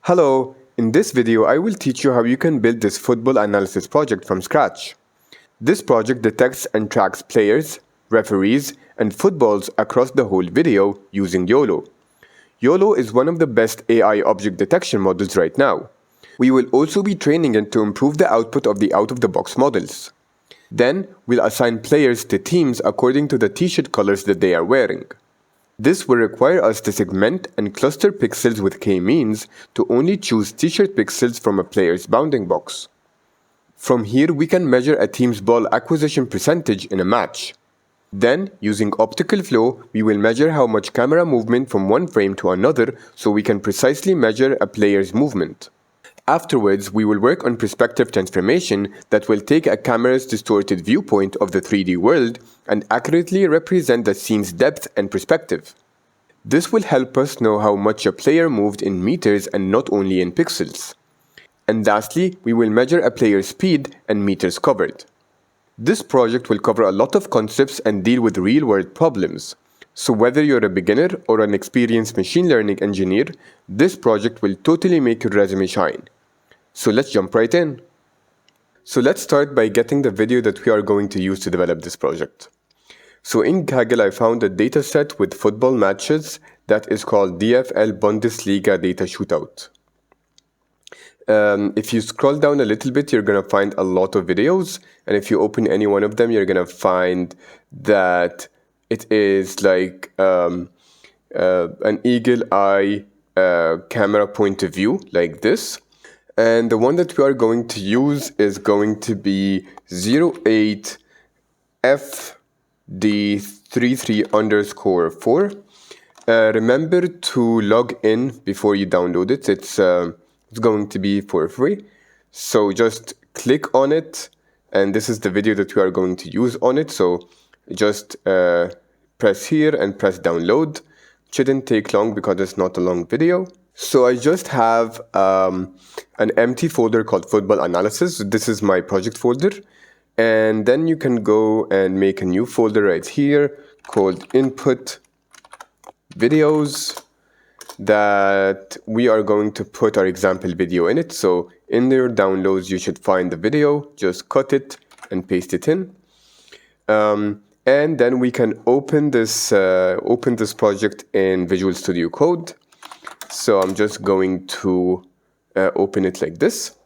Hello, in this video I will teach you how you can build this football analysis project from scratch. This project detects and tracks players, referees, and footballs across the whole video using YOLO. YOLO is one of the best AI object detection models right now. We will also be training it to improve the output of the out-of-the-box models. Then, we'll assign players to teams according to the t-shirt colors that they are wearing. This will require us to segment and cluster pixels with Kmeans to only choose t-shirt pixels from a player's bounding box. From here, we can measure a team's ball acquisition percentage in a match. Then, using optical flow, we will measure how much camera movement from one frame to another so we can precisely measure a player's movement. Afterwards, we will work on perspective transformation that will take a camera's distorted viewpoint of the 3D world and accurately represent the scene's depth and perspective. This will help us know how much a player moved in meters and not only in pixels. And lastly, we will measure a player's speed and meters covered. This project will cover a lot of concepts and deal with real-world problems. So whether you're a beginner or an experienced machine learning engineer, this project will totally make your resume shine. So let's jump right in. So let's start by getting the video that we are going to use to develop this project. So in Kaggle, I found a dataset with football matches that is called DFL Bundesliga Data Shootout. If you scroll down a little bit, you're going to find a lot of videos. And if you open any one of them, you're going to find that it is like an eagle eye camera point of view like this. And the one that we are going to use is going to be 08FD33_4. Remember to log in before you download it. It's going to be for free. So just click on it. And this is the video that we are going to use on it. So just press here and press download. Shouldn't take long because it's not a long video. So I just have an empty folder called Football Analysis. This is my project folder. And then you can go and make a new folder right here called Input Videos that we are going to put our example video in it. So in your downloads, you should find the video, just cut it and paste it in. And then we can open this project in Visual Studio Code. So I'm just going to open it like this.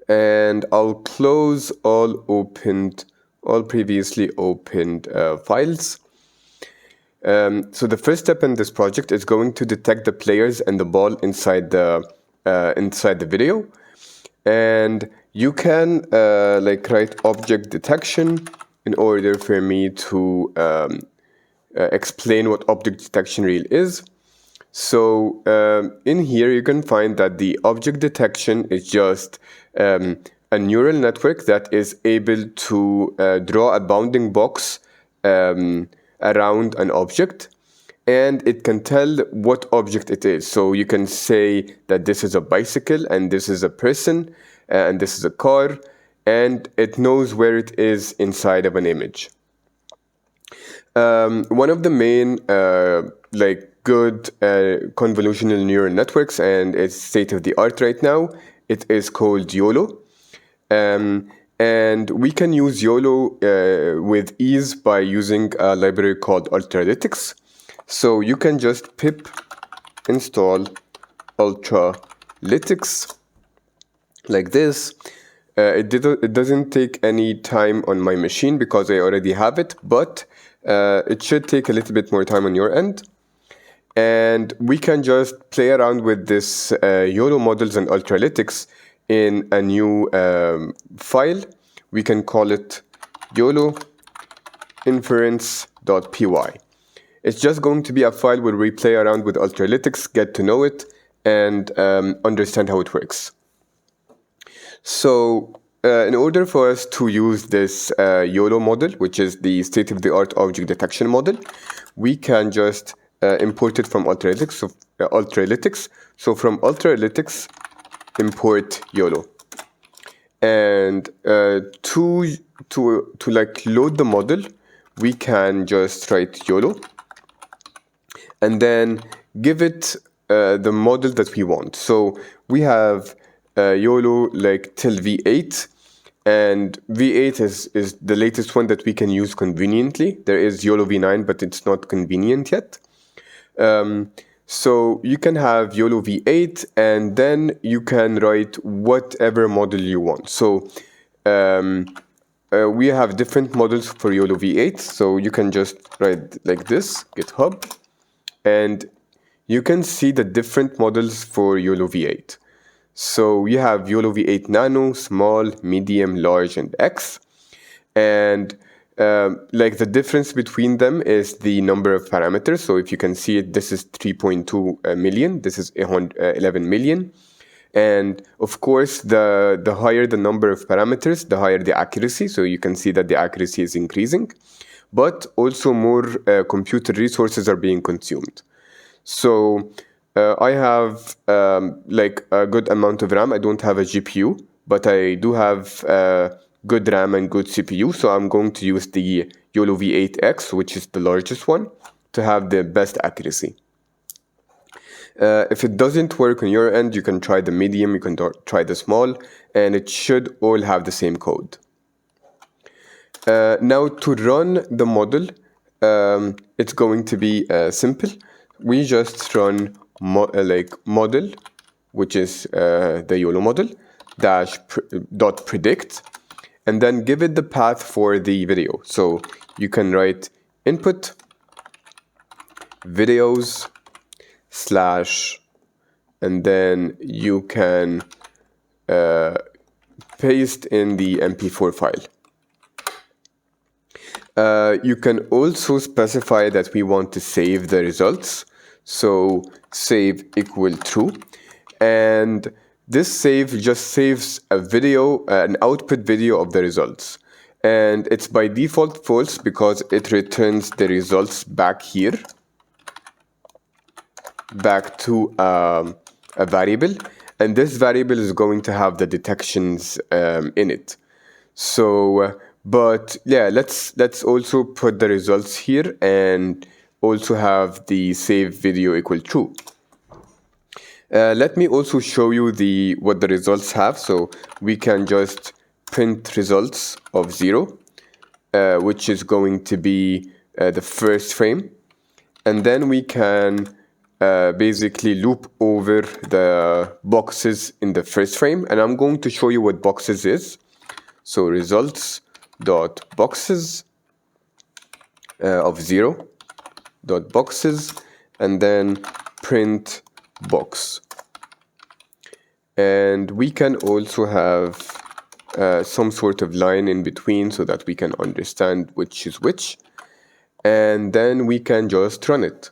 And I'll close all previously opened files. So the first step in this project is going to detect the players and the ball inside the video. And you can write object detection in order for me to explain what object detection really is. So in here you can find that the object detection is just a neural network that is able to draw a bounding box around an object, and it can tell what object it is. So you can say that this is a bicycle and this is a person and this is a car, and it knows where it is inside of an image. One of the main good convolutional neural networks, and it's state-of-the-art right now. It is called YOLO. And we can use YOLO with ease by using a library called Ultralytics. So you can just pip install Ultralytics like this. It doesn't take any time on my machine because I already have it, but it should take a little bit more time on your end. And we can just play around with this YOLO models and Ultralytics in a new file. We can call it YOLO inference.py. It's just going to be a file where we play around with Ultralytics, get to know it, and understand how it works. So in order for us to use this YOLO model, which is the state-of-the-art object detection model, we can just import it from Ultralytics. So from Ultralytics, import YOLO. And to load the model, we can just write YOLO and then give it the model that we want. So we have YOLO like till V8, and V8 is the latest one that we can use conveniently. There is YOLO V9, but it's not convenient yet. So you can have YOLO V8, and then you can write whatever model you want. So we have different models for YOLO V8. So you can just write like this, GitHub, and you can see the different models for YOLO V8. So you have YOLO V8 Nano, small, medium, large, and X. And like the difference between them is the number of parameters. So if you can see it, this is 3.2 million, this is 11 million. And of course, the higher the number of parameters, the higher the accuracy. So you can see that the accuracy is increasing, but also more computer resources are being consumed. So I have like a good amount of RAM. I don't have a GPU, but I do have good RAM and good CPU. So I'm going to use the YOLO V8X, which is the largest one, to have the best accuracy. If it doesn't work on your end, you can try the medium, you can try the small, and it should all have the same code. Now to run the model, it's going to be simple. We just run model, which is the YOLO model, dot predict, and then give it the path for the video. So you can write input videos / and then you can paste in the MP4 file. You can also specify that we want to save the results. So save equal true, and this save just saves a video, an output video of the results, and it's by default false because it returns the results back here, back to a variable, and this variable is going to have the detections in it. So but yeah, let's also put the results here and also have the save video equal true. Let me also show you what the results have. So we can just print results of 0, which is going to be the first frame, and then we can basically loop over the boxes in the first frame, and I'm going to show you what boxes is. So results dot boxes of 0 dot boxes, and then print box. And we can also have some sort of line in between so that we can understand which is which, and then we can just run it.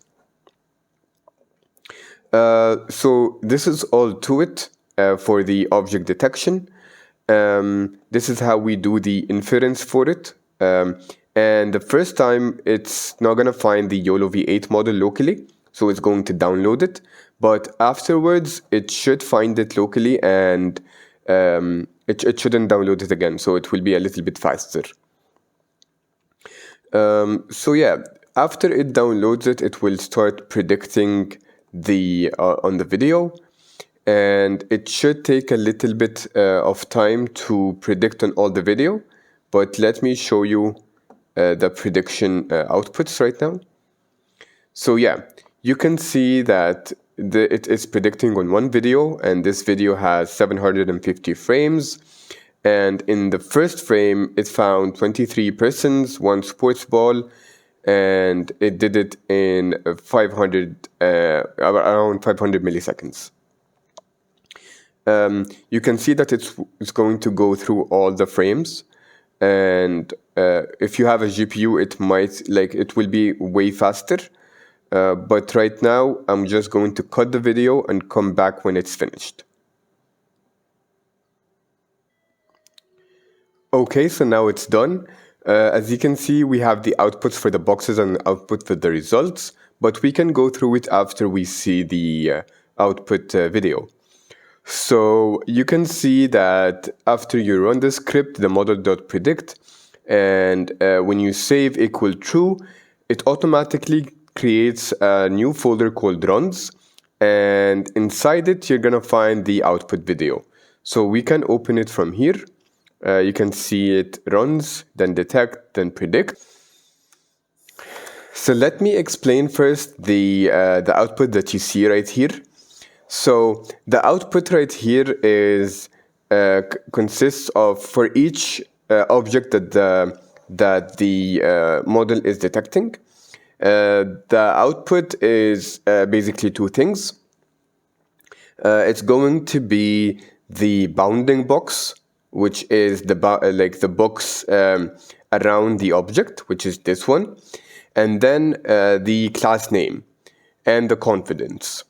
So this is all to it for the object detection. This is how we do the inference for it. And the first time, it's not going to find the YOLO V8 model locally, so it's going to download it. But afterwards, it should find it locally, and it shouldn't download it again, so it will be a little bit faster. So yeah, after it downloads it, it will start predicting on the video, and it should take a little bit of time to predict on all the video, but let me show you the prediction outputs right now. So yeah, you can see that it is predicting on one video, and this video has 750 frames, and in the first frame it found 23 persons, 1 sports ball, and it did it in around 500 milliseconds. You can see that it's going to go through all the frames, and if you have a GPU, it will be way faster. But right now, I'm just going to cut the video and come back when it's finished. Okay, so now it's done. As you can see, we have the outputs for the boxes and output for the results, but we can go through it after we see the output video. So you can see that after you run the script, the model.predict, and when you save equal true, it automatically creates a new folder called runs, and inside it you're gonna find the output video. So we can open it from here. You can see it runs, then detect, then predict. So let me explain first the output that you see right here. So the output right here is consists of, for each object that the model is detecting, the output is basically two things. It's going to be the bounding box, which is the box around the object, which is this one, and then the class name and the confidence.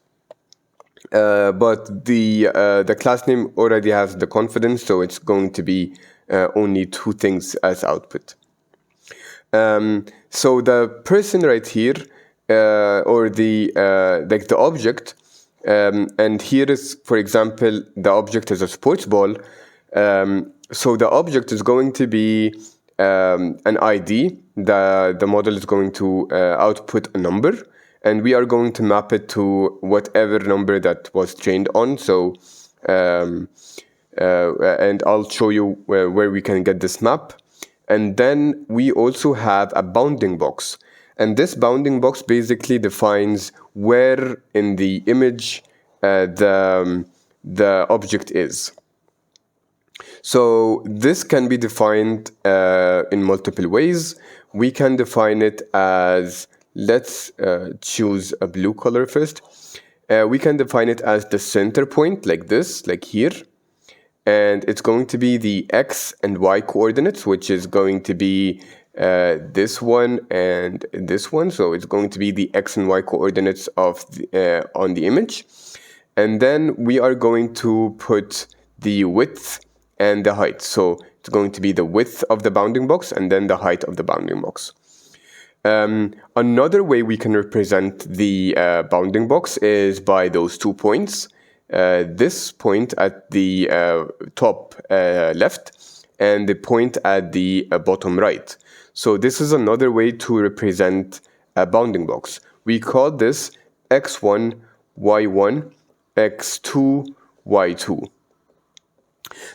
But the class name already has the confidence, so it's going to be only two things as output. So the person right here, or the object, and here is, for example, the object is a sports ball. So the object is going to be an ID. The model is going to output a number, and we are going to map it to whatever number that was trained on. So, and I'll show you where we can get this map. And then we also have a bounding box. And this bounding box basically defines where in the image the object is. So this can be defined in multiple ways. We can define it as, let's choose a blue color first. We can define it as the center point, like this, like here. And it's going to be the X and Y coordinates, which is going to be this one and this one. So it's going to be the X and Y coordinates of on the image. And then we are going to put the width and the height. So it's going to be the width of the bounding box and then the height of the bounding box. Another way we can represent the bounding box is by those 2 points. This point at the top left and the point at the bottom right. So this is another way to represent a bounding box. We call this x1, y1, x2, y2.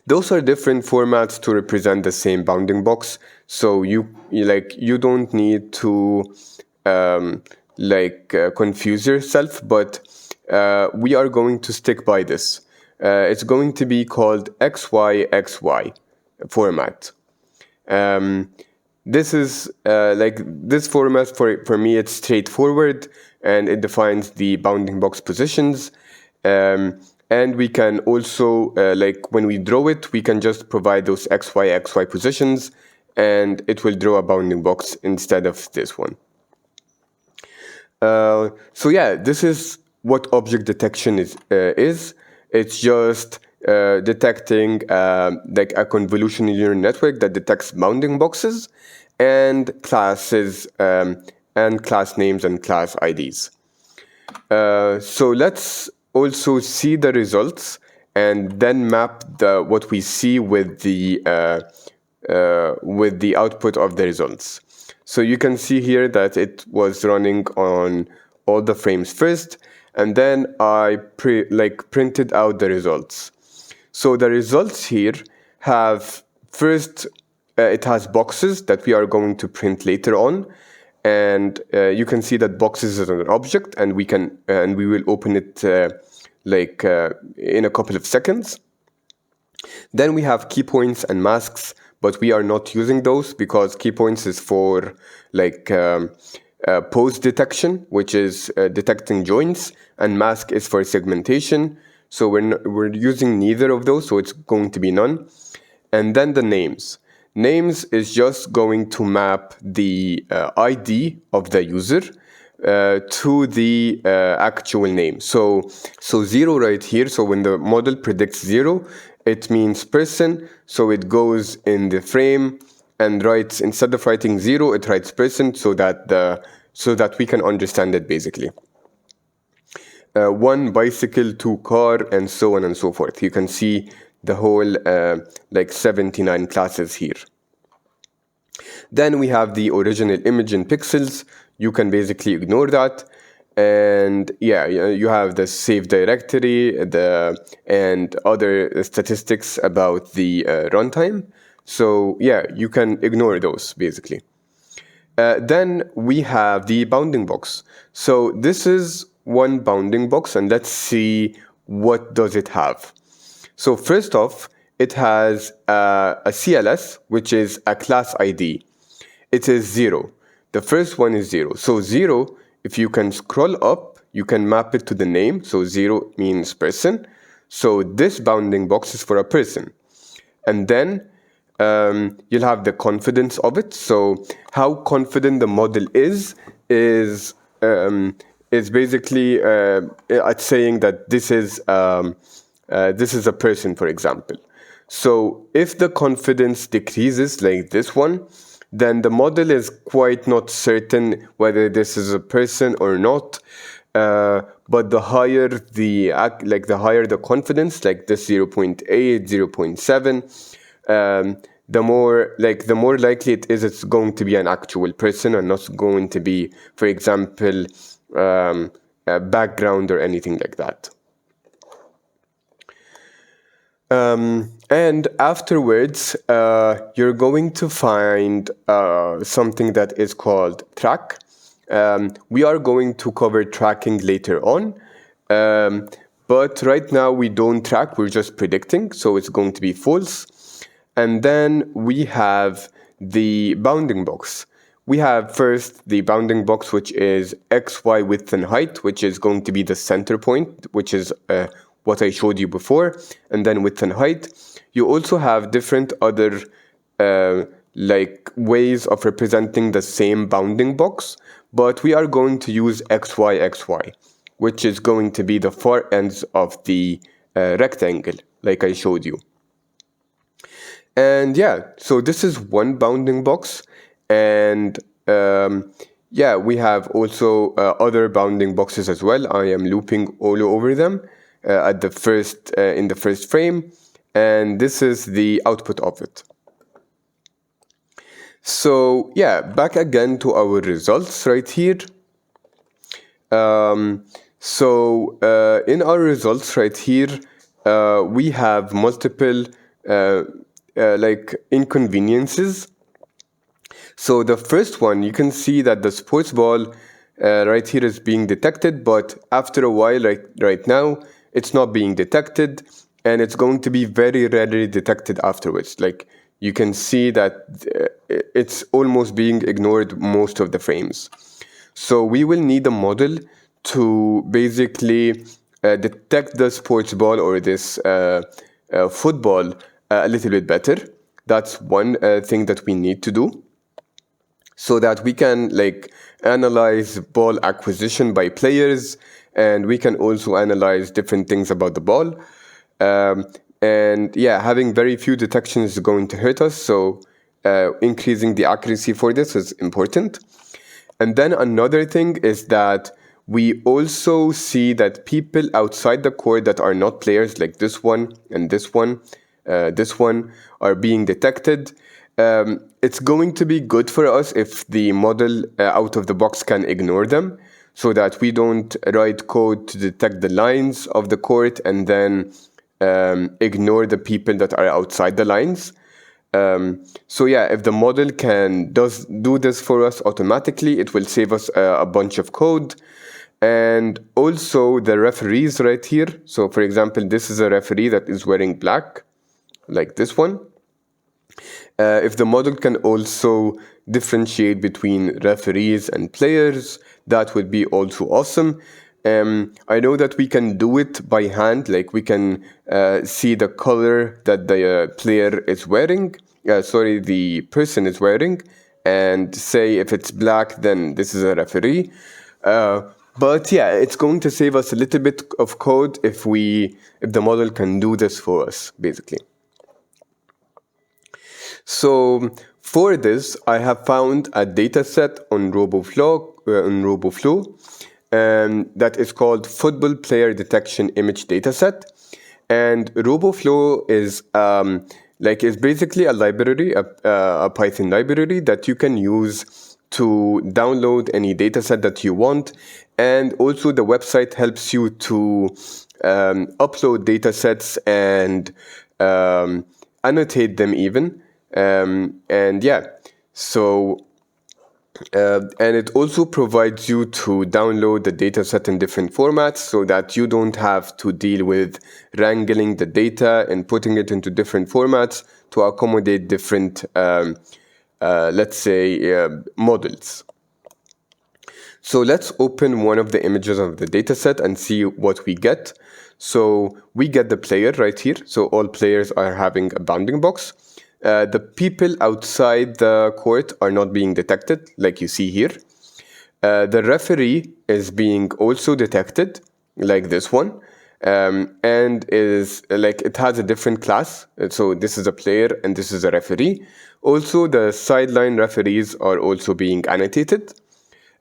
Those are different formats to represent the same bounding box. So you don't need to confuse yourself, but we are going to stick by this. It's going to be called XY format. This is this format for me, it's straightforward and it defines the bounding box positions. And we can also, when we draw it, we can just provide those XY positions and it will draw a bounding box instead of this one. So yeah, this is what object detection is. It's just detecting a convolutional neural network that detects bounding boxes and classes and class names and class IDs. So let's also see the results and then map what we see with the output of the results. So you can see here that it was running on all the frames first, and then I printed out the results. So the results here have first, it has boxes that we are going to print later on, and you can see that boxes is an object, and we will open it in a couple of seconds. Then we have key points and masks, but we are not using those because key points is for pose detection, which is detecting joints, and mask is for segmentation. So we're using neither of those, so it's going to be none. And then the names. Names is just going to map the ID of the user to the actual name. So 0 right here. So when the model predicts 0, it means person. So it goes in the frame and writes, instead of writing 0, it writes person, so that we can understand it basically. 1 bicycle, 2 car, and so on and so forth. You can see the whole 79 classes here. Then we have the original image in pixels. You can basically ignore that. and yeah, you have the save directory, and other statistics about the runtime. So yeah, you can ignore those basically. Then we have the bounding box. So this is one bounding box, and let's see what does it have. So first off, it has a CLS, which is a class ID. It is 0. The first one is 0. So 0, if you can scroll up, you can map it to the name. So 0 means person. So this bounding box is for a person. And then you'll have the confidence of it. So how confident the model is basically it's saying that this is a person, for example. So if the confidence decreases like this one, then the model is quite not certain whether this is a person or not. But the higher the higher the confidence, like this 0.8, 0.7, the more likely it is it's going to be an actual person and not going to be, for example, a background or anything like that. And afterwards, you're going to find something that is called track. We are going to cover tracking later on, but right now we don't track, we're just predicting, so it's going to be false. And then we have the bounding box. We have first the bounding box, which is x, y, width, and height, which is going to be the center point, which is what I showed you before, and then width and height. You also have different other ways of representing the same bounding box, but we are going to use x, y, x, y, which is going to be the far ends of the rectangle, like I showed you. And yeah, so this is one bounding box, and yeah, we have also other bounding boxes as well. I am looping all over them in the first frame, and this is the output of it. So yeah, back again to our results right here. So in our results right here, we have multiple inconveniences. So the first one, you can see that the sports ball right here is being detected, but after a while, right now, it's not being detected, and it's going to be very rarely detected afterwards. Like you can see that it's almost being ignored most of the frames. So we will need a model to basically detect the sports ball or this football a little bit better. That's one thing that we need to do, so that we can analyze ball acquisition by players, and we can also analyze different things about the ball. And yeah, having very few detections is going to hurt us, so increasing the accuracy for this is important. And then another thing is that we also see that people outside the court that are not players, like this one and this one, are being detected. It's going to be good for us if the model out of the box can ignore them, so that we don't write code to detect the lines of the court and then ignore the people that are outside the lines. So yeah, if the model does do this for us automatically, it will save us a bunch of code. And also the referees right here. So for example, this is a referee that is wearing black, like this one. If the model can also differentiate between referees and players, that would be also awesome. I know that we can do it by hand, like we can see the color that the player is wearing, the person is wearing, and say if it's black, then this is a referee. But yeah, it's going to save us a little bit of code if the model can do this for us, basically. So for this, I have found a data set on RoboFlow, that is called Football Player Detection Image Dataset. And RoboFlow is basically a library, a Python library that you can use to download any dataset that you want, and also the website helps you to upload datasets and annotate them even. And yeah, so and it also provides you to download the dataset in different formats so that you don't have to deal with wrangling the data and putting it into different formats to accommodate different, let's say, models. So let's open one of the images of the dataset and see what we get. So we get the player right here. So all players are having a bounding box. The people outside the court are not being detected, like you see here. The referee is being also detected, like this one, and is like it has a different class. So this is a player and this is a referee. Also, the sideline referees are also being annotated.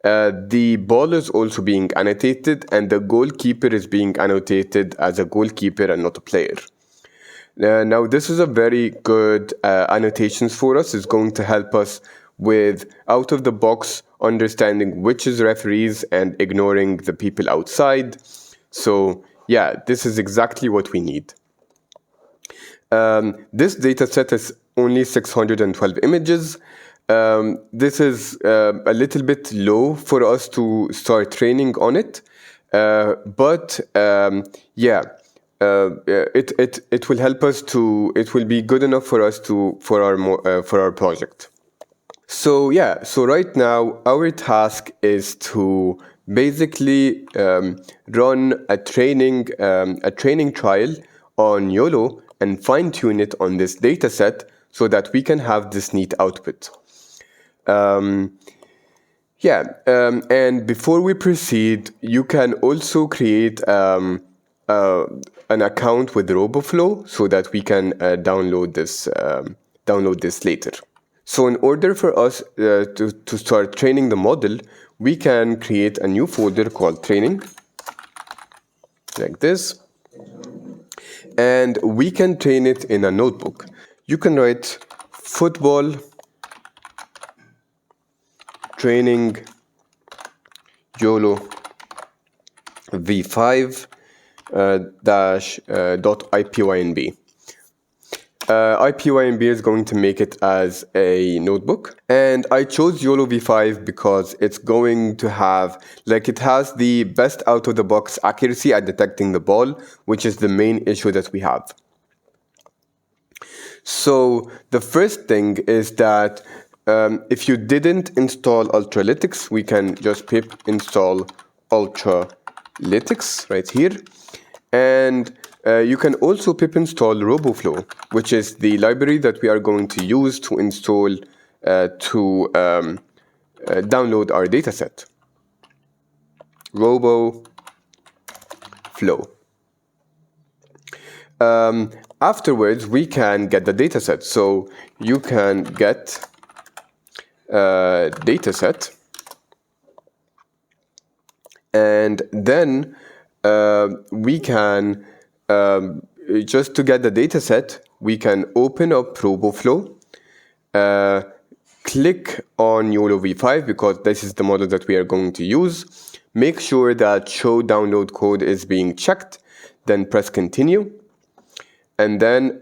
The ball is also being annotated, and the goalkeeper is being annotated as a goalkeeper and not a player. Now, this is a very good annotations for us. It's going to help us with out-of-the-box understanding which is referees and ignoring the people outside. So yeah, this is exactly what we need. This data set is only 612 images. This is a little bit low for us to start training on it. But yeah. It will help us to. It will be good enough for us to for our project. So yeah. So right now our task is to basically run a training trial on YOLO and fine tune it on this data set so that we can have this neat output. And before we proceed, you can also create an account with RoboFlow so that we can download this later. So in order for us to start training the model, we can create a new folder called training, like this, and we can train it in a notebook. You can write football training YOLO v5 .ipynb. ipynb is going to make it as a notebook, and I chose YOLO v5 because it's going to have, like, it has the best out-of-the-box accuracy at detecting the ball, which is the main issue that we have. So the first thing is that if you didn't install Ultralytics, we can just pip install Ultralytics right here. And you can also pip install RoboFlow, which is the library that we are going to use to install to download our dataset. RoboFlow. Afterwards, we can get the dataset. So you can get dataset, and then we can, just to get the dataset, we can open up RoboFlow, click on YOLO v5 because this is the model that we are going to use. Make sure that show download code is being checked, then press continue. And then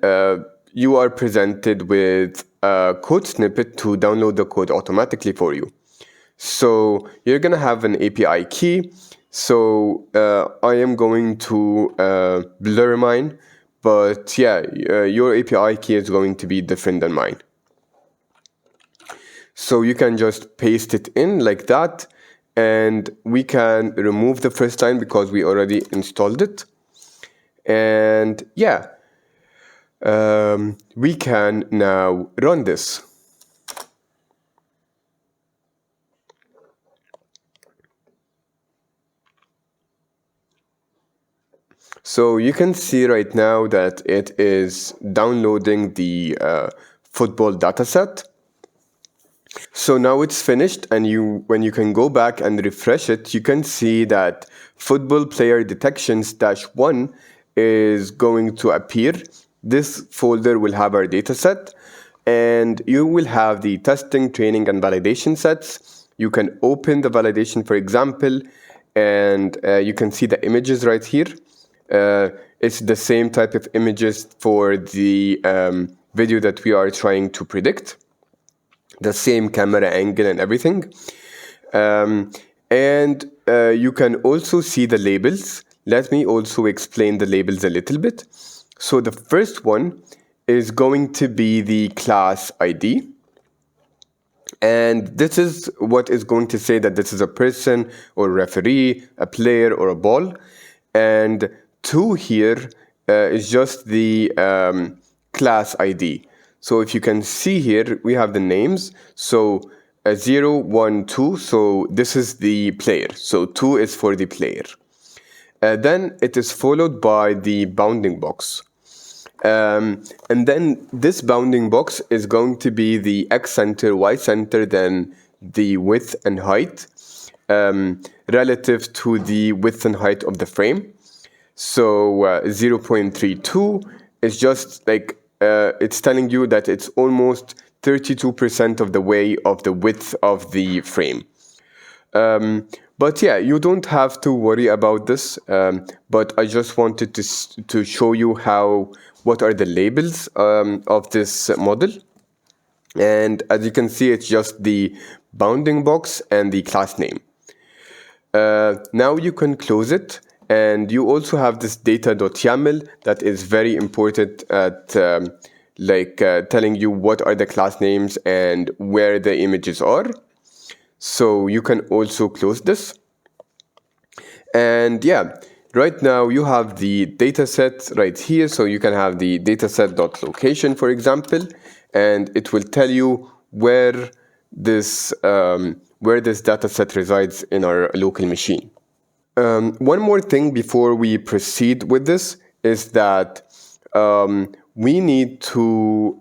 you are presented with a code snippet to download the code automatically for you. So you're going to have an API key. So I am going to blur mine, but yeah, your API key is going to be different than mine. So you can just paste it in like that, and we can remove the first line because we already installed it. And yeah, we can now run this. So you can see right now that it is downloading the football dataset. So now it's finished, and when you can go back and refresh it, you can see that football player detections -1 is going to appear. This folder will have our dataset, and you will have the testing, training, and validation sets. you can open the validation, for example, and you can see the images right here. It's the same type of images for the video that we are trying to predict, the same camera angle and everything. And you can also see the labels. Let me also explain the labels a little bit. So the first one is going to be the class ID. And this is what is going to say that this is a person or a referee, a player or a ball. And 2 here is just the class ID. So if you can see here, we have the names. So 0, 1, 2, so this is the player. So 2 is for the player. Then it is followed by the bounding box. And then this bounding box is going to be the X center, Y center, then the width and height relative to the width and height of the frame. So 0.32 is just like, it's telling you that it's almost 32% of the way of the width of the frame. But yeah, you don't have to worry about this. But I just wanted to show you what are the labels of this model. And as you can see, it's just the bounding box and the class name. Now you can close it. And you also have this data.yaml that is very important at telling you what are the class names and where the images are. So you can also close this. And yeah, right now you have the dataset right here. So you can have the dataset.location, for example, and it will tell you where this dataset resides in our local machine. One more thing before we proceed with this is that we need to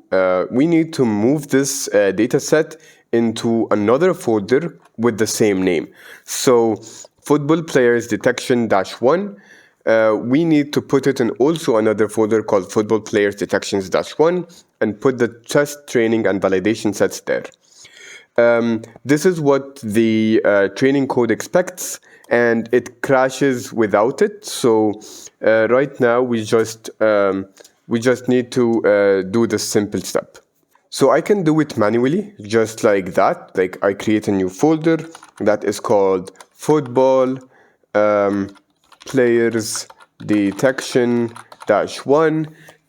move this dataset into another folder with the same name. So football players detection -1, we need to put it in also another folder called football players detections -1 and put the test training and validation sets there. This is what the training code expects, and it crashes without it. So right now we just need to do this simple step. So I can do it manually, just like that. Like I create a new folder that is called football players detection -1,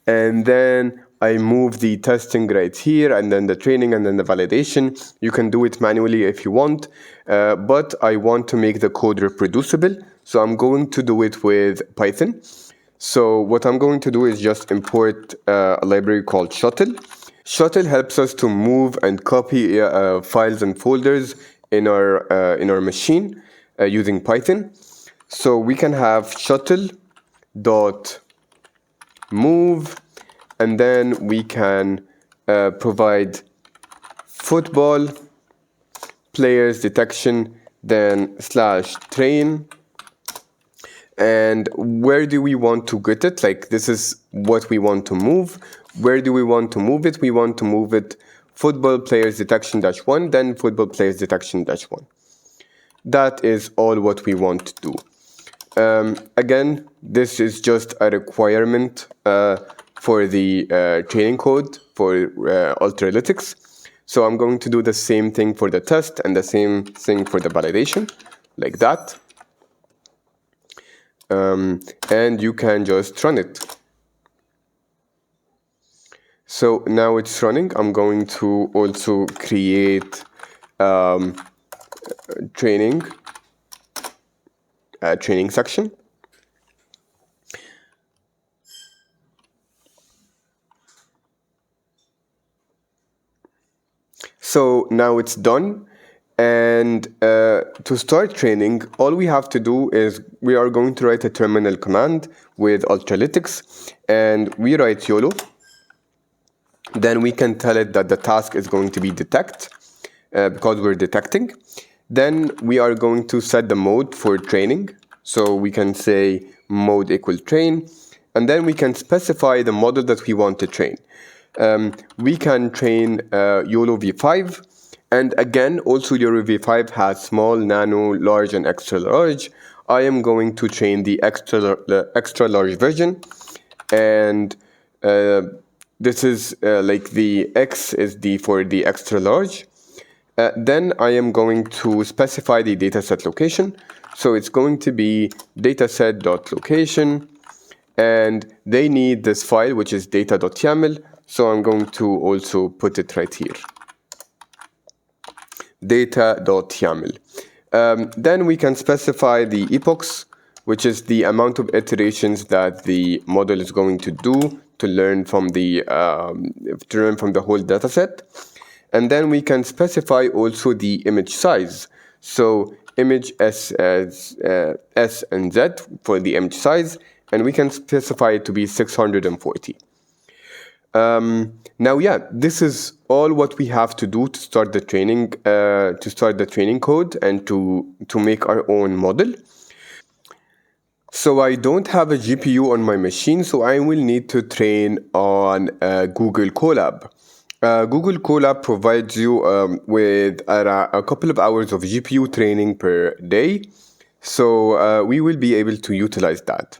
and then I move the testing right here, and then the training, and then the validation. You can do it manually if you want, but I want to make the code reproducible, so I'm going to do it with Python. So what I'm going to do is just import a library called Shuttle. Shuttle helps us to move and copy files and folders in our machine using Python. So we can have shuttle.move, and then we can provide football players detection, then /train. And where do we want to get it? Like this is what we want to move. Where do we want to move it? We want to move it football players detection -1, then football players detection -1. That is all what we want to do. Again, this is just a requirement for the training code for Ultralytics. So I'm going to do the same thing for the test and the same thing for the validation, like that. And you can just run it. So now it's running. I'm going to also create training section. So now it's done. And to start training, all we have to do is we are going to write a terminal command with Ultralytics, and we write YOLO. Then we can tell it that the task is going to be detect, because we're detecting. Then we are going to set the mode for training. So we can say mode = train, and then we can specify the model that we want to train. We can train YOLO v5, And again, also YOLO V5 has small, nano, large, and extra large. I am going to train the extra large version, and this is like the X is for the extra large. Then I am going to specify the dataset location. So it's going to be dataset.location, and they need this file, which is data.yaml. So I'm going to also put it right here, data.yaml. Then we can specify the epochs, which is the amount of iterations that the model is going to do to learn from the whole dataset. And then we can specify also the image size. So image S as S and Z for the image size, and we can specify it to be 640. Now, yeah, this is all what we have to do to start the training code and to make our own model. So I don't have a GPU on my machine, so I will need to train on Google Colab. Google Colab provides you with a couple of hours of GPU training per day, so we will be able to utilize that.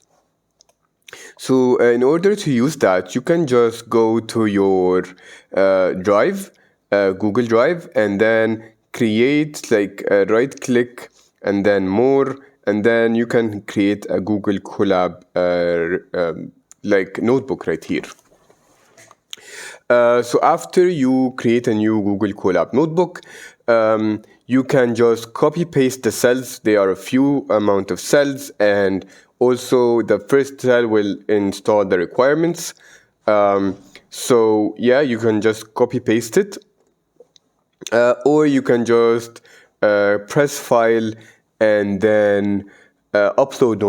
So in order to use that, you can just go to your drive, Google Drive, and then create, like right-click and then more, and then you can create a Google Colab like notebook right here. So after you create a new Google Colab notebook, you can just copy paste the cells. There are a few amount of cells, and also the first cell will install the requirements. So yeah, you can just copy paste it, or you can just press file and then upload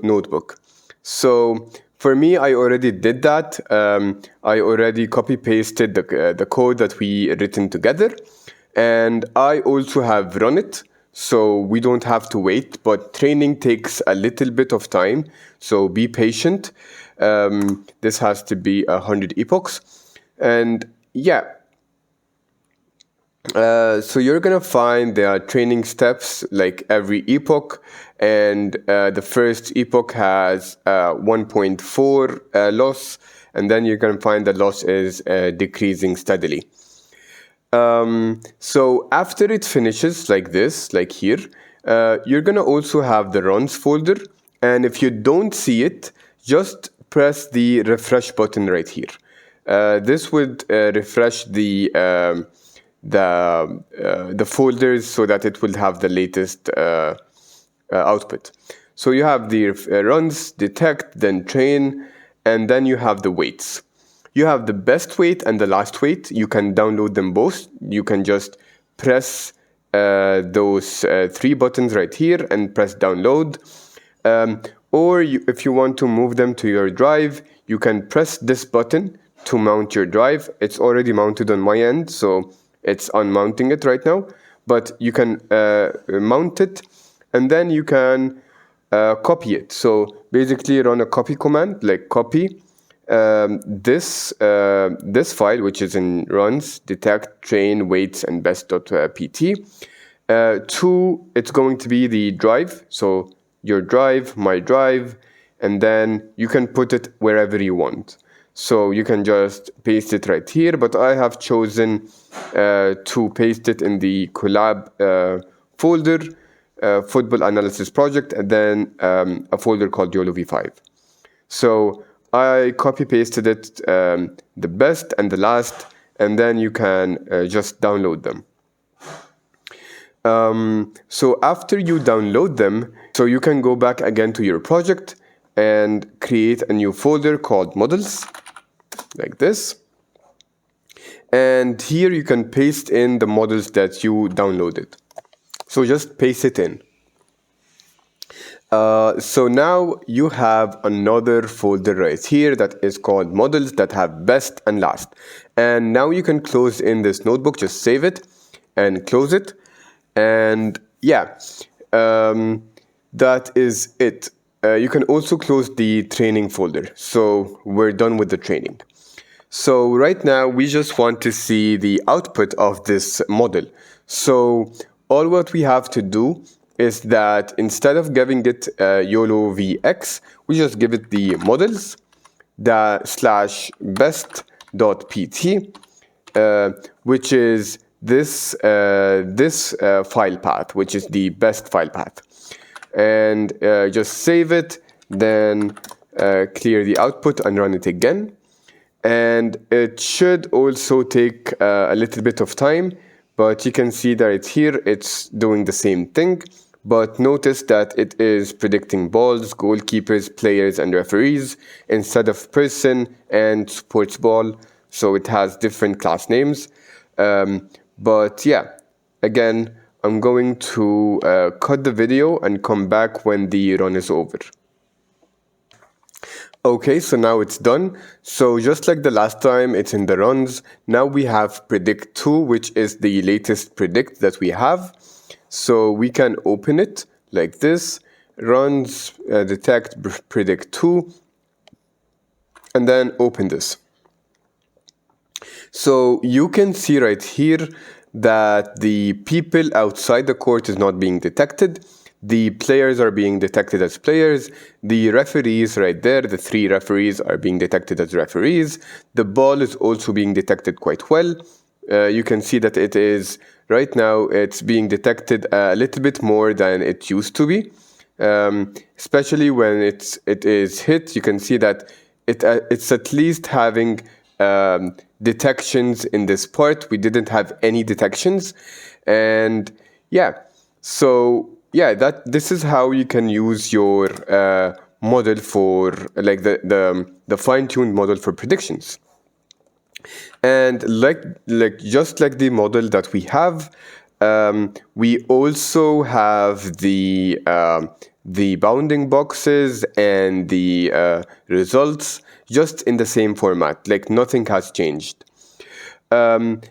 notebook. So for me, I already did that. I already copy pasted the code that we written together, and I also have run it. So we don't have to wait, but training takes a little bit of time. So be patient. This has to be 100 epochs, and yeah. So you're gonna find there are training steps like every epoch, and the first epoch has 1.4 loss, and then you're gonna find the loss is decreasing steadily. So after it finishes like this, like here, you're gonna also have the runs folder, and if you don't see it, just press the refresh button right here. This would refresh the folders so that it will have the latest output. So you have the runs, detect, then train, and then you have the weights. You have the best weight and the last weight. You can download them both. You can just press those three buttons right here and press download. Or if you want to move them to your drive, you can press this button to mount your drive. It's already mounted on my end, so it's unmounting it right now. But you can mount it, and then you can copy it. So basically run a copy command, like copy this file, which is in runs, detect, train, weights, and best.pt. It's going to be the drive. So your drive, my drive, and then you can put it wherever you want. So you can just paste it right here, but I have chosen to paste it in the Colab folder, football analysis project, and then a folder called YOLO V5. So I copy pasted it, the best and the last, and then you can just download them. So after you download them, so you can go back again to your project and create a new folder called models, like this. And here you can paste in the models that you downloaded. So just paste it in. So now you have another folder right here that is called models that have best and last. And now you can close in this notebook, just save it and close it. And yeah, that is it. You can also close the training folder. So we're done with the training. So right now we just want to see the output of this model. So all what we have to do is that instead of giving it YOLO VX, we just give it the models slash best.pt, which is this file path, which is the best file path. And just save it, then clear the output and run it again. And it should also take a little bit of time, but you can see that it's doing the same thing. But notice that it is predicting balls, goalkeepers, players, and referees instead of person and sports ball. So it has different class names. But yeah, again, I'm going to cut the video and come back when the run is over. Okay, so now it's done. So just like the last time, it's in the runs. Now we have predict 2, which is the latest predict that we have. So we can open it like this, runs detect predict 2, and then open this. So you can see right here that the people outside the court is not being detected. The players are being detected as players. The referees right there, the 3 referees are being detected as referees. The ball is also being detected quite well. You can see that it is, right now, it's being detected a little bit more than it used to be. Especially when it is hit, you can see that it's at least having detections in this part. We didn't have any detections. And yeah, so yeah, this is how you can use your model for like the fine-tuned model for predictions. And just like the model that we have, we also have the bounding boxes and the results just in the same format, like nothing has changed. And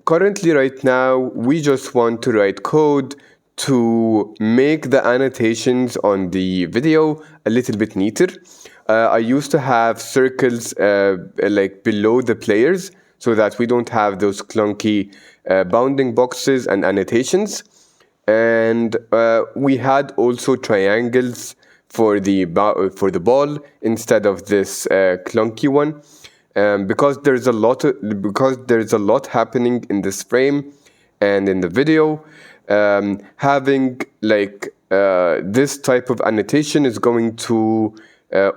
currently right now, we just want to write code to make the annotations on the video a little bit neater. I used to have circles like below the players so that we don't have those clunky bounding boxes and annotations. And we had also triangles for the ball instead of this clunky one. Because there's a lot happening in this frame and in the video, having like this type of annotation is going to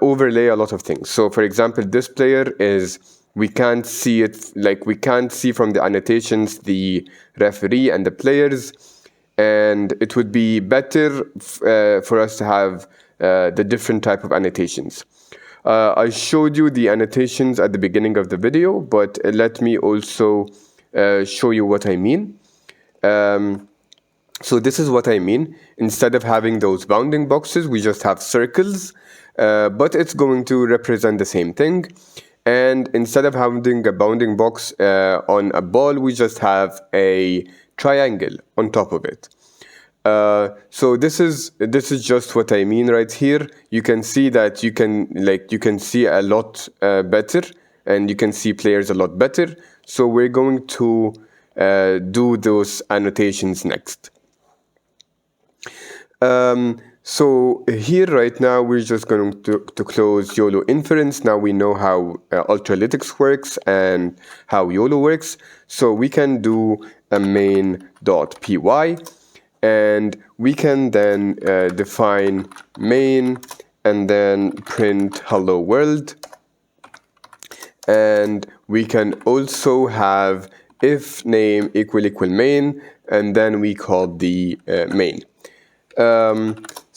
overlay a lot of things. So for example, this player we can't see it, like we can't see from the annotations the referee and the players, and it would be better for us to have the different type of annotations. I showed you the annotations at the beginning of the video, but let me also show you what I mean. So this is what I mean. Instead of having those bounding boxes, we just have circles, but it's going to represent the same thing. And instead of having a bounding box on a ball, we just have a triangle on top of it. So this is just what I mean right here. You can see that you can see a lot better, and you can see players a lot better. So we're going to do those annotations next. So here right now we're just going to close YOLO inference. Now we know how Ultralytics works and how YOLO works. So we can do a main.py. And we can then define main and then print hello world. And we can also have if name equal main, and then we call the main.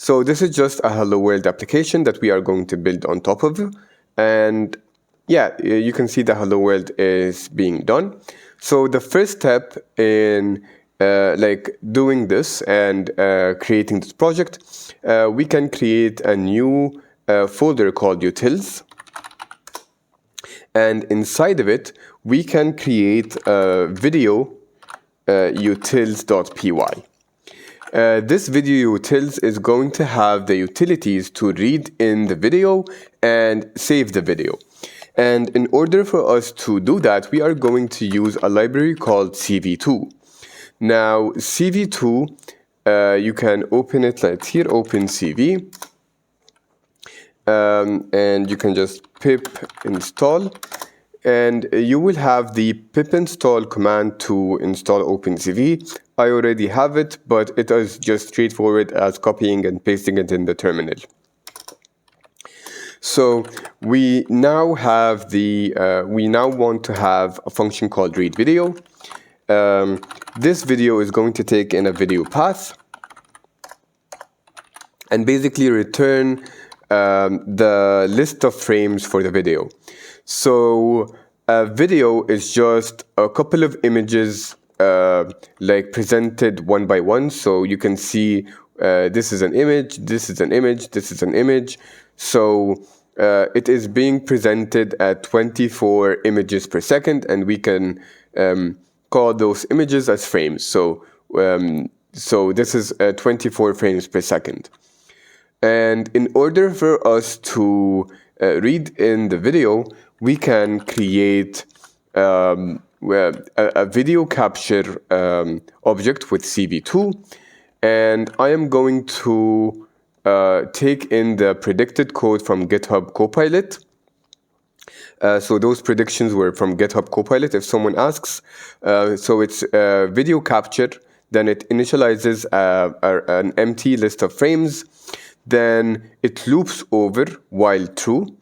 So this is just a hello world application that we are going to build on top of. And yeah, you can see the hello world is being done. So the first step in like doing this and creating this project, we can create a new folder called utils. And inside of it, we can create a video utils.py. This video utils is going to have the utilities to read in the video and save the video. And in order for us to do that, we are going to use a library called CV2. Now, CV2, you can open it like here, OpenCV, and you can just pip install, and you will have the pip install command to install OpenCV. I already have it, but it is just straightforward as copying and pasting it in the terminal. So we now have we now want to have a function called read video. This video is going to take in a video path and basically return the list of frames for the video. So a video is just a couple of images like presented one by one. So you can see this is an image, this is an image, this is an image. So it is being presented at 24 images per second, and we can call those images as frames. So this is 24 frames per second. And in order for us to read in the video, we can create a video capture object with CV2. And I am going to take in the predicted code from GitHub Copilot. So those predictions were from GitHub Copilot, if someone asks. So it's video capture, then it initializes an empty list of frames. Then it loops over while true.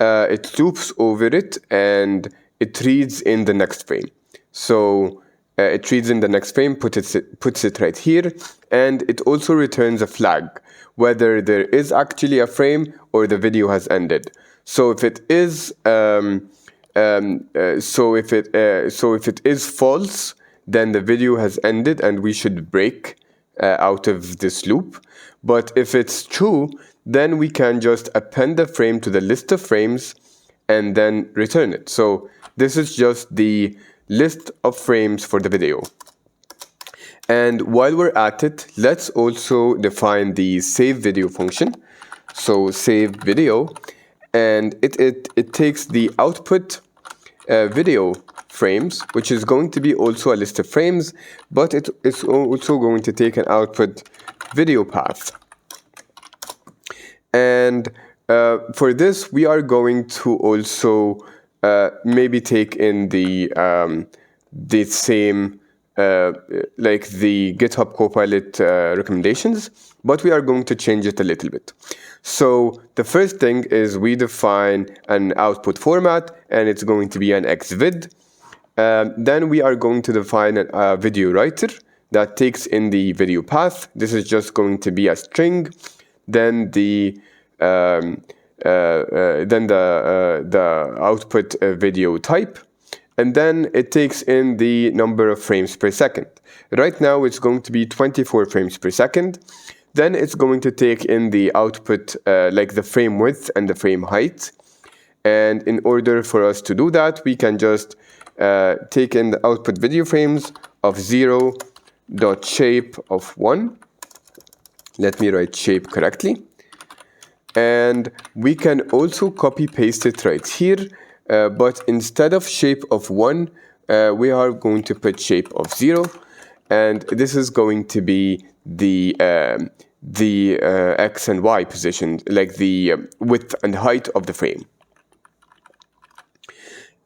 It loops over it and it reads in the next frame. So it reads in the next frame, puts it right here, and it also returns a flag, whether there is actually a frame or the video has ended. So if it is if it is false, then the video has ended and we should break out of this loop. But if it's true, then we can just append the frame to the list of frames and then return it. So this is just the list of frames for the video. And while we're at it, let's also define the save video function. So save video, and it takes the output video frames, which is going to be also a list of frames, but it's also going to take an output video path. And for this, we are going to also maybe take in the same like the GitHub Copilot recommendations, but we are going to change it a little bit. So the first thing is we define an output format, and it's going to be an xvid. Then we are going to define a video writer that takes in the video path. This is just going to be a string. Then the output video type, and then it takes in the number of frames per second. Right now it's going to be 24 frames per second. Then it's going to take in the output like the frame width and the frame height. And in order for us to do that, we can just take in the output video frames of 0.shape of 1. Let me write shape correctly. And we can also copy paste it right here, but instead of shape of 1, we are going to put shape of 0, and this is going to be the X and Y position, like the width and height of the frame.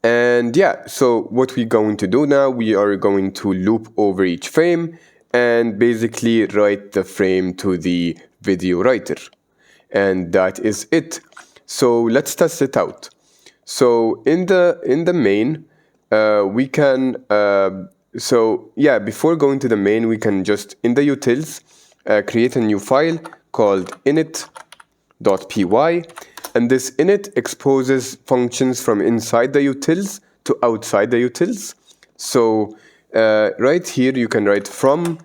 And yeah, so what we're going to do now, we are going to loop over each frame and basically write the frame to the video writer. And that is it. So let's test it out. So in the main, we can before going to the main, we can just in the utils create a new file called init.py, and this init exposes functions from inside the utils to outside the utils. So right here you can write from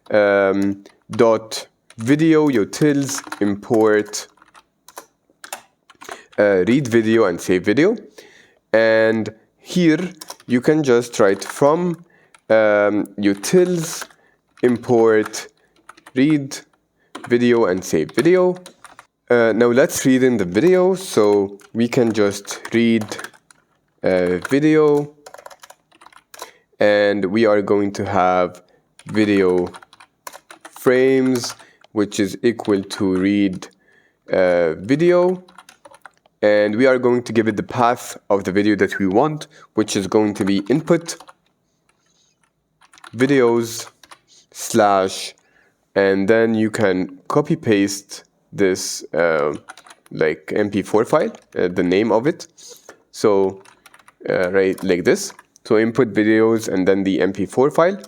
dot video utils import read video and save video, and here you can just write from utils import read video and save video. Now let's read in the video. So we can just read video, and we are going to have video frames, which is equal to read video, and we are going to give it the path of the video that we want, which is going to be input videos slash, and then you can copy paste this like MP4 file, the name of it. So right like this. So input videos and then the MP4 file.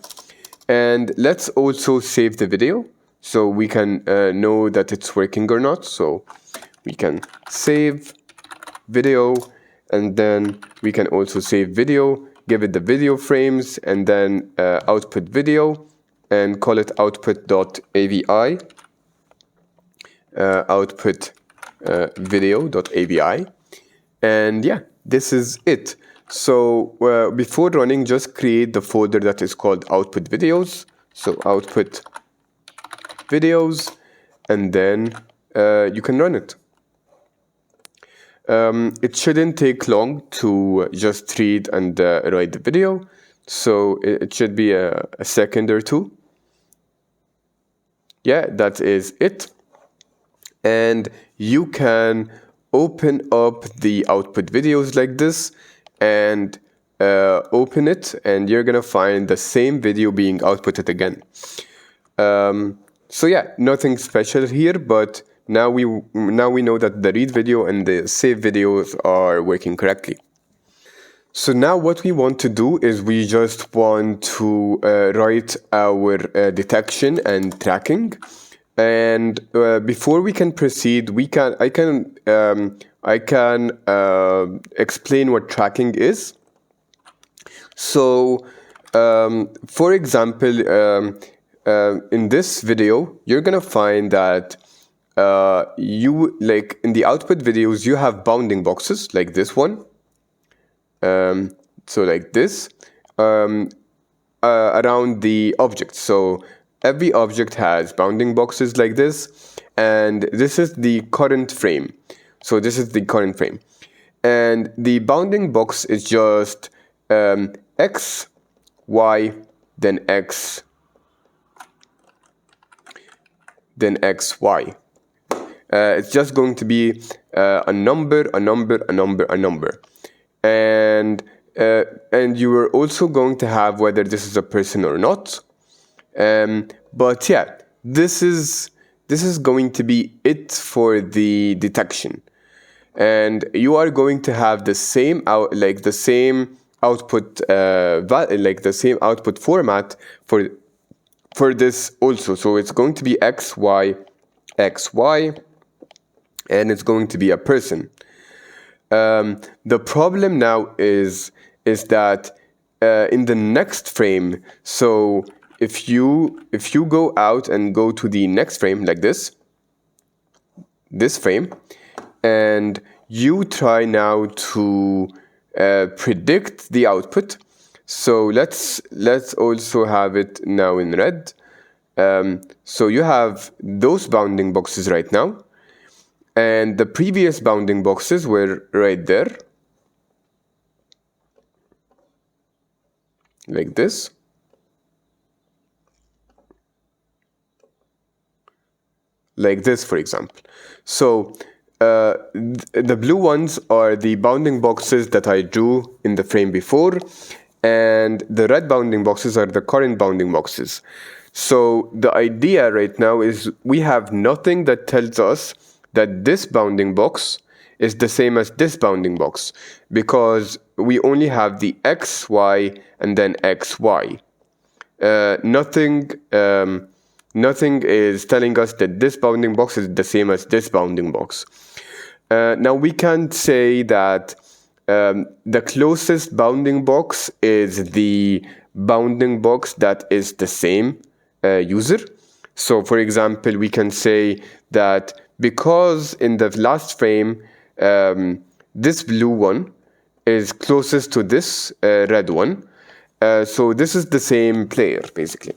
And let's also save the video so we can know that it's working or not. So we can save video, and then we can also save video, give it the video frames, and then output video, and call it output.avi, output video.avi. And yeah, this is it. So before running, just create the folder that is called output videos. So output videos, and then you can run it. It shouldn't take long to just read and write the video. So it should be a second or two. Yeah, that is it. And you can open up the output videos like this and open it, and you're gonna find the same video being outputted again. So yeah, nothing special here, but now we know that the read video and the save videos are working correctly. So now what we want to do is we just want to write our detection and tracking. And before we can proceed, I can explain what tracking is. So, for example, in this video, you're gonna find that you like in the output videos you have bounding boxes like this one. So like this around the object. So every object has bounding boxes like this, and this is the current frame. So this is the current frame, and the bounding box is just x, y, then x, then x, y. It's just going to be a number, a number, a number, a number. And you are also going to have whether this is a person or not. But yeah, this is going to be it for the detection. And you are going to have the same output, like the same output format for this also. So it's going to be x, y, x, y, and it's going to be a person. The problem now is that in the next frame, so if you go out and go to the next frame like this frame, and you try now to predict the output. So let's also have it now in red. So you have those bounding boxes right now, and the previous bounding boxes were right there, like this. Like this, for example. So the blue ones are the bounding boxes that I drew in the frame before, and the red bounding boxes are the current bounding boxes. So the idea right now is we have nothing that tells us that this bounding box is the same as this bounding box, because we only have the x, y, and then x, y. Nothing is telling us that this bounding box is the same as this bounding box. Now we can say that the closest bounding box is the bounding box that is the same user. So for example, we can say that because in the last frame, this blue one is closest to this red one, so this is the same player basically.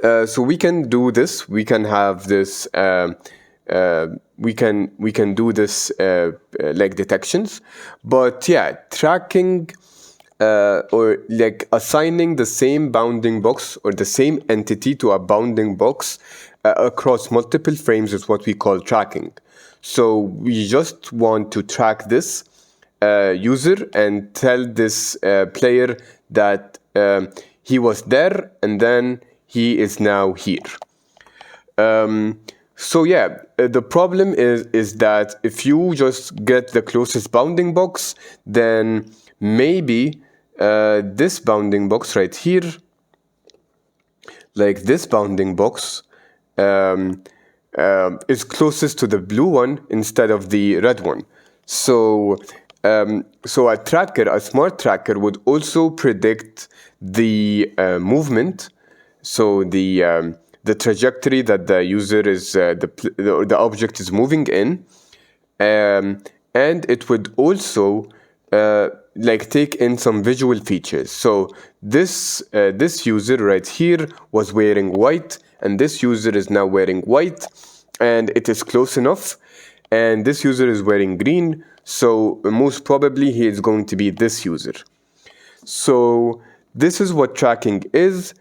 So we can do this. We can have this. We can do this like detections, but yeah, tracking or like assigning the same bounding box or the same entity to a bounding box across multiple frames is what we call tracking. So we just want to track this user and tell this player that he was there and then he is now here. So yeah, the problem is that if you just get the closest bounding box, then maybe this bounding box right here, like this bounding box, is closest to the blue one instead of the red one. So so a tracker, a smart tracker, would also predict the movement, so the trajectory that the user is the object is moving in, and it would also like take in some visual features. So this user right here was wearing white, and this user is now wearing white, and it is close enough. And this user is wearing green, so most probably he is going to be this user. So this is what tracking is,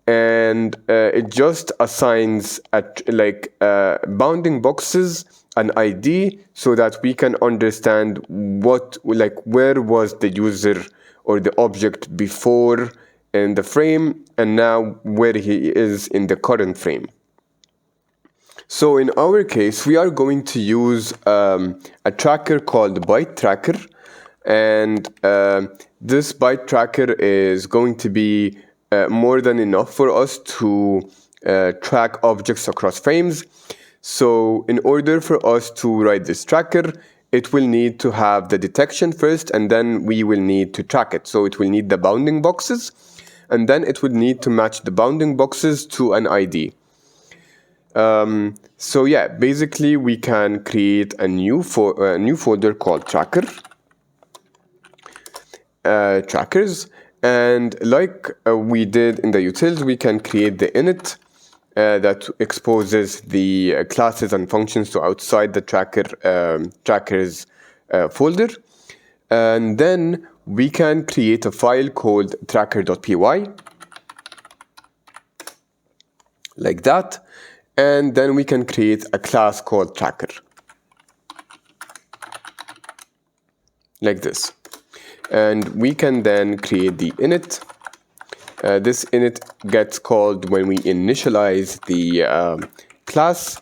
and it just assigns bounding boxes an ID so that we can understand where was the user or the object before in the frame, and now where he is in the current frame. So in our case, we are going to use a tracker called byte tracker, and this byte tracker is going to be more than enough for us to track objects across frames. So in order for us to write this tracker, it will need to have the detection first, and then we will need to track it. So it will need the bounding boxes, and then it would need to match the bounding boxes to an ID. So yeah, basically we can create a new folder called tracker, trackers, and like we did in the utils, we can create the init that exposes the classes and functions to outside the trackers folder, and then we can create a file called tracker.py like that. And then we can create a class called tracker, like this. And we can then create the init. This init gets called when we initialize the class.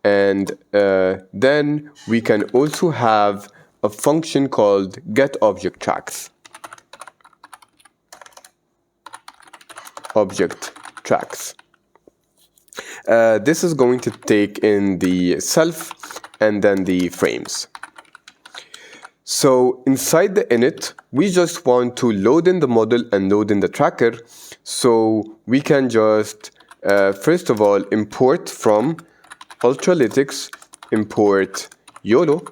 And then we can also have a function called getObjectTracks. Object tracks. This is going to take in the self and then the frames. So inside the init, we just want to load in the model and load in the tracker. So we can just, first of all, import from Ultralytics, import YOLO,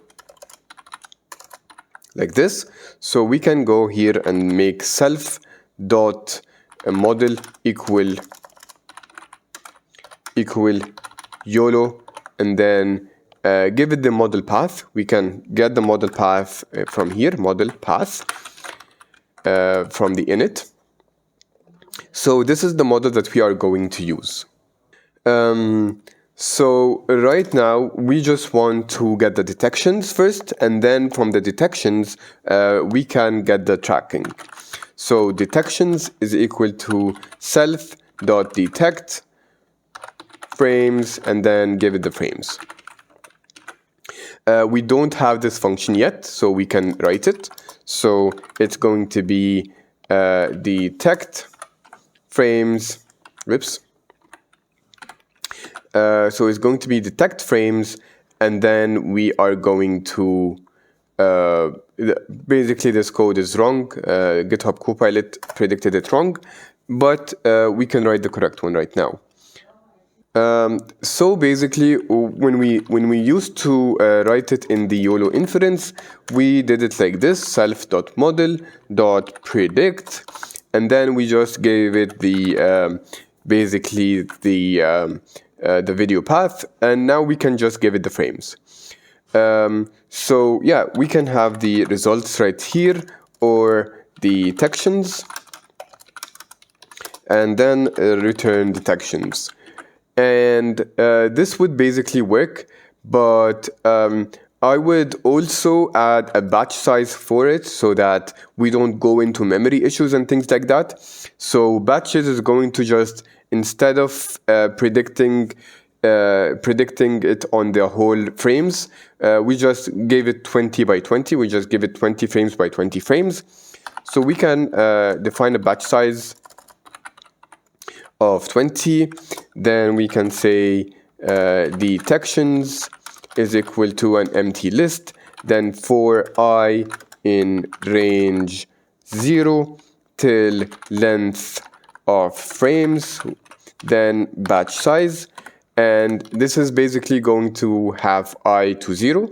like this. So we can go here and make self.model equal YOLO, and then give it the model path. We can get the model path from here, model path, from the init. So this is the model that we are going to use. So right now we just want to get the detections first, and then from the detections we can get the tracking. So detections is equal to self.detect frames, and then give it the frames. We don't have this function yet, so we can write it. So it's going to be detect frames, whoops. So it's going to be detect frames, and then we are going to, basically this code is wrong. GitHub Copilot predicted it wrong, but we can write the correct one right now. So basically, when we used to write it in the YOLO inference, we did it like this: self.model.predict, and then we just gave it the basically the video path, and now we can just give it the frames. So yeah, we can have the results right here, or the detections, and then return detections. And this would basically work, but I would also add a batch size for it so that we don't go into memory issues and things like that. So batches is going to just, instead of predicting it on the whole frames, we just gave it 20 by 20. We just give it 20 frames by 20 frames. So we can define a batch size of 20. Then we can say detections is equal to an empty list. Then for I in range 0 till length of frames, then batch size. And this is basically going to have I to 0.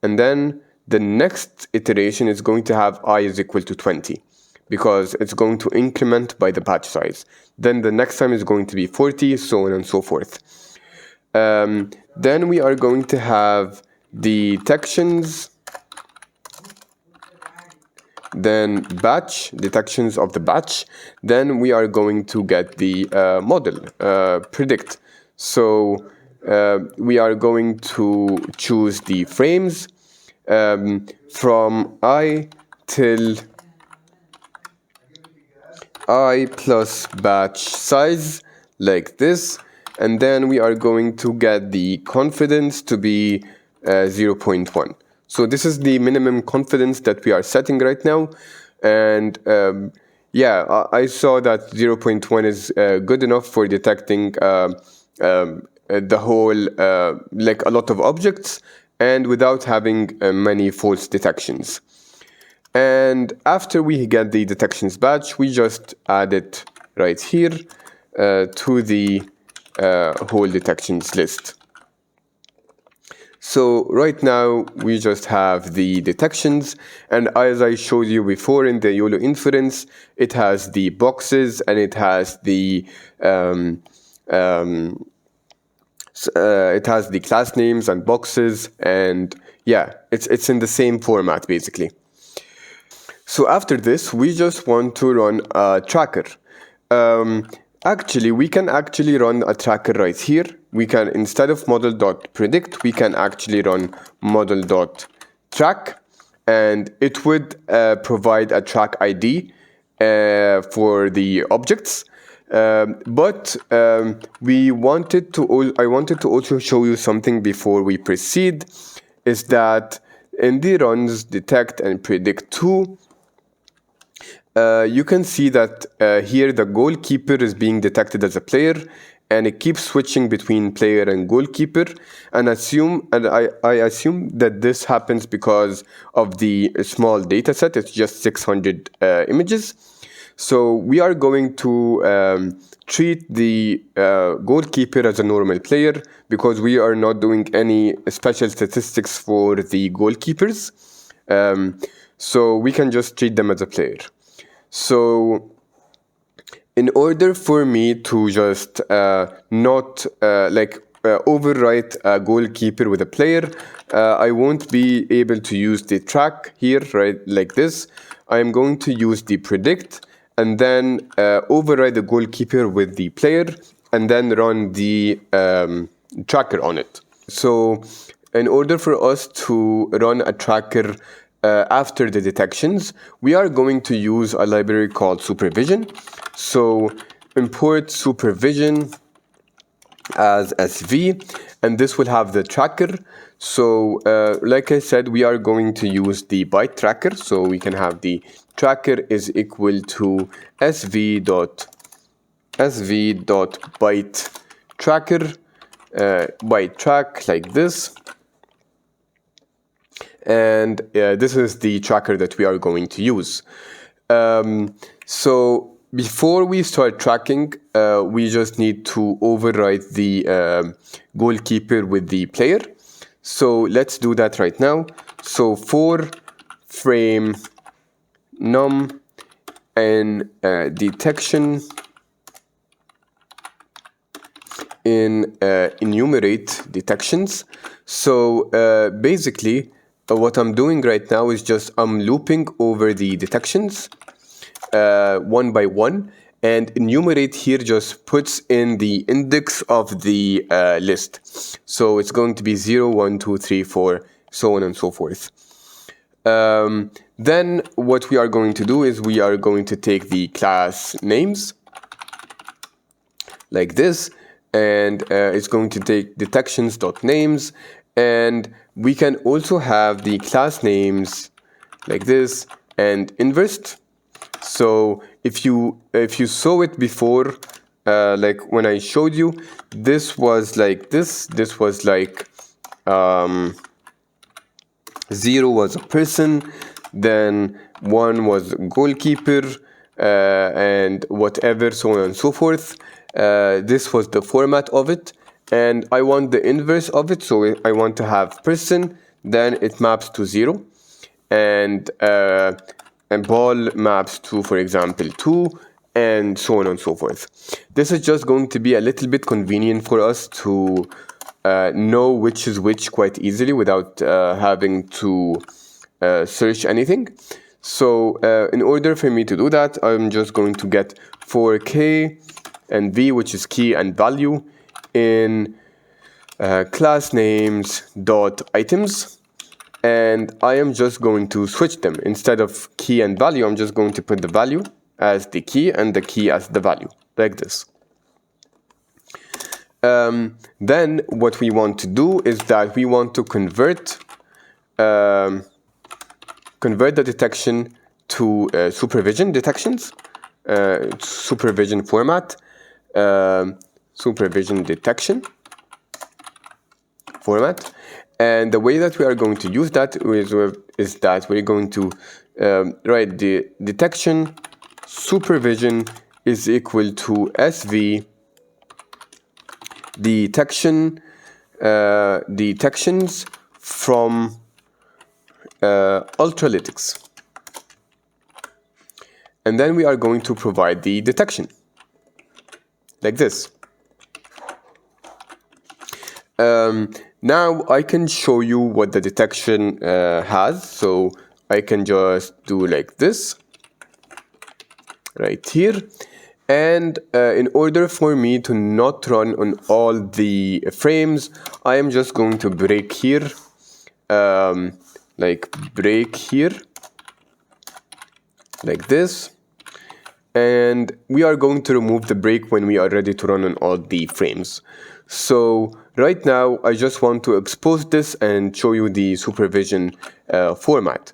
And then the next iteration is going to have I is equal to 20, because it's going to increment by the batch size. Then the next time is going to be 40, so on and so forth. Then we are going to have the detections, then batch, detections of the batch. Then we are going to get the model, predict. So we are going to choose the frames from I till I plus batch size, like this. And then we are going to get the confidence to be 0.1. So this is the minimum confidence that we are setting right now. And yeah, I saw that 0.1 is good enough for detecting the whole, like a lot of objects, and without having many false detections. And after we get the detections batch, we just add it right here to the whole detections list. So right now we just have the detections, and as I showed you before in the YOLO inference, it has the boxes and it has the class names and boxes, and yeah, it's in the same format basically. So after this, we just want to run a tracker. Actually, we can actually run a tracker right here. We can, instead of model.predict, we can actually run model.track, and it would provide a track ID for the objects. But I wanted to also show you something before we proceed, is that in the runs detect and predict 2, you can see that here the goalkeeper is being detected as a player, and it keeps switching between player and goalkeeper. And I assume that this happens because of the small data set. It's just 600 images. So we are going to treat the goalkeeper as a normal player, because we are not doing any special statistics for the goalkeepers. So we can just treat them as a player. So in order for me to just not overwrite a goalkeeper with a player, I won't be able to use the track here, right, like this. I'm going to use the predict, and then override the goalkeeper with the player, and then run the tracker on it. So in order for us to run a tracker after the detections, we are going to use a library called supervision. So import supervision as SV, and this will have the tracker. So like I said, we are going to use the byte tracker. So we can have the tracker is equal to sv.byte tracker, byte track, like this. And this is the tracker that we are going to use. So before we start tracking, we just need to override the goalkeeper with the player. So let's do that right now. So for frame num and detection in enumerate detections. So basically what I'm doing right now is just I'm looping over the detections one by one, and enumerate here just puts in the index of the list. So it's going to be 0, 1, 2, 3, 4, so on and so forth. Then what we are going to do is we are going to take the class names like this, and it's going to take detections.names, and we can also have the class names like this and inversed. So if you saw it before, like when I showed you, this was like this was like 0 was a person, then 1 was a goalkeeper, and whatever, so on and so forth. This was the format of it, and I want the inverse of it, so I want to have person, then it maps to 0, and ball maps to, for example, 2, and so on and so forth. This is just going to be a little bit convenient for us to know which is which quite easily without having to search anything. So in order for me to do that, I'm just going to get for k and v, which is key and value, in class names dot items, and I am just going to switch them. Instead of key and value, I'm just going to put the value as the key and the key as the value, like this. Then what we want to do is that we want to convert the detection to supervision detections, supervision format, supervision detection format. And the way that we are going to use that is that we're going to write the detection supervision is equal to SV detections from ultralytics. And then we are going to provide the detection like this. Now I can show you what the detection has. So I can just do like this right here. And in order for me to not run on all the frames, I am just going to break here, like break here, like this. And we are going to remove the break when we are ready to run on all the frames. So right now, I just want to expose this and show you the supervision format.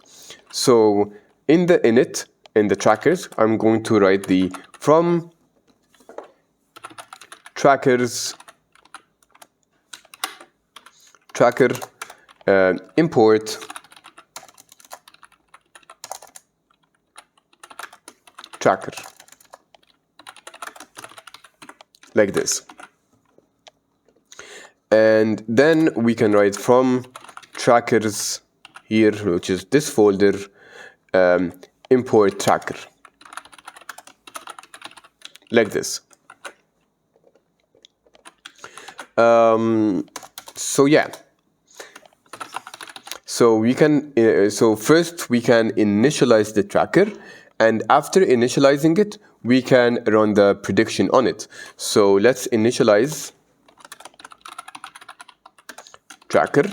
So in the init, in the trackers, I'm going to write the from trackers tracker import tracker like this. And then we can write from trackers here, which is this folder, import tracker like this. So yeah, so we can so first we can initialize the tracker, and after initializing it we can run the prediction on it. So let's initialize tracker,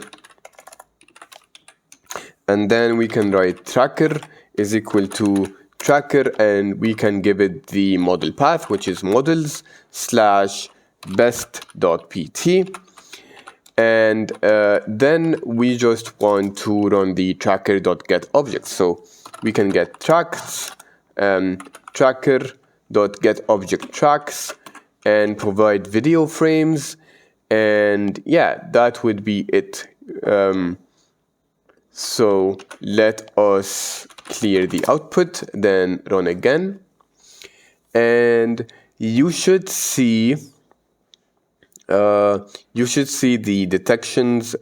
and then we can write tracker is equal to tracker, and we can give it the model path, which is models/best.pt. And then we just want to run the tracker.getObject. So we can get tracks, tracker.getObject tracks, and provide video frames. And yeah, that would be it. So let us clear the output, then run again. And you should see the detections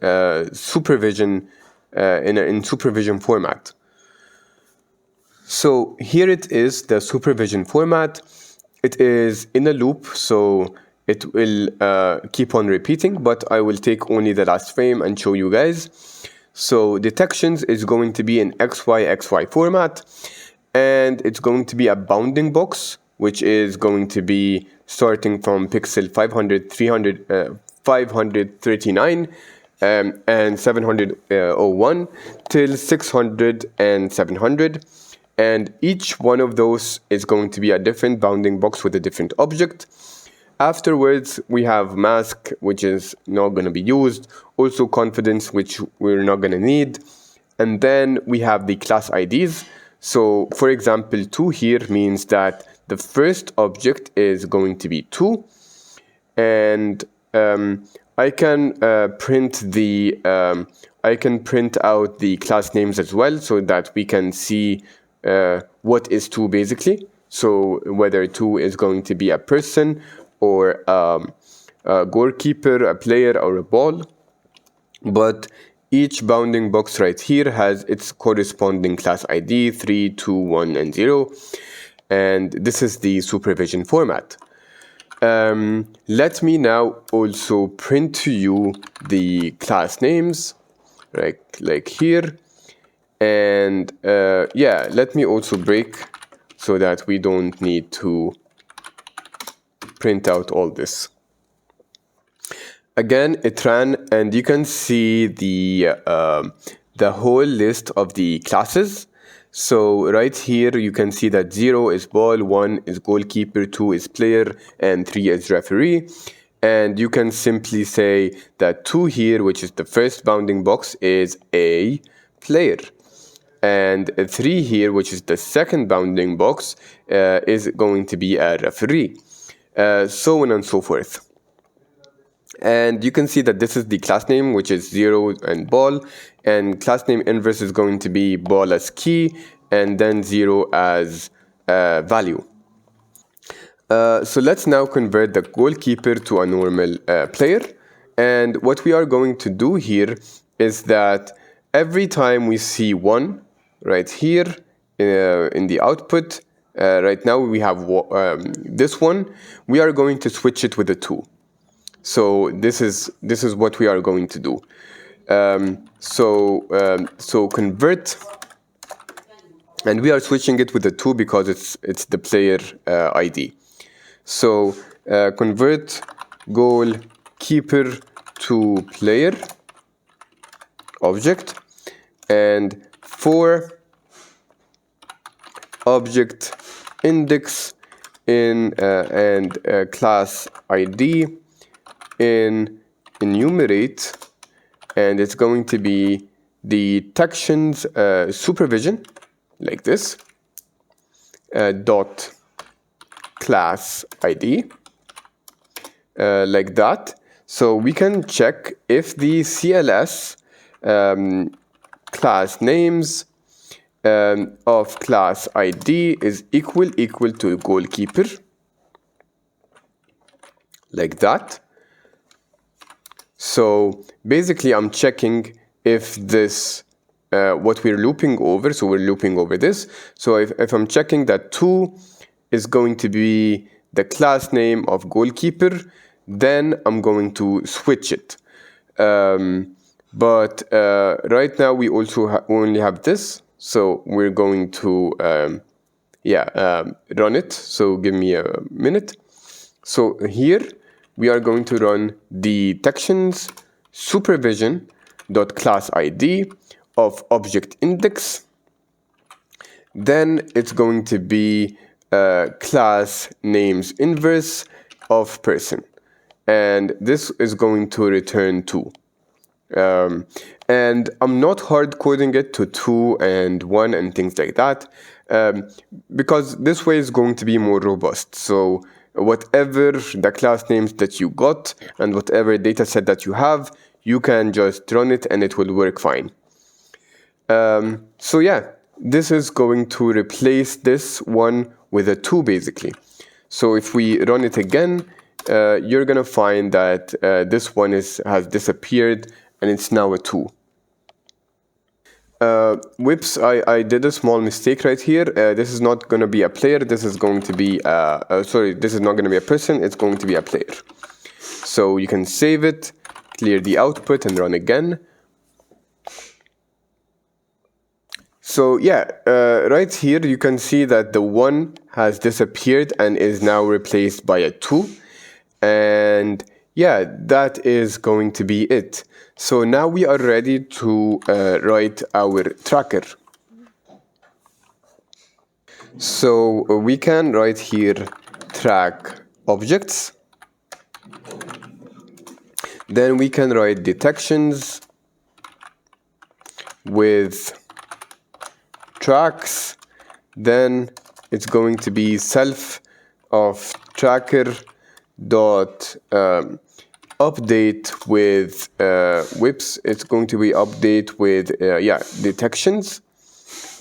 supervision in supervision format. So here it is, the supervision format. It is in a loop, so it will keep on repeating, but I will take only the last frame and show you guys. So detections is going to be in XY format, and it's going to be a bounding box, which is going to be starting from pixel 500, 300, 539 and 701 till 600 and 700. And each one of those is going to be a different bounding box with a different object. Afterwards, we have mask, which is not going to be used. Also confidence, which we're not going to need. And then we have the class IDs. So for example, 2 here means that the first object is going to be 2. And I can print out the class names as well, so that we can see what is 2 basically. So whether 2 is going to be a person or a goalkeeper, a player, or a ball. But each bounding box right here has its corresponding class ID, 3, 2, 1, and 0. And this is the supervision format. Let me now also print to you the class names, right, like here. And yeah, let me also break so that we don't need to print out all this. Again, it ran, and you can see the whole list of the classes. So right here, you can see that 0 is ball, 1 is goalkeeper, 2 is player, and 3 is referee. And you can simply say that 2 here, which is the first bounding box, is a player. And 3 here, which is the second bounding box, is going to be a referee. So on and so forth. And you can see that this is the class name, which is 0 and ball, and class name inverse is going to be ball as key, and then 0 as value. So let's now convert the goalkeeper to a normal player. And what we are going to do here is that every time we see 1 right here in the output, right now we have this one, we are going to switch it with a 2. So this is what we are going to do. So convert, and we are switching it with a 2 because it's the player ID. So convert goalkeeper to player object, and for object index in and class ID in enumerate, and it's going to be the detections supervision, like this, dot class ID, like that. So we can check if the CLS class names of class ID is equal to goalkeeper, like that. So basically I'm checking if this what we're looping over, so we're looping over this. So if I'm checking that 2 is going to be the class name of goalkeeper, then I'm going to switch it. But right now we also only have this, so we're going to run it. So give me a minute. So here we are going to run the detections supervision dot class ID of object index. Then it's going to be class names inverse of person, and this is going to return 2. And I'm not hard coding it to 2 and 1 and things like that, because this way is going to be more robust. So whatever the class names that you got and whatever data set that you have, you can just run it and it will work fine. So yeah, this is going to replace this one with a 2 basically. So if we run it again, you're gonna find that this one has disappeared and it's now a 2. Whoops, I did a small mistake right here. This is not going to be a player. This is going to be, sorry, this is not going to be a person. It's going to be a player. So you can save it, clear the output, and run again. So yeah, right here you can see that the 1 has disappeared and is now replaced by a 2. And yeah, that is going to be it. So now we are ready to write our tracker. So we can write here track objects. Then we can write detections with tracks. Then it's going to be self of tracker dot update with whips. It's going to be update with detections.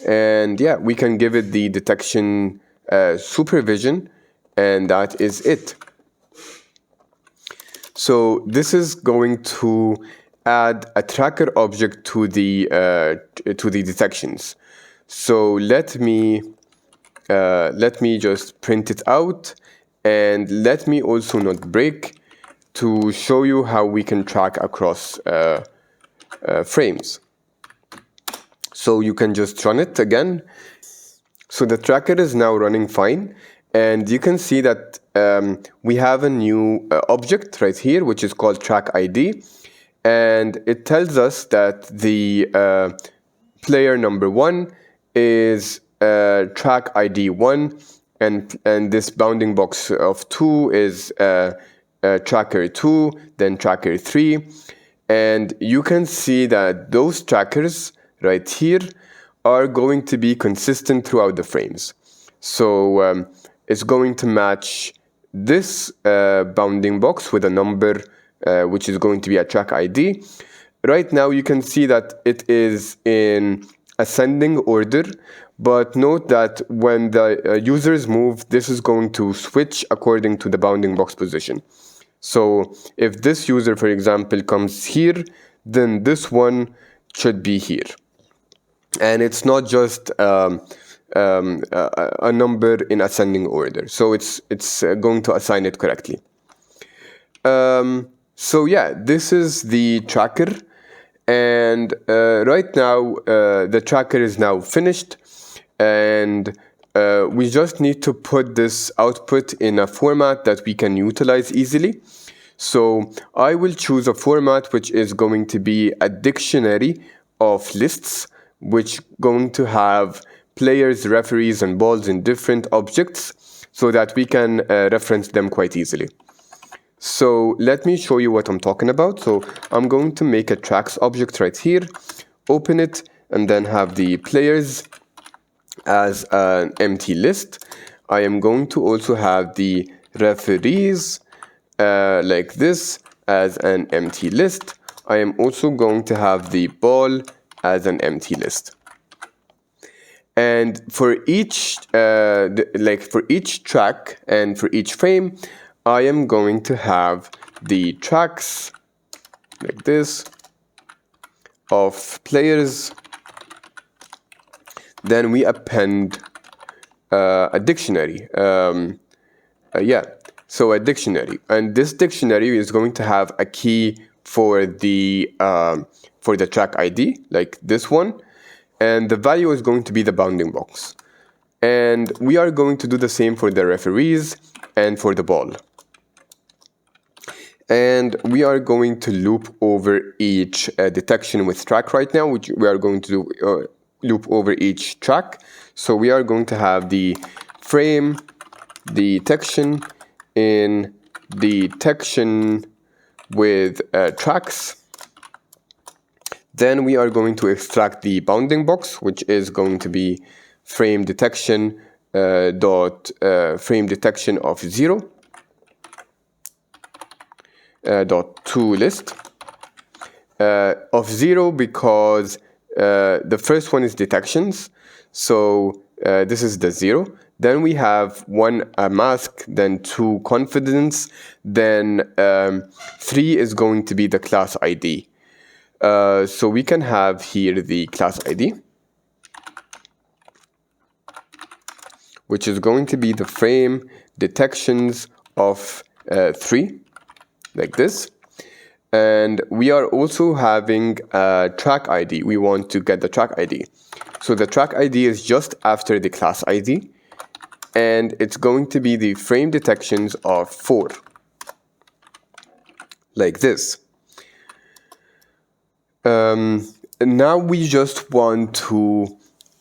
And yeah, we can give it the detection supervision, and that is it. So this is going to add a tracker object to the detections. So let me just print it out, and let me also not break to show you how we can track across frames. So you can just run it again. So the tracker is now running fine, and you can see that we have a new object right here, which is called track ID, and it tells us that the player number 1 is track ID 1, and this bounding box of 2 is tracker 2, then tracker 3, and you can see that those trackers right here are going to be consistent throughout the frames. So it's going to match this bounding box with a number which is going to be a track ID. Right now you can see that it is in ascending order, but note that when the users move, this is going to switch according to the bounding box position. So if this user, for example, comes here, then this one should be here. And it's not just a number in ascending order. So it's going to assign it correctly. So yeah, this is the tracker. And right now, the tracker is now finished. And we just need to put this output in a format that we can utilize easily. So I will choose a format which is going to be a dictionary of lists, which going to have players, referees, and balls in different objects so that we can reference them quite easily. So let me show you what I'm talking about. So I'm going to make a tracks object right here, open it, and then have the players as an empty list. I am going to also have the referees like this as an empty list. I am also going to have the ball as an empty list. And for each for each track and for each frame, I am going to have the tracks like this of players. Then we append a dictionary. So a dictionary, and this dictionary is going to have a key for the track ID, like this one, and the value is going to be the bounding box. And we are going to do the same for the referees and for the ball. And we are going to loop over each detection with track right now, which we are going to do loop over each track. So we are going to have the frame detection in detection with tracks. Then we are going to extract the bounding box, which is going to be frame detection dot frame detection of 0 dot to list of 0, because the first one is detections, so this is the 0. Then we have 1 mask, then 2 confidence, then 3 is going to be the class ID. So we can have here the class ID, which is going to be the frame detections of 3. like this. And we are also having a track ID. We want to get the track ID. So the track ID is just after the class ID, and it's going to be the frame detections of 4, like this. Now we just want to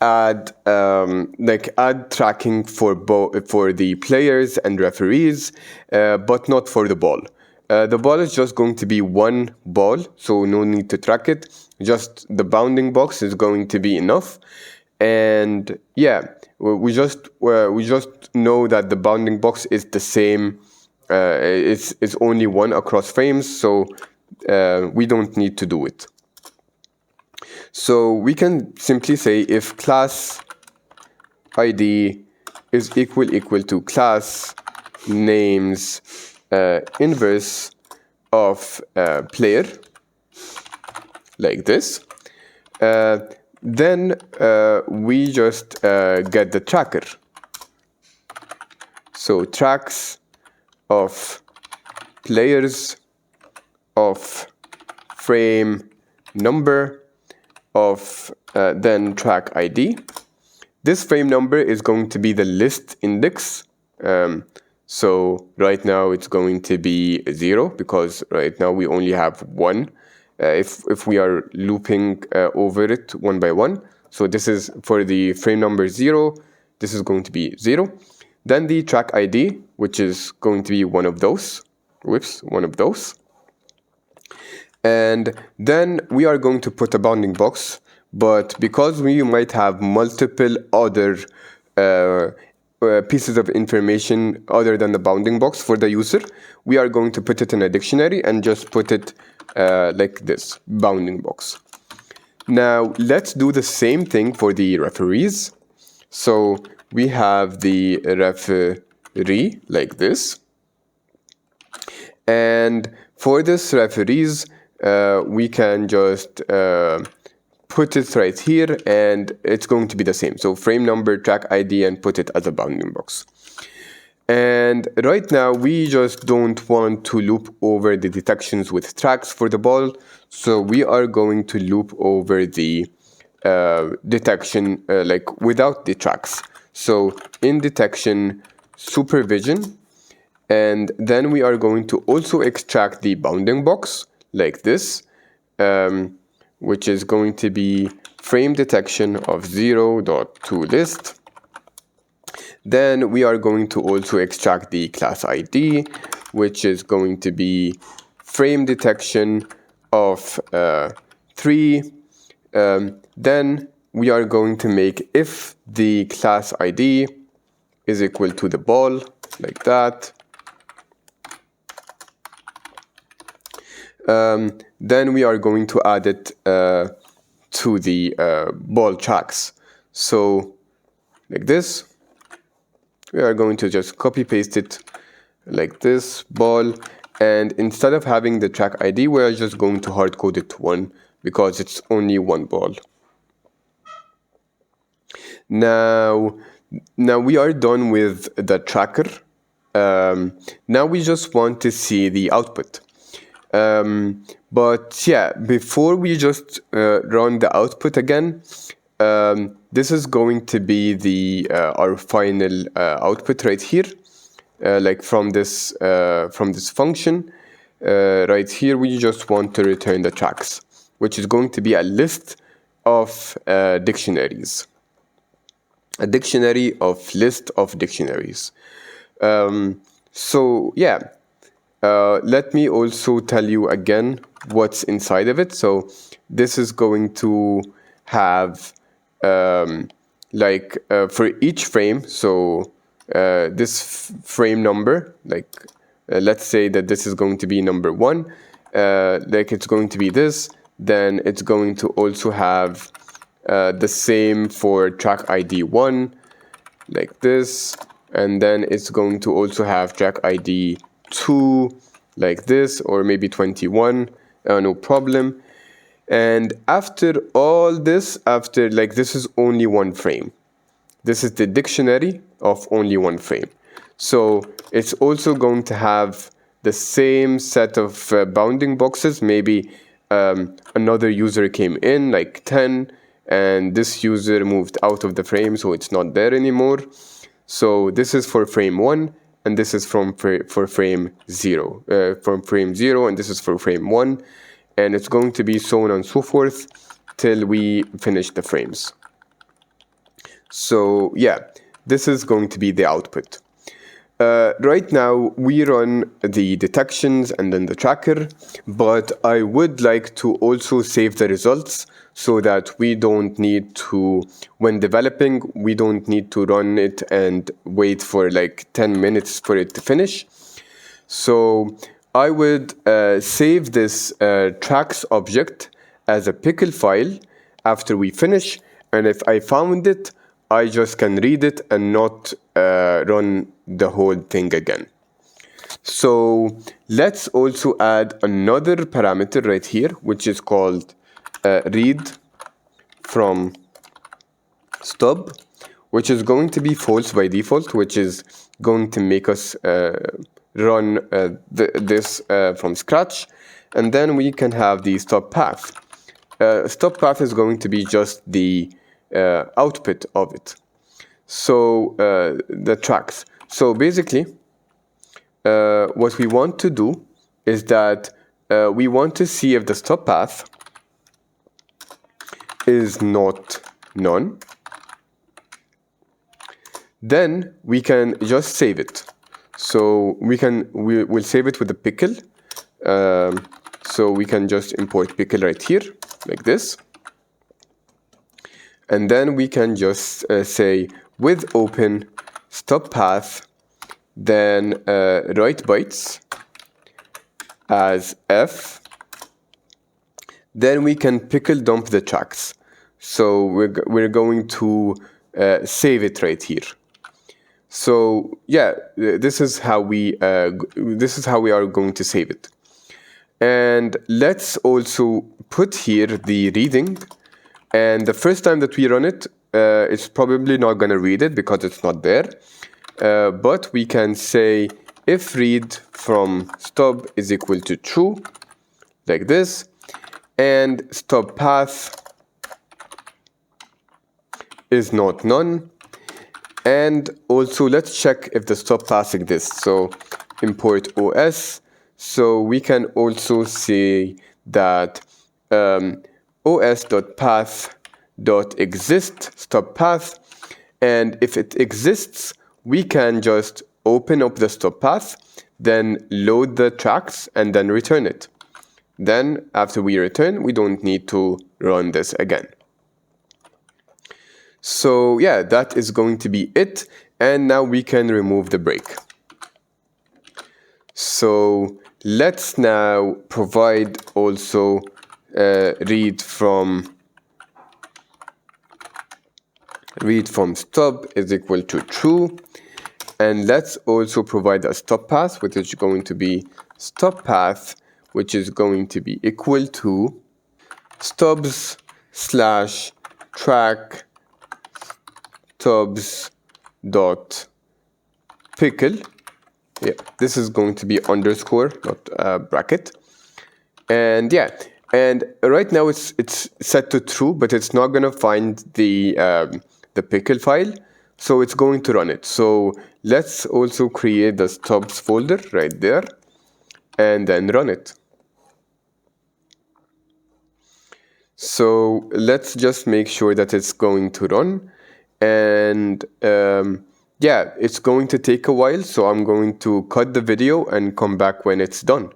add add tracking for the players and referees, but not for the ball. The ball is just going to be one ball, so no need to track it. Just the bounding box is going to be enough. And yeah, we just know that the bounding box is the same. It's only one across frames, so we don't need to do it. So we can simply say if class ID is equal to class names inverse of player, like this, then we just get the tracker. So tracks of players of frame number of then track ID. This frame number is going to be the list index. So right now it's going to be 0 because right now we only have 1. If we are looping over it one by one. So this is for the frame number 0. This is going to be 0. Then the track ID, which is going to be one of those. One of those. And then we are going to put a bounding box, but because we might have multiple other pieces of information other than the bounding box for the user, we are going to put it in a dictionary and just put it like this, bounding box. Now let's do the same thing for the referees. So we have the referee like this. And for this referees, we can just put it right here and it's going to be the same. So frame number, track ID, and put it as a bounding box. And right now we just don't want to loop over the detections with tracks for the ball. So we are going to loop over the detection like without the tracks. So in detection supervision, and then we are going to also extract the bounding box like this, which is going to be frame detection of 0.toList. Then we are going to also extract the class ID, which is going to be frame detection of 3. Then we are going to make if the class ID is equal to the ball, like that. Then we are going to add it to the ball tracks. So like this, we are going to just copy paste it like this, ball, and instead of having the track ID, we are just going to hard code it to 1 because it's only one ball. Now we are done with the tracker. Now we just want to see the output. But yeah, before we just run the output again, this is going to be the our final output right here, like from this function. Right here, we just want to return the tracks, which is going to be a list of dictionaries, a dictionary of list of dictionaries. So yeah. Let me also tell you again what's inside of it. So this is going to have for each frame, so this frame number, like let's say that this is going to be number 1, like it's going to be this, then it's going to also have the same for track ID 1, like this, and then it's going to also have track ID 2 like this, or maybe 21, no problem. And after all this, this is only one frame. This is the dictionary of only one frame. So it's also going to have the same set of bounding boxes. Maybe another user came in, like 10, and this user moved out of the frame, so it's not there anymore. So this is for frame 1, and this is for frame 0. From frame 0, and this is for frame 1. And it's going to be so on and so forth till we finish the frames. So yeah, this is going to be the output. Right now we run the detections and then the tracker, but I would like to also save the results so that we don't need to, when developing, we don't need to run it and wait for like 10 minutes for it to finish. So I would save this tracks object as a pickle file after we finish, and if I found it, I just can read it and not run the whole thing again. So let's also add another parameter right here, which is called read from stub, which is going to be false by default, which is going to make us run this from scratch. And then we can have the stop path. Stop path is going to be just the output of it. So the tracks. So basically, what we want to do is that we want to see if the stop path is not none. Then we can just save it. So we'll save it with the pickle. So we can just import pickle right here, like this. And then we can just say with open stop path, then write bytes as f. Then we can pickle dump the tracks. So we're going to save it right here. So yeah, this is how we are going to save it. And let's also put here the reading. And the first time that we run it, it's probably not going to read it because it's not there. But we can say if read from stub is equal to true, like this, and stop path is not none. And also let's check if the stop path exists. So import OS. So we can also say that os.path.exist stop path, and if it exists, we can just open up the stop path, then load the tracks, and then return it. Then after we return, we don't need to run this again. So yeah, that is going to be it. And now we can remove the break. So let's now provide also read from stub is equal to true. And let's also provide a stop path, which is going to be stop path, which is going to be equal to stubs slash track stubs dot pickle. Yeah, this is going to be underscore, not bracket. And yeah, and right now it's set to true, but it's not gonna find the pickle file, so it's going to run it. So let's also create the stubs folder right there, and then run it. So let's just make sure that it's going to run, and yeah, it's going to take a while, so I'm going to cut the video and come back when it's done.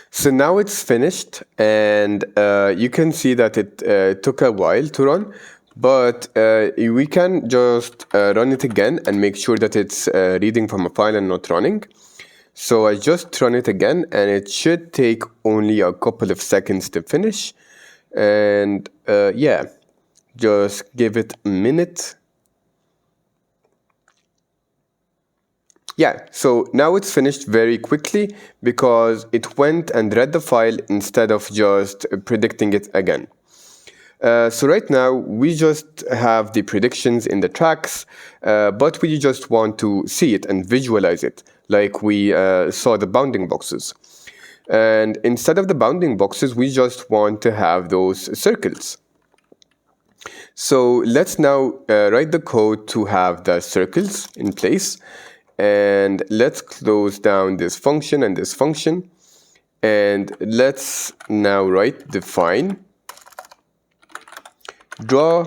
So now it's finished, and you can see that it took a while to run, but we can just run it again and make sure that it's reading from a file and not running. So I just run it again, and it should take only a couple of seconds to finish. And yeah, just give it a minute. Yeah, so now it's finished very quickly because it went and read the file instead of just predicting it again. So right now we just have the predictions in the tracks, but we just want to see it and visualize it like we saw the bounding boxes. And instead of the bounding boxes, we just want to have those circles. So let's now write the code to have the circles in place. And let's close down this function and this function. And let's now write define draw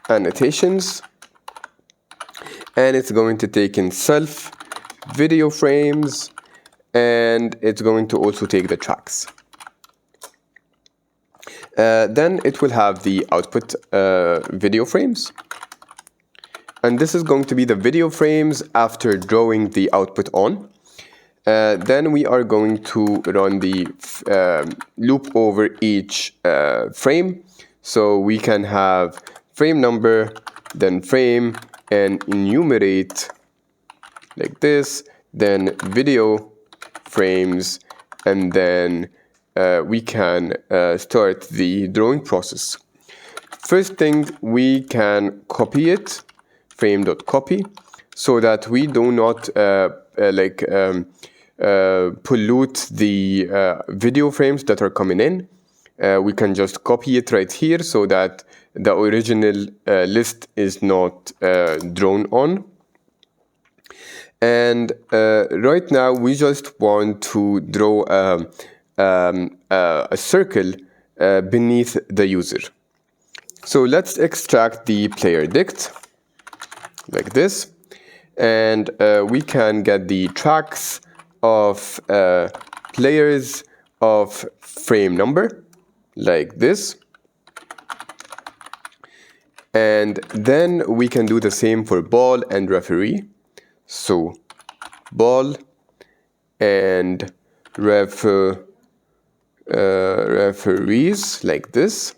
annotations, and it's going to take in self video frames, and it's going to also take the tracks. Then it will have the output video frames, and this is going to be the video frames after drawing the output on. Then we are going to run the loop over each frame. So we can have frame number, then frame, and enumerate like this, then video frames, and then we can start the drawing process. First thing, we can copy it, frame.copy, so that we do not pollute the video frames that are coming in. We can just copy it right here so that the original list is not drawn on. And right now we just want to draw a circle beneath the user. So let's extract the player dict like this, and we can get the tracks of players of frame number like this, and then we can do the same for ball and referee. So ball and referees like this.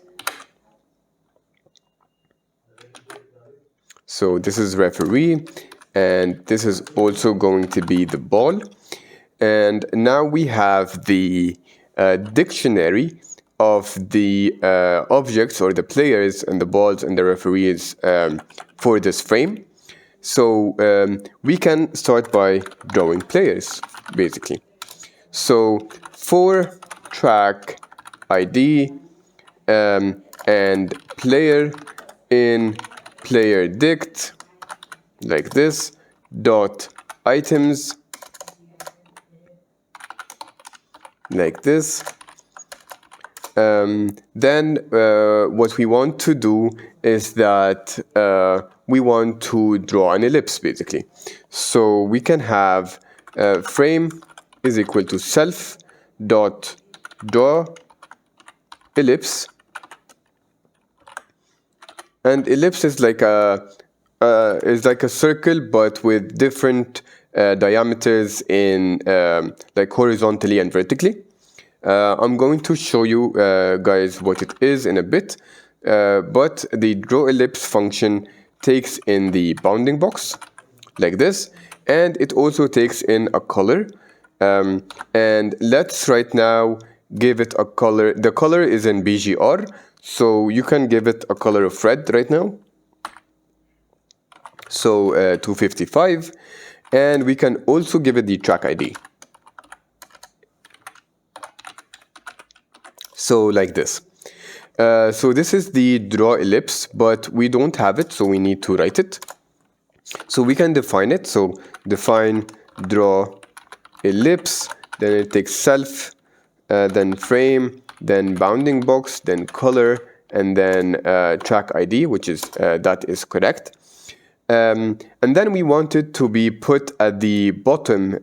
So this is referee, and this is also going to be the ball. And now we have the dictionary of the objects or the players and the balls and the referees for this frame. So we can start by drawing players, basically. So for track ID and player in player dict like this dot items like this. Then what we want to do is that we want to draw an ellipse, basically. So we can have frame is equal to self dot draw ellipse, and ellipse is like a circle but with different diameters in like horizontally and vertically. I'm going to show you guys what it is in a bit, but the draw ellipse function takes in the bounding box like this, and it also takes in a color, and let's right now give it a color. The color is in BGR, so you can give it a color of red right now, so 255, and we can also give it the track ID. So like this. So this is the draw ellipse, but we don't have it, so we need to write it. So we can define it. So define draw ellipse, then it takes self, then frame, then bounding box, then color, and then track ID, which is that is correct. And then we want it to be put at the bottom,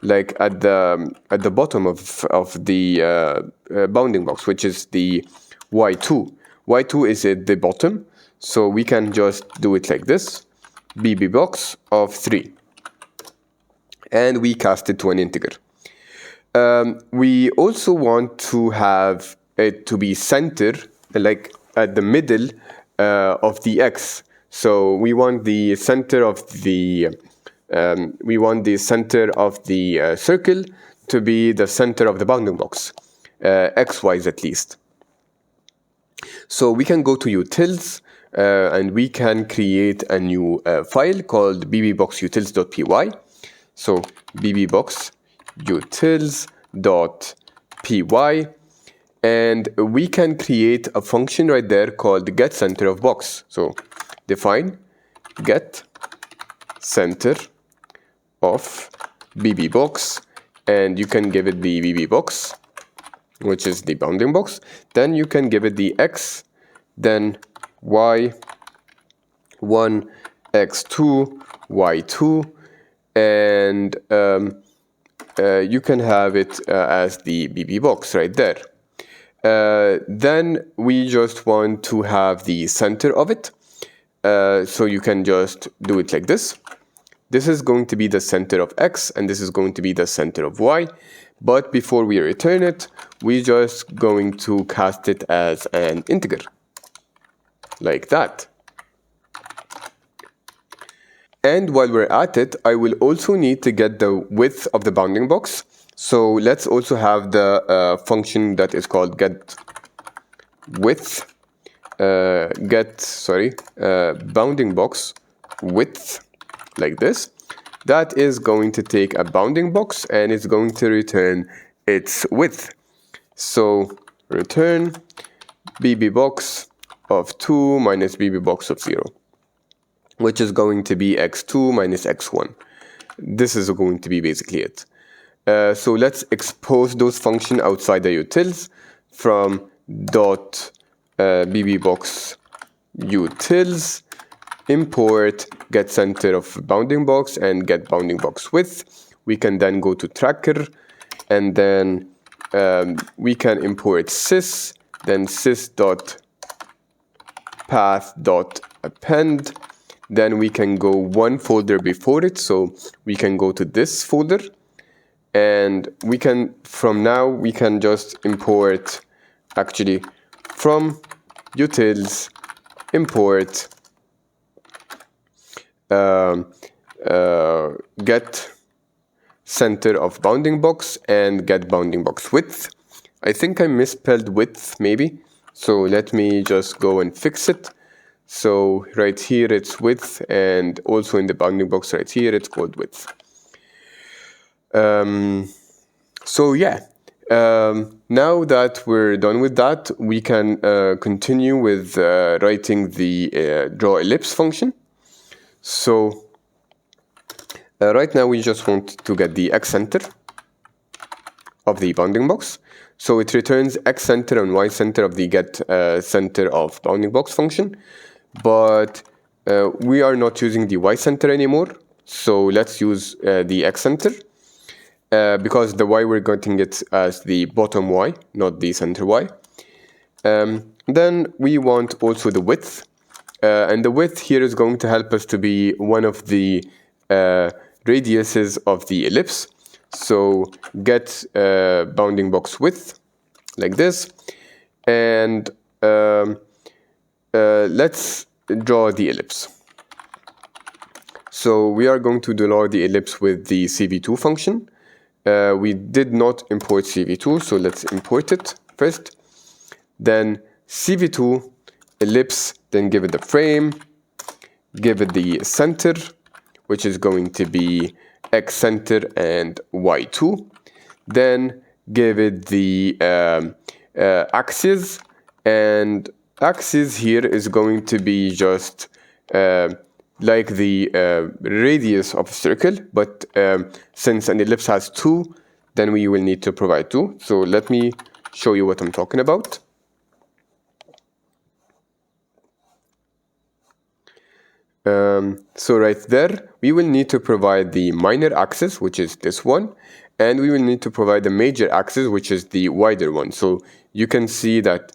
like at the bottom of the bounding box, which is the Y2. Y2 is at the bottom, so we can just do it like this, BB box of 3, and we cast it to an integer. We also want to have it to be centered, like at the middle of the X. So we want the center of the circle to be the center of the bounding box, x-wise at least. So we can go to utils and we can create a new file called bbboxutils.py. So bbboxutils.py, and we can create a function right there called get center of box. So define get center of bbbox, and you can give it the bbbox, which is the bounding box. Then you can give it the x, then y1, x2, y2, and you can have it as the BB box right there. Then we just want to have the center of it. So you can just do it like this. This is going to be the center of x, and this is going to be the center of y. But before we return it, we're just going to cast it as an integer, like that. And while we're at it, I will also need to get the width of the bounding box. So let's also have the function that is called get width, bounding box width, like this. That is going to take a bounding box and it's going to return its width. So return bbbox of 2 minus bbbox of 0, which is going to be x2 minus x1. This is going to be basically it. So let's expose those functions outside the utils from dot bbbox utils import get center of bounding box and get bounding box width. We can then go to tracker, and then we can import sys, then sys.path.append. Then we can go one folder before it, so we can go to this folder, and we can, from now, we can just import, actually, from utils, import get center of bounding box and get bounding box width. I think I misspelled width, maybe, so let me just go and fix it. So right here it's width, and also in the bounding box right here it's called width. So yeah, now that we're done with that, we can continue with writing the draw ellipse function. So right now we just want to get the x center of the bounding box. So it returns x center and y center of the get center of bounding box function. But we are not using the y center anymore. So let's use the x center. Because the y, we're getting it as the bottom y, not the center y. Then we want also the width. And the width here is going to help us to be one of the radiuses of the ellipse. So get bounding box width, like this. And let's draw the ellipse. So we are going to draw the ellipse with the CV2 function. We did not import CV2, so let's import it first. Then CV2 ellipse, then give it the frame, give it the center, which is going to be x center and y2. Then give it the axis, and axis here is going to be just like the radius of a circle, but since an ellipse has 2, then we will need to provide 2. So let me show you what I'm talking about. So right there, we will need to provide the minor axis, which is this one, and we will need to provide the major axis, which is the wider one. So you can see that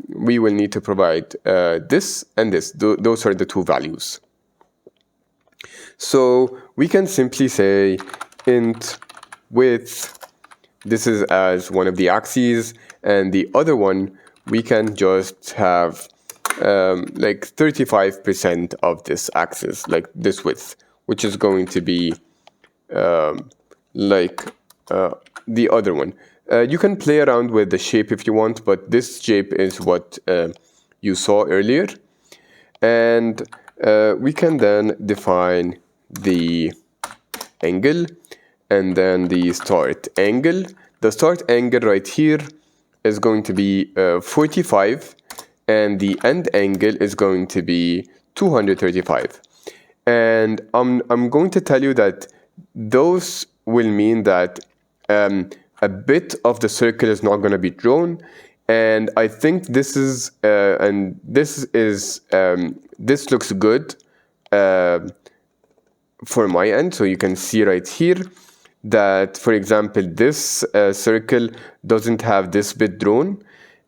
we will need to provide this and this. Those are the two values. So we can simply say int width, this is as one of the axes, and the other one we can just have like 35% of this axis, like this width, which is going to be like the other one. You can play around with the shape if you want, but this shape is what you saw earlier. And we can then define the angle and then the start angle. The start angle right here is going to be 45, and the end angle is going to be 235. And I'm going to tell you that those will mean that a bit of the circle is not going to be drawn, and I think this is this looks good for my end. So you can see right here that, for example, this circle doesn't have this bit drawn,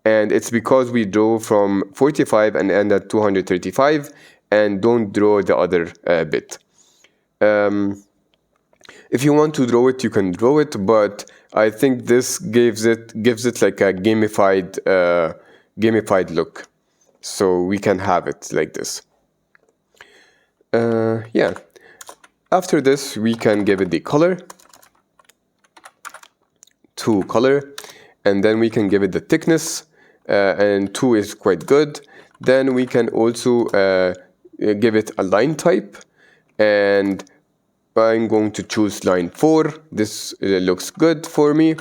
and it's because we draw from 45 and end at 235 and don't draw the other bit. If you want to draw it, you can draw it, but I think this gives it like a gamified look, so we can have it like this. Yeah. After this, we can give it the color to color, and then we can give it the thickness, and 2 is quite good. Then we can also give it a line type, and I'm going to choose line 4. This looks good for me.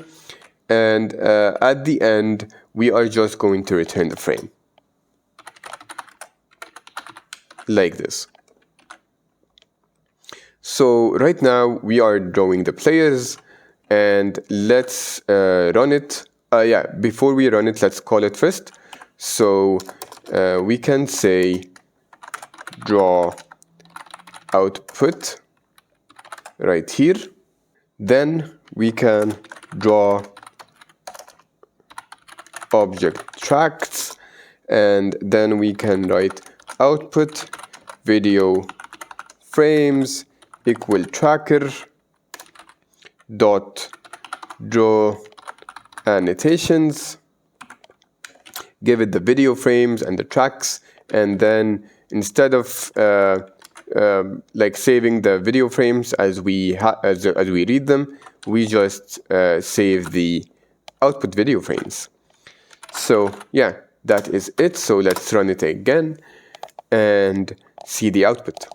And at the end, we are just going to return the frame like this. So right now we are drawing the players, and let's run it. Yeah, before we run it, let's call it first. So we can say draw output right here. Then we can draw object tracks, and then we can write output video frames equal tracker dot draw annotations, give it the video frames and the tracks, and then instead of like saving the video frames as we read them, we just save the output video frames. So yeah, that is it. So let's run it again and see the output.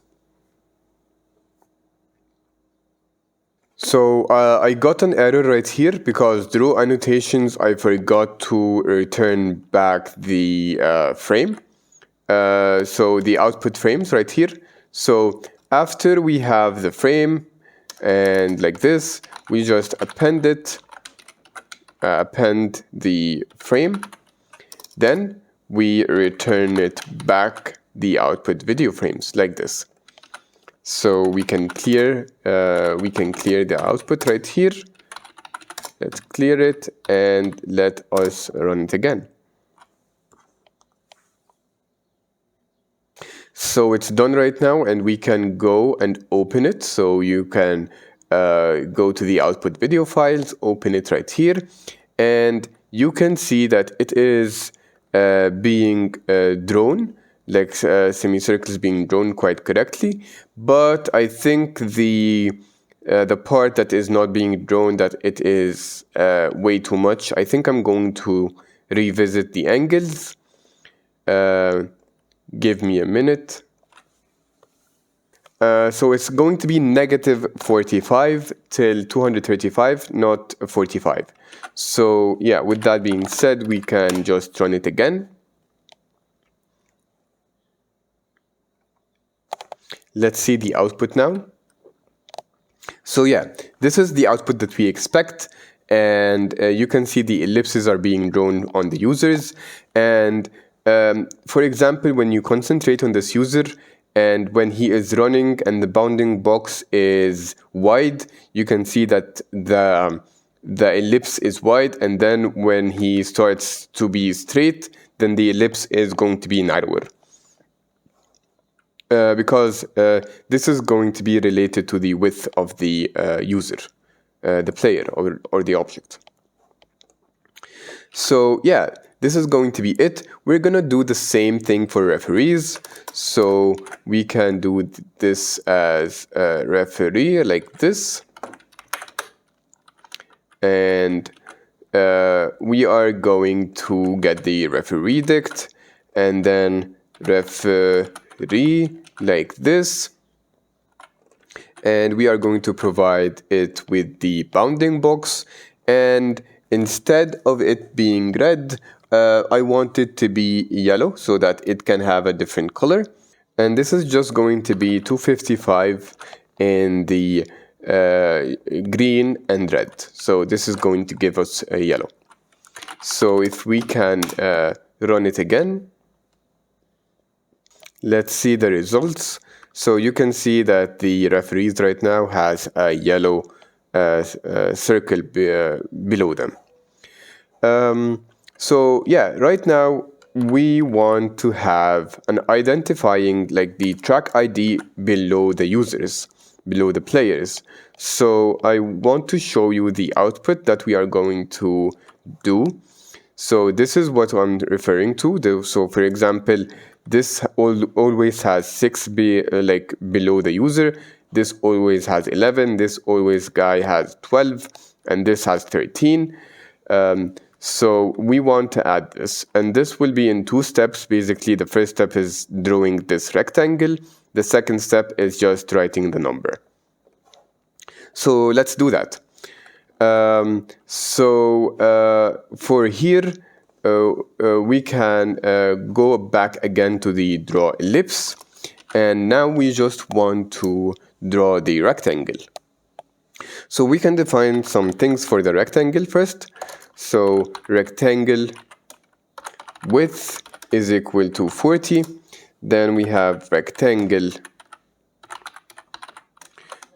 So I got an error right here because draw annotations, I forgot to return back the frame. So the output frames right here. So after we have the frame and like this, we just append the frame. Then we return it back the output video frames like this. So we can clear the output right here. Let's clear it and let us run it again. So it's done right now, and we can go and open it. So you can go to the output video files, open it right here, and you can see that it is being drawn, like semicircles being drawn quite correctly. But I think the part that is not being drawn, that it is way too much. I think I'm going to revisit the angles. Give me a minute. So it's going to be negative 45 till 235, not 45. So yeah, with that being said, we can just run it again. Let's see the output now. So yeah, this is the output that we expect, and you can see the ellipses are being drawn on the users. And for example, when you concentrate on this user and when he is running and the bounding box is wide, you can see that the ellipse is wide, and then when he starts to be straight, then the ellipse is going to be narrower. Because this is going to be related to the width of the user, the player or the object. So yeah, this is going to be it. We're gonna do the same thing for referees. So we can do this as a referee like this. And we are going to get the referee dict and then referee like this. And we are going to provide it with the bounding box, and instead of it being red, I want it to be yellow so that it can have a different color. And this is just going to be 255 in the green and red. So this is going to give us a yellow. So if we can run it again, let's see the results. So you can see that the referees right now has a yellow circle below them. So yeah, right now we want to have an identifying like the track ID below the users, below the players. So I want to show you the output that we are going to do. So this is what I'm referring to. So for example, this always has 6 below the user. This always has 11. This always guy has 12, and this has 13. So we want to add this, and this will be in 2 steps. Basically, the first step is drawing this rectangle. The second step is just writing the number. So let's do that. For here, we can go back again to the draw ellipse, and now we just want to draw the rectangle. So we can define some things for the rectangle first. So rectangle width is equal to 40. Then we have rectangle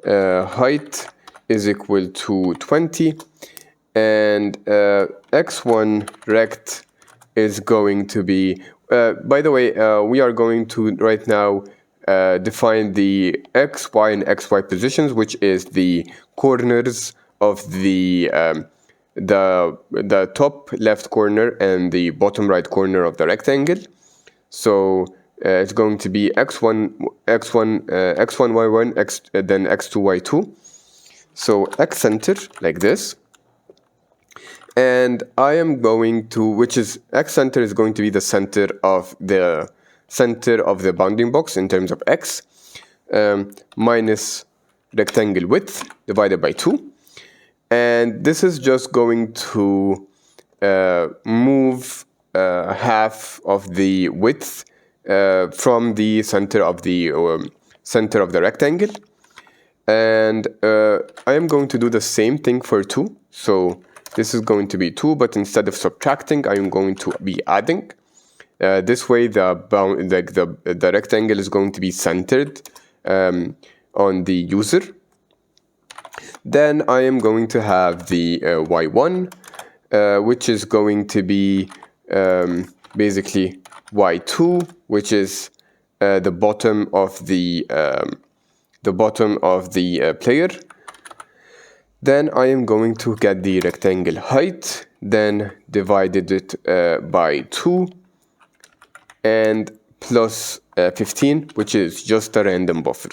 height is equal to 20. And x1 rect is going to be, by the way, we are going to right now define the x, y, and xy positions, which is the corners of the top left corner and the bottom right corner of the rectangle. So it's going to be x1, y1, then x2, y2. So x center like this. And I am going to, which is x center is going to be the center of the bounding box in terms of x, minus rectangle width divided by 2. And this is just going to move half of the width from the center of the rectangle. And I am going to do the same thing for 2. So this is going to be 2, but instead of subtracting, I am going to be adding. This way, the rectangle is going to be centered on the user. Then I am going to have the y1, which is going to be basically y2, which is the bottom of the player. Then I am going to get the rectangle height, then divided it by 2 and plus 15, which is just a random buffer.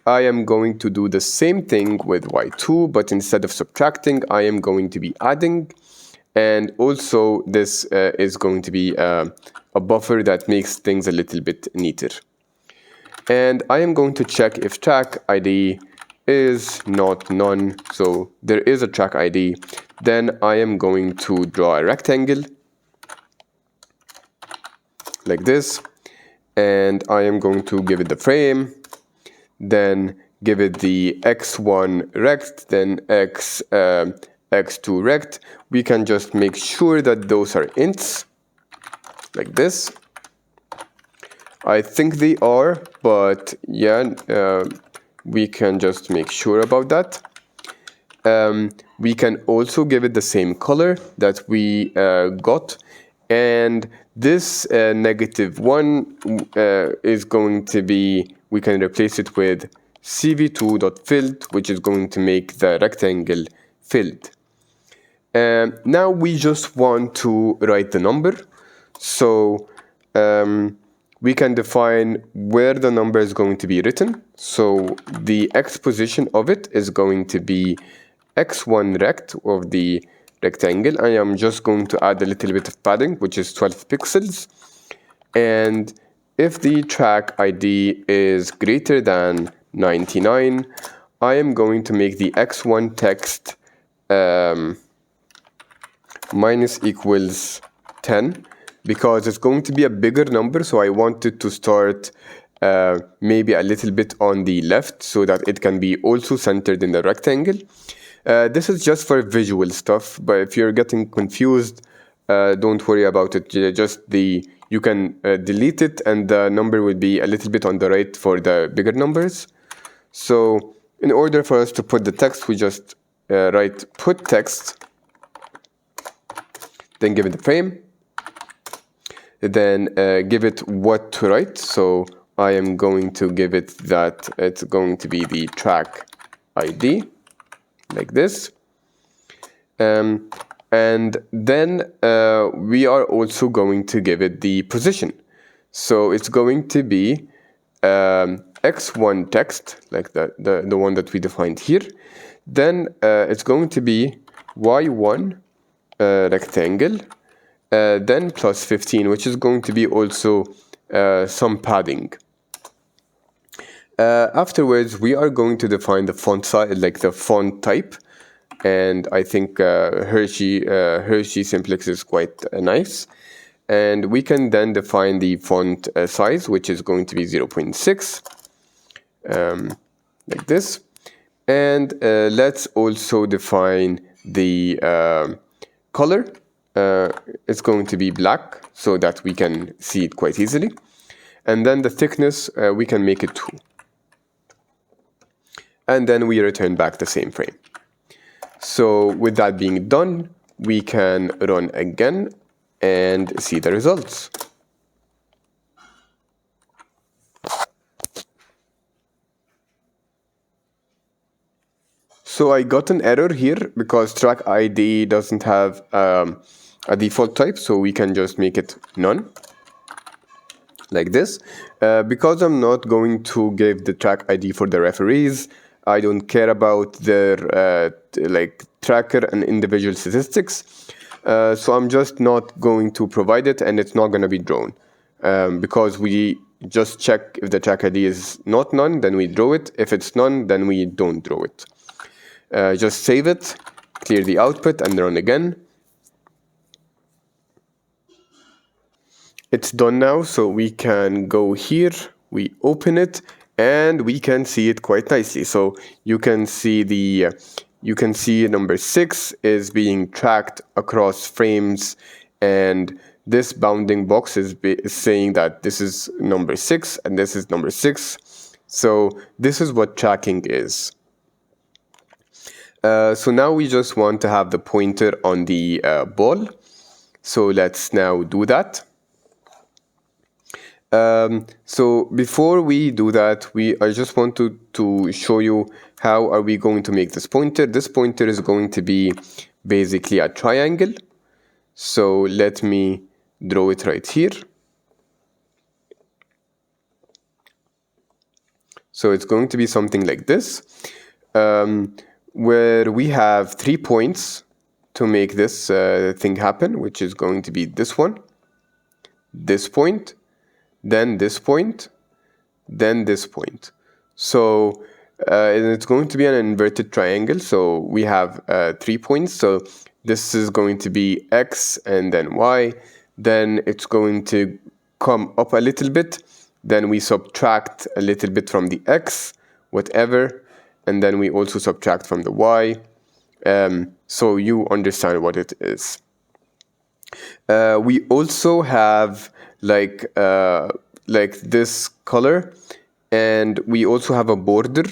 I am going to do the same thing with y2, but instead of subtracting, I am going to be adding. And also this is going to be a buffer that makes things a little bit neater. And I am going to check if track ID is not none. So there is a track ID. Then I am going to draw a rectangle like this. And I am going to give it the frame. Then give it the x1 rect, then x2 rect. We can just make sure that those are ints, like this. I think they are, but yeah, we can just make sure about that. We can also give it the same color that we got. And this -1 is going to be, we can replace it with cv2.filled, which is going to make the rectangle filled. Now we just want to write the number. So we can define where the number is going to be written. So the x position of it is going to be x1 rect of the rectangle. I am just going to add a little bit of padding, which is 12 pixels. And if the track ID is greater than 99, I am going to make the x1 text minus equals 10, because it's going to be a bigger number, so I want it to start maybe a little bit on the left so that it can be also centered in the rectangle. This is just for visual stuff, but if you're getting confused, don't worry about it. You can delete it and the number will be a little bit on the right for the bigger numbers. So in order for us to put the text, we just write put text, then give it the frame, then give it what to write. So I am going to give it that it's going to be the track ID, like this. And then we are also going to give it the position. So it's going to be x1 text, like the one that we defined here. Then it's going to be y1 rectangle, then plus 15, which is going to be also some padding. Afterwards, we are going to define the font size, like the font type. And I think Hershey Simplex is quite nice. And we can then define the font size, which is going to be 0.6, like this. And let's also define the color. It's going to be black so that we can see it quite easily. And then the thickness, we can make it 2. And then we return back the same frame. So with that being done, we can run again and see the results. So I got an error here because track ID doesn't have a default type, so we can just make it none, like this. Because I'm not going to give the track ID for the referees, I don't care about their like tracker and individual statistics. So I'm just not going to provide it, and it's not going to be drawn. Because we just check if the track ID is not none, then we draw it. If it's none, then we don't draw it. Just save it, clear the output, and run again. It's done now, so we can go here, we open it, and we can see it quite nicely. So you can see number 6 is being tracked across frames, and this bounding box is saying that this is number 6 and this is number 6. So this is what tracking is. So now we just want to have the pointer on the ball. So let's now do that. So before we do that, I just want to show you how are we going to make this pointer. This pointer is going to be basically a triangle. So let me draw it right here. So it's going to be something like this, where we have 3 points to make this thing happen, which is going to be this one, this point, then this point, then this point. So it's going to be an inverted triangle. So we have 3 points. So this is going to be X and then Y. Then it's going to come up a little bit. Then we subtract a little bit from the X, whatever. And then we also subtract from the Y. So you understand what it is. We also have like this color, and we also have a border,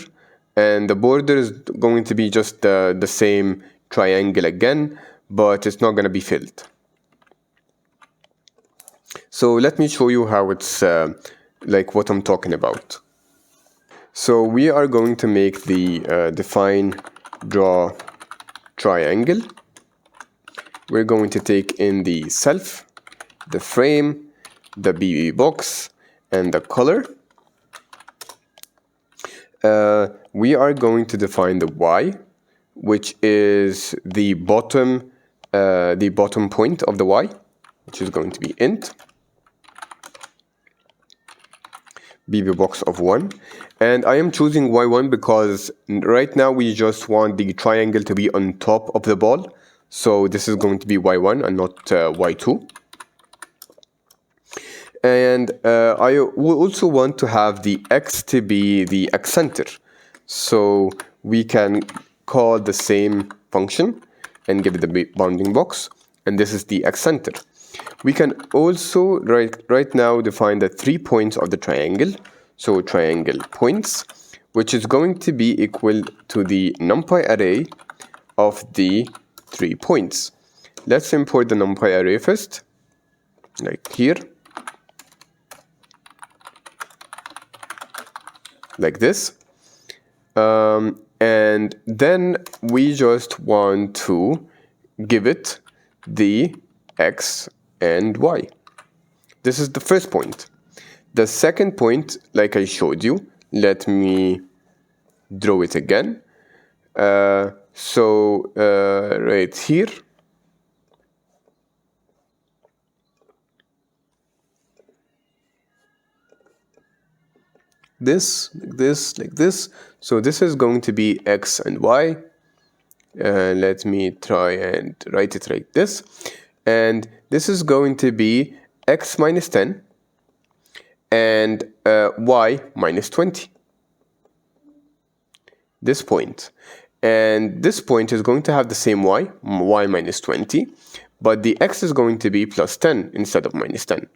and the border is going to be just the same triangle again, but it's not going to be filled. So let me show you how it's like what I'm talking about. So we are going to make the define draw triangle. We're going to take in the self, the frame, the BB box, and the color. We are going to define the Y, which is the bottom the bottom point of the y, which is going to be int BB box of 1, and I am choosing y1 because right now we just want the triangle to be on top of the ball, so this is going to be y1 and not y2. And I will also want to have the x to be the excenter, so we can call the same function and give it the bounding box, and this is the excenter. We can also right now define the 3 points of the triangle, so triangle points, which is going to be equal to the numpy array of the 3 points. Let's import the numpy array first, like here, like this, and then we just want to give it the x and y. This is the first point. The second point, like I showed you, let me draw it again. Right here, this, like this. So this is going to be x and y. Let me try and write it like this. And this is going to be x minus 10 and y minus 20. This point. And this point is going to have the same y minus 20, but the x is going to be plus 10 instead of minus 10.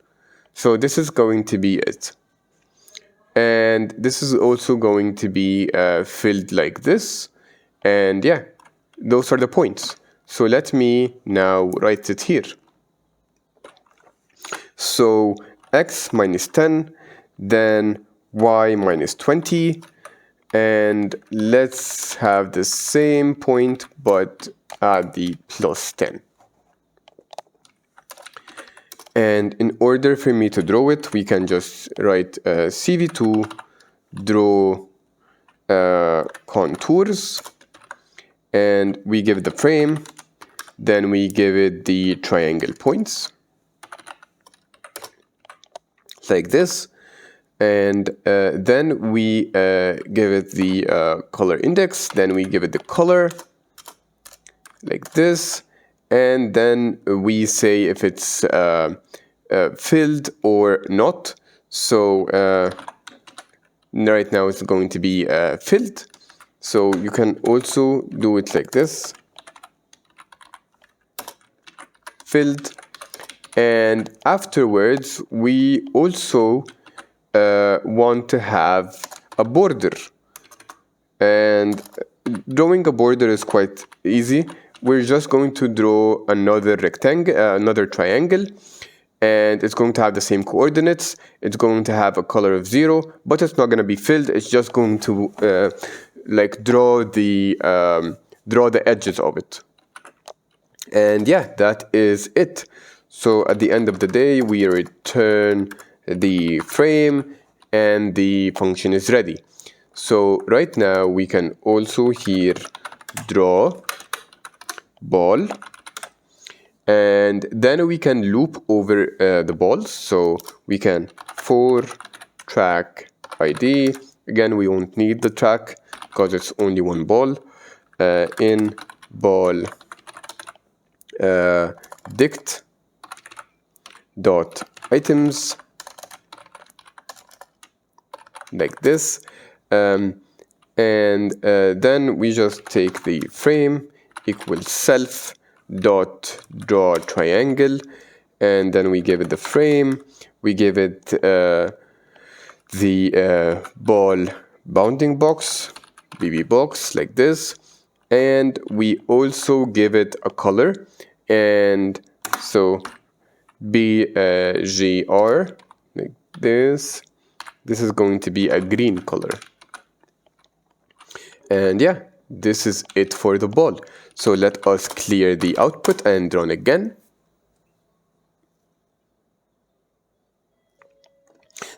So this is going to be it. And this is also going to be filled like this. And yeah, those are the points. So let me now write it here. So x minus 10, then y minus 20, and let's have the same point but add the plus 10. And in order for me to draw it, we can just write CV2 draw contours, and we give the frame, then we give it the triangle points like this, and then we give it the color index, then we give it the color like this, and then we say if it's filled or not. So right now it's going to be filled. So you can also do it like this, filled. And afterwards we also want to have a border, and drawing a border is quite easy. We're just going to draw another rectangle, another triangle, and it's going to have the same coordinates. It's going to have a color of 0, but it's not going to be filled. It's just going to like draw the edges of it. And yeah, that is it. So at the end of the day, we return the frame and the function is ready. So right now we can also here draw ball, and then we can loop over the balls. So we can for track ID, again we won't need the track because it's only one ball, in ball dict dot items like this, and then we just take the frame equals self dot draw triangle, and then we give it the frame, we give it the ball bounding box, BB box like this, and we also give it a color, and so BGR like this. This is going to be a green color. And yeah, this is it for the ball. So let us clear the output and run again.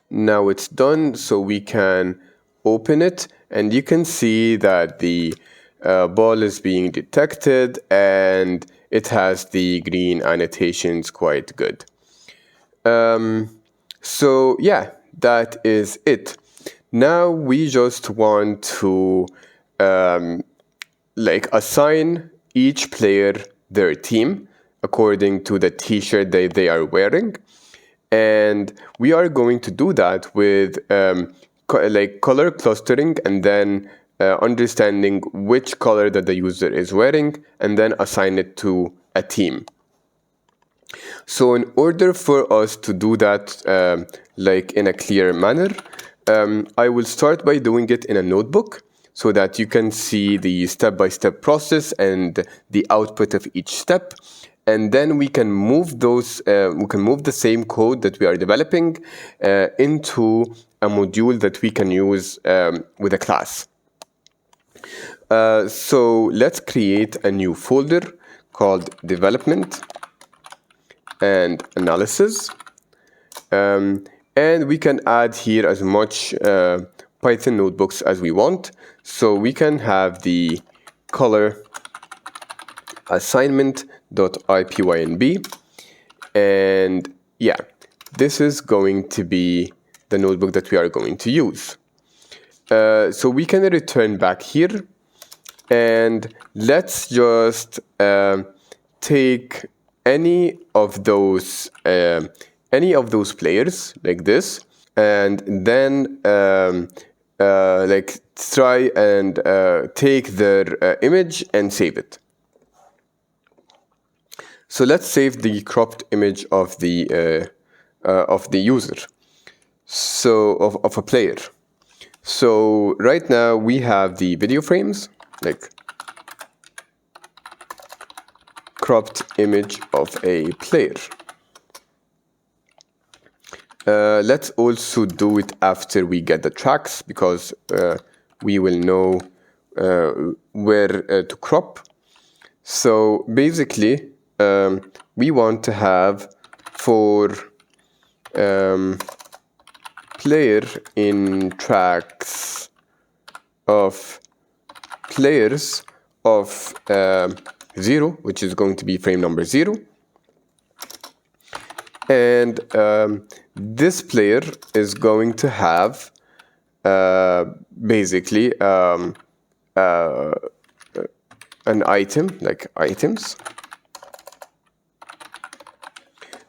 Now it's done, so we can open it, and you can see that the ball is being detected and it has the green annotations quite good. So yeah, that is it. Now we just want to assign each player their team according to the t-shirt they are wearing. And we are going to do that with color clustering, and then understanding which color that the user is wearing, and then assign it to a team. So in order for us to do that in a clear manner, I will start by doing it in a notebook so that you can see the step-by-step process and the output of each step. And then we can move the same code that we are developing into a module that we can use with a class. So let's create a new folder called development and analysis. And we can add here as much Python notebooks as we want. So we can have the color assignment.ipynb, and yeah, this is going to be the notebook that we are going to use. So we can return back here, and let's just take any of those players like this, and then try and take their image and save it. So let's save the cropped image of the user, so of a player. So right now we have the video frames, like cropped image of a player. Let's also do it after we get the tracks, because we will know where to crop. So basically, we want to have for player in tracks of players of 0, which is going to be frame number 0. And this player is going to have basically an item, like items.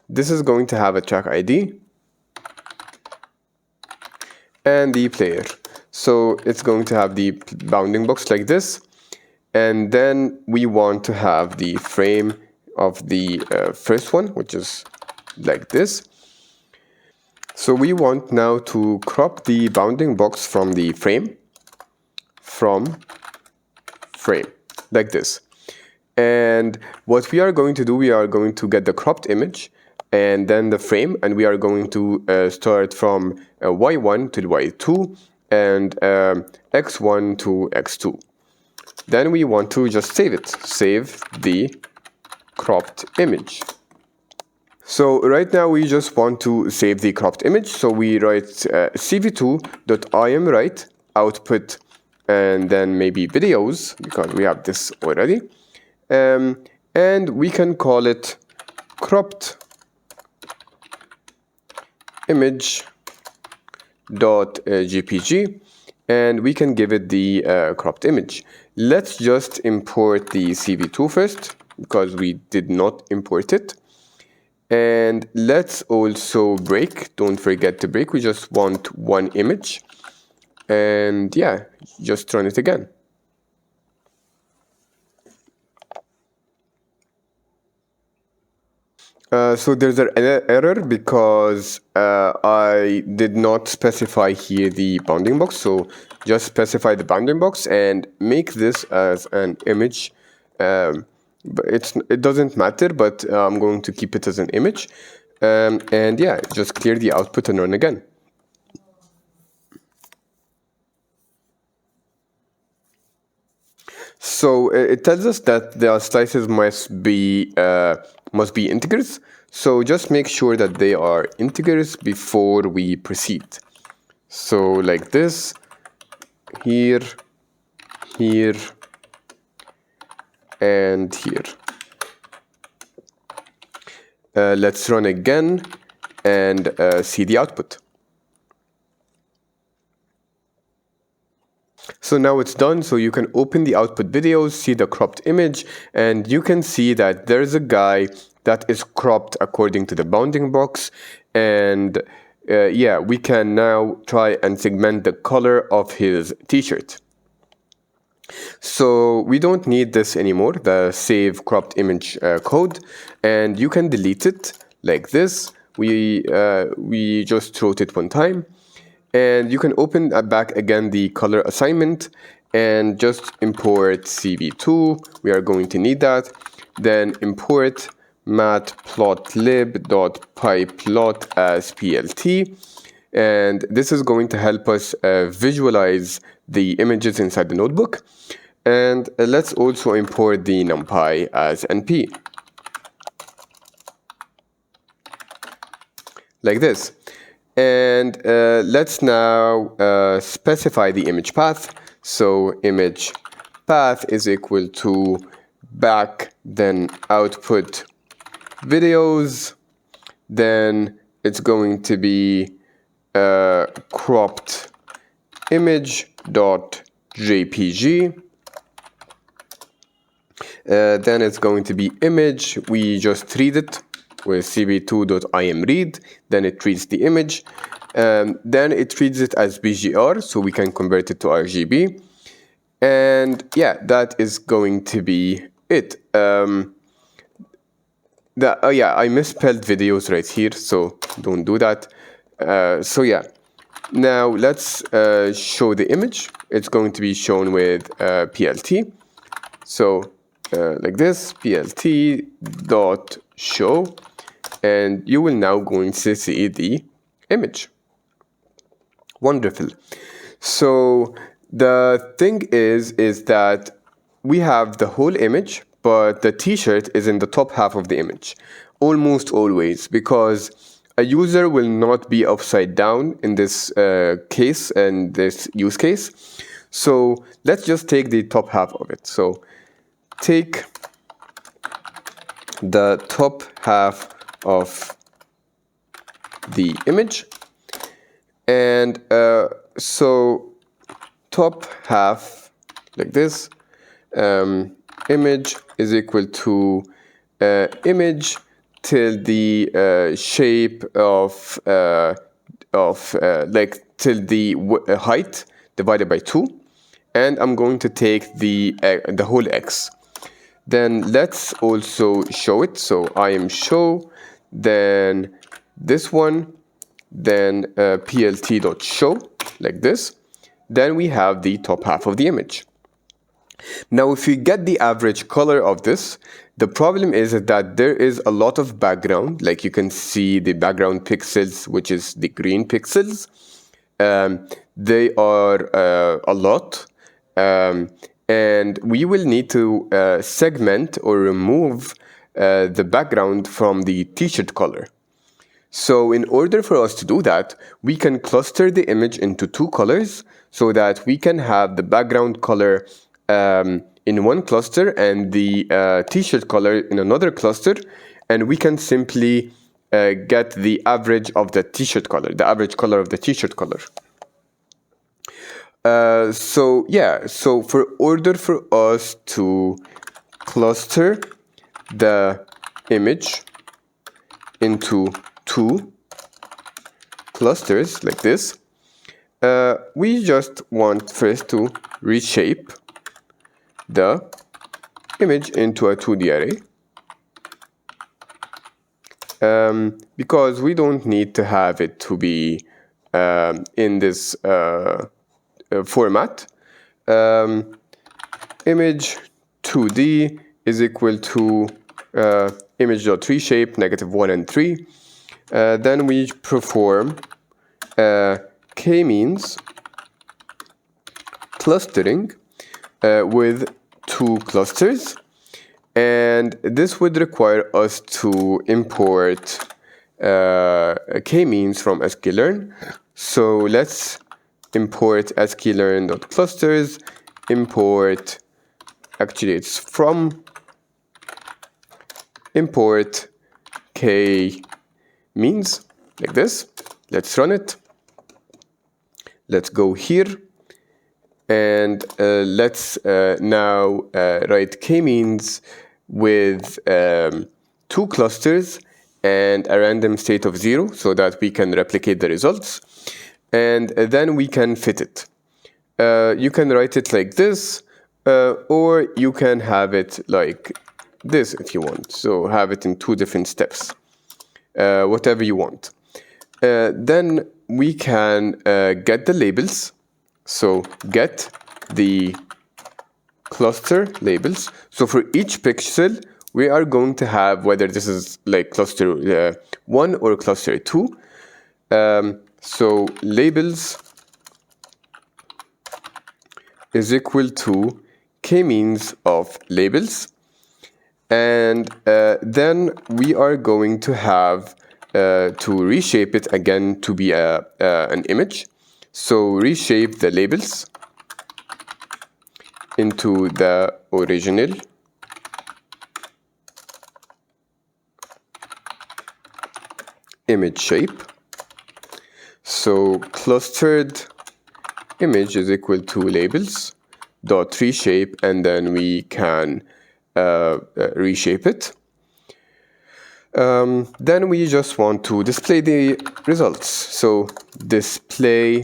This is going to have a track ID and the player. So it's going to have the bounding box like this. And then we want to have the frame of the first one, which is like this. So we want now to crop the bounding box from the frame, like this. And what we are going to do, we are going to get the cropped image and then the frame, and we are going to start from y1 to y2 and x1 to x2. Then we want to just save it, save the cropped image. So right now we just want to save the cropped image. So we write cv2.imWrite output and then maybe videos, because we have this already. And we can call it cropped image.jpg, and we can give it the cropped image. Let's just import the cv2 first, because we did not import it. And let's also break. Don't forget to break. We just want one image. And yeah, just run it again. So there's an error because I did not specify here the bounding box. So just specify the bounding box and make this as an image. But it doesn't matter, but I'm going to keep it as an image. And yeah, just clear the output and run again. So it tells us that the slices must be integers. So just make sure that they are integers before we proceed. So like this, here, here, and here. Let's run again and see the output. So now it's done, so you can open the output videos, see the cropped image, and you can see that there's a guy that is cropped according to the bounding box, and yeah, we can now try and segment the color of his t-shirt. So we don't need this anymore, the save cropped image code, and you can delete it like this. We just wrote it one time. And you can open back again the color assignment and just import CV2. We are going to need that. Then import matplotlib.pyplot as PLT. And this is going to help us visualize the images inside the notebook. And let's also import the numpy as np. Like this. And let's now specify the image path. So image path is equal to back, then output videos. Then it's going to be cropped image.jpg. Then it's going to be image. We just read it with cv2.imread, then it reads the image, then it reads it as BGR, so we can convert it to RGB, and yeah, that is going to be it. Yeah, I misspelled videos right here, so don't do that. So yeah, now let's show the image. It's going to be shown with PLT, so like this, plt.show, and you will now going to see the image. Wonderful. So the thing is that we have the whole image, but the t-shirt is in the top half of the image, almost always, because a user will not be upside down in this case and this use case. So let's just take the top half of it. So take the top half of the image, and so top half like this, image is equal to image till the shape of like till the height divided by 2, and I'm going to take the whole x. Then let's also show it. So I am show, then this one, then plt.show like this. Then we have the top half of the image. Now, if we get the average color of this, the problem is that there is a lot of background. Like you can see the background pixels, which is the green pixels. They are a lot. And we will need to segment or remove the background from the t-shirt color. So in order for us to do that, we can cluster the image into 2 colors so that we can have the background color in one cluster and the t-shirt color in another cluster, and we can simply get the average of the t-shirt color, the average color of the t-shirt color. So yeah, so for order for us to cluster the image into 2 clusters like this, we just want first to reshape the image into a 2D array, because we don't need to have it to be in this format. Image 2D is equal to image.reshape -1 and 3. Then we perform Kmeans clustering with 2 clusters, and this would require us to import Kmeans from sklearn. So let's import sklearn.clusters, import, actually it's from import Kmeans, like this. Let's run it. Let's go here. And let's now write Kmeans with 2 clusters and a random state of 0 so that we can replicate the results. And then we can fit it. You can write it like this, or you can have it like this if you want. So have it in 2 different steps, whatever you want. Then we can get the labels. So get the cluster labels. So for each pixel, we are going to have whether this is like cluster 1 or cluster 2. So labels is equal to Kmeans of labels. And then we are going to have to reshape it again to be an image. So reshape the labels into the original image shape. So clustered image is equal to labels dot reshape, and then we can reshape it. Then we just want to display the results. So display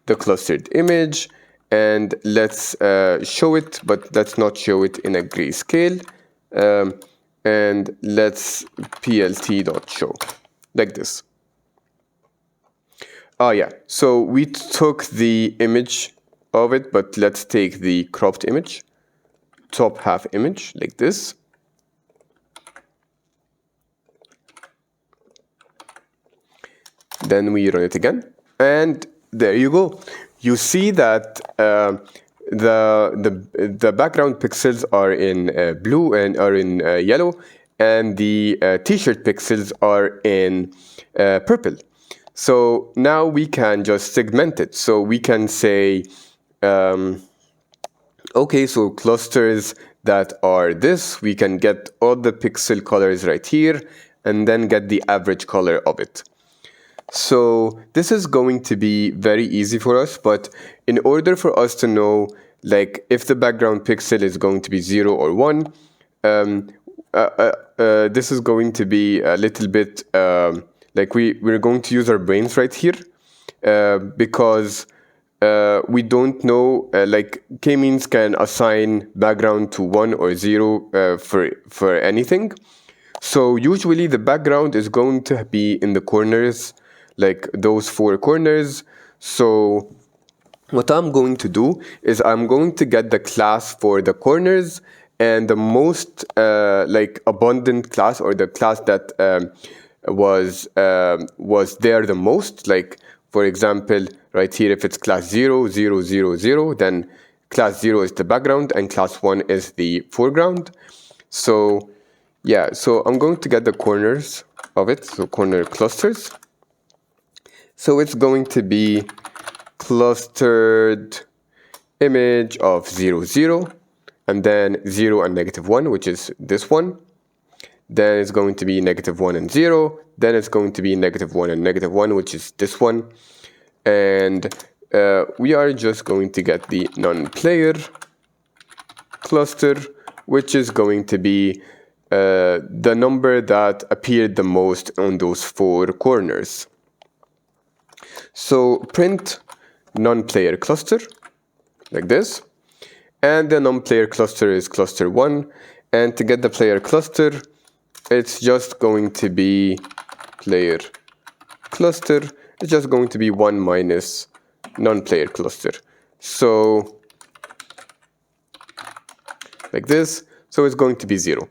the clustered image, and let's show it, but let's not show it in a grayscale. And let's plt.show like this. Oh yeah, so we took the image of it, but let's take the cropped image, top half image like this. Then we run it again, and there you go. You see that the background pixels are in blue and are in yellow, and the t-shirt pixels are in purple. So now we can just segment it. So we can say, okay, so clusters that are this, we can get all the pixel colors right here, and then get the average color of it. So this is going to be very easy for us, but in order for us to know like if the background pixel is going to be 0 or 1, this is going to be a little bit like we're going to use our brains right here, because we don't know, like Kmeans can assign background to 1 or 0 for anything. So usually the background is going to be in the corners, like those 4 corners. So what I'm going to do is I'm going to get the class for the corners, and the most like abundant class, or the class that was there the most. Like for example, right here, if it's class 0, 0, 0, 0, then class 0 is the background and class 1 is the foreground. So yeah, so I'm going to get the corners of it, so corner clusters. So it's going to be clustered image of 0, 0, and then 0 and -1, which is this one. Then it's going to be -1 and 0. Then it's going to be -1 and -1, which is this one. And we are just going to get the non-player cluster, which is going to be the number that appeared the most on those 4 corners. So print non-player cluster like this, and the non-player cluster is cluster 1, and to get the player cluster, it's just going to be player cluster. It's just going to be 1 minus non-player cluster. So like this, so it's going to be 0.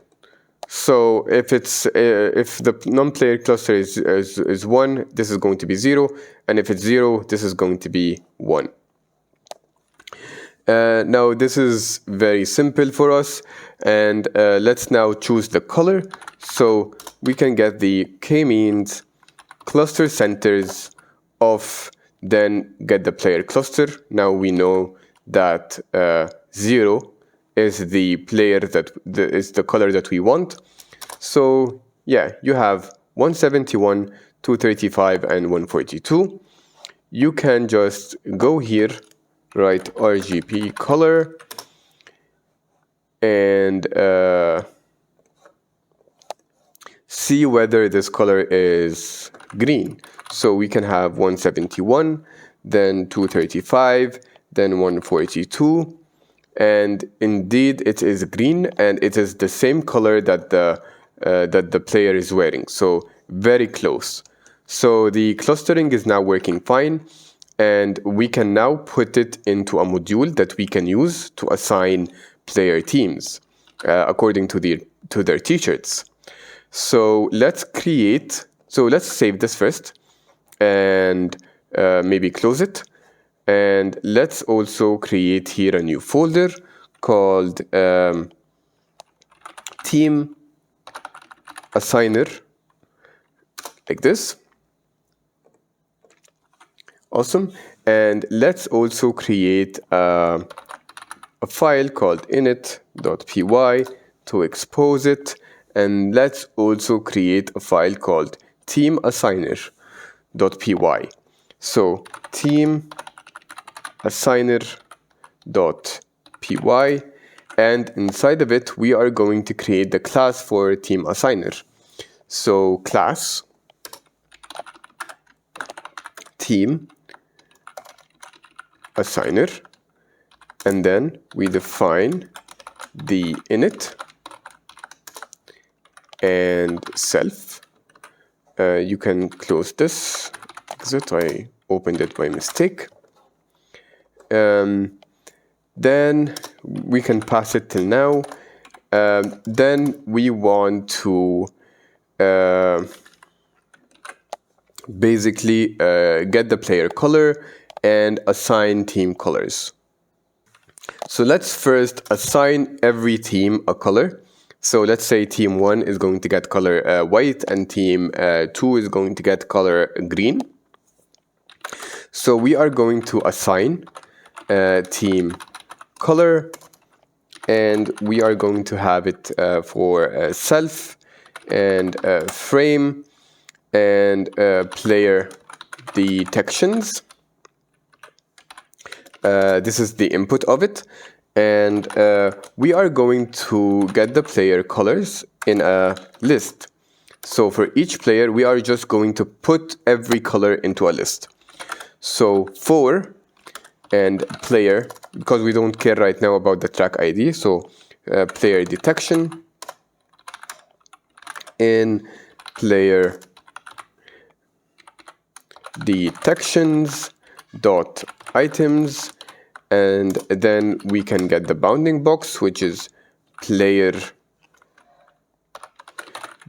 So if the non-player cluster is 1, this is going to be 0, and if it's 0, this is going to be 1. Now this is very simple for us, and let's now choose the color. So we can get the Kmeans cluster centers of, then get the player cluster. Now we know that 0 is the player that is the color that we want. So yeah, you have 171, 235, and 142. You can just go here, write RGB color, and see whether this color is green. So we can have 171, then 235, then 142, and indeed it is green, and it is the same color that the player is wearing. So very close. So the clustering is now working fine, and we can now put it into a module that we can use to assign player teams according to their t-shirts. So let's save this first and maybe close it. And let's also create here a new folder called Team Assigner, like this. Awesome. And let's also create a file called init.py to expose it. And let's also create a file called teamassigner.py. So teamassigner.py, and inside of it we are going to create the class for team assigner. So class team assigner, and then we define the init and self. You can close this exit. I opened it by mistake. Then we can pass it till now. Then we want to basically get the player color and assign team colors. So let's first assign every team a color. So let's say team 1 is going to get color white, and team 2 is going to get color green. So we are going to assign team color, and we are going to have it for self and frame and player detections. This is the input of it, and we are going to get the player colors in a list. So for each player, we are just going to put every color into a list. So for and player, because we don't care right now about the track ID, so player detection in player detections dot items, and then we can get the bounding box, which is player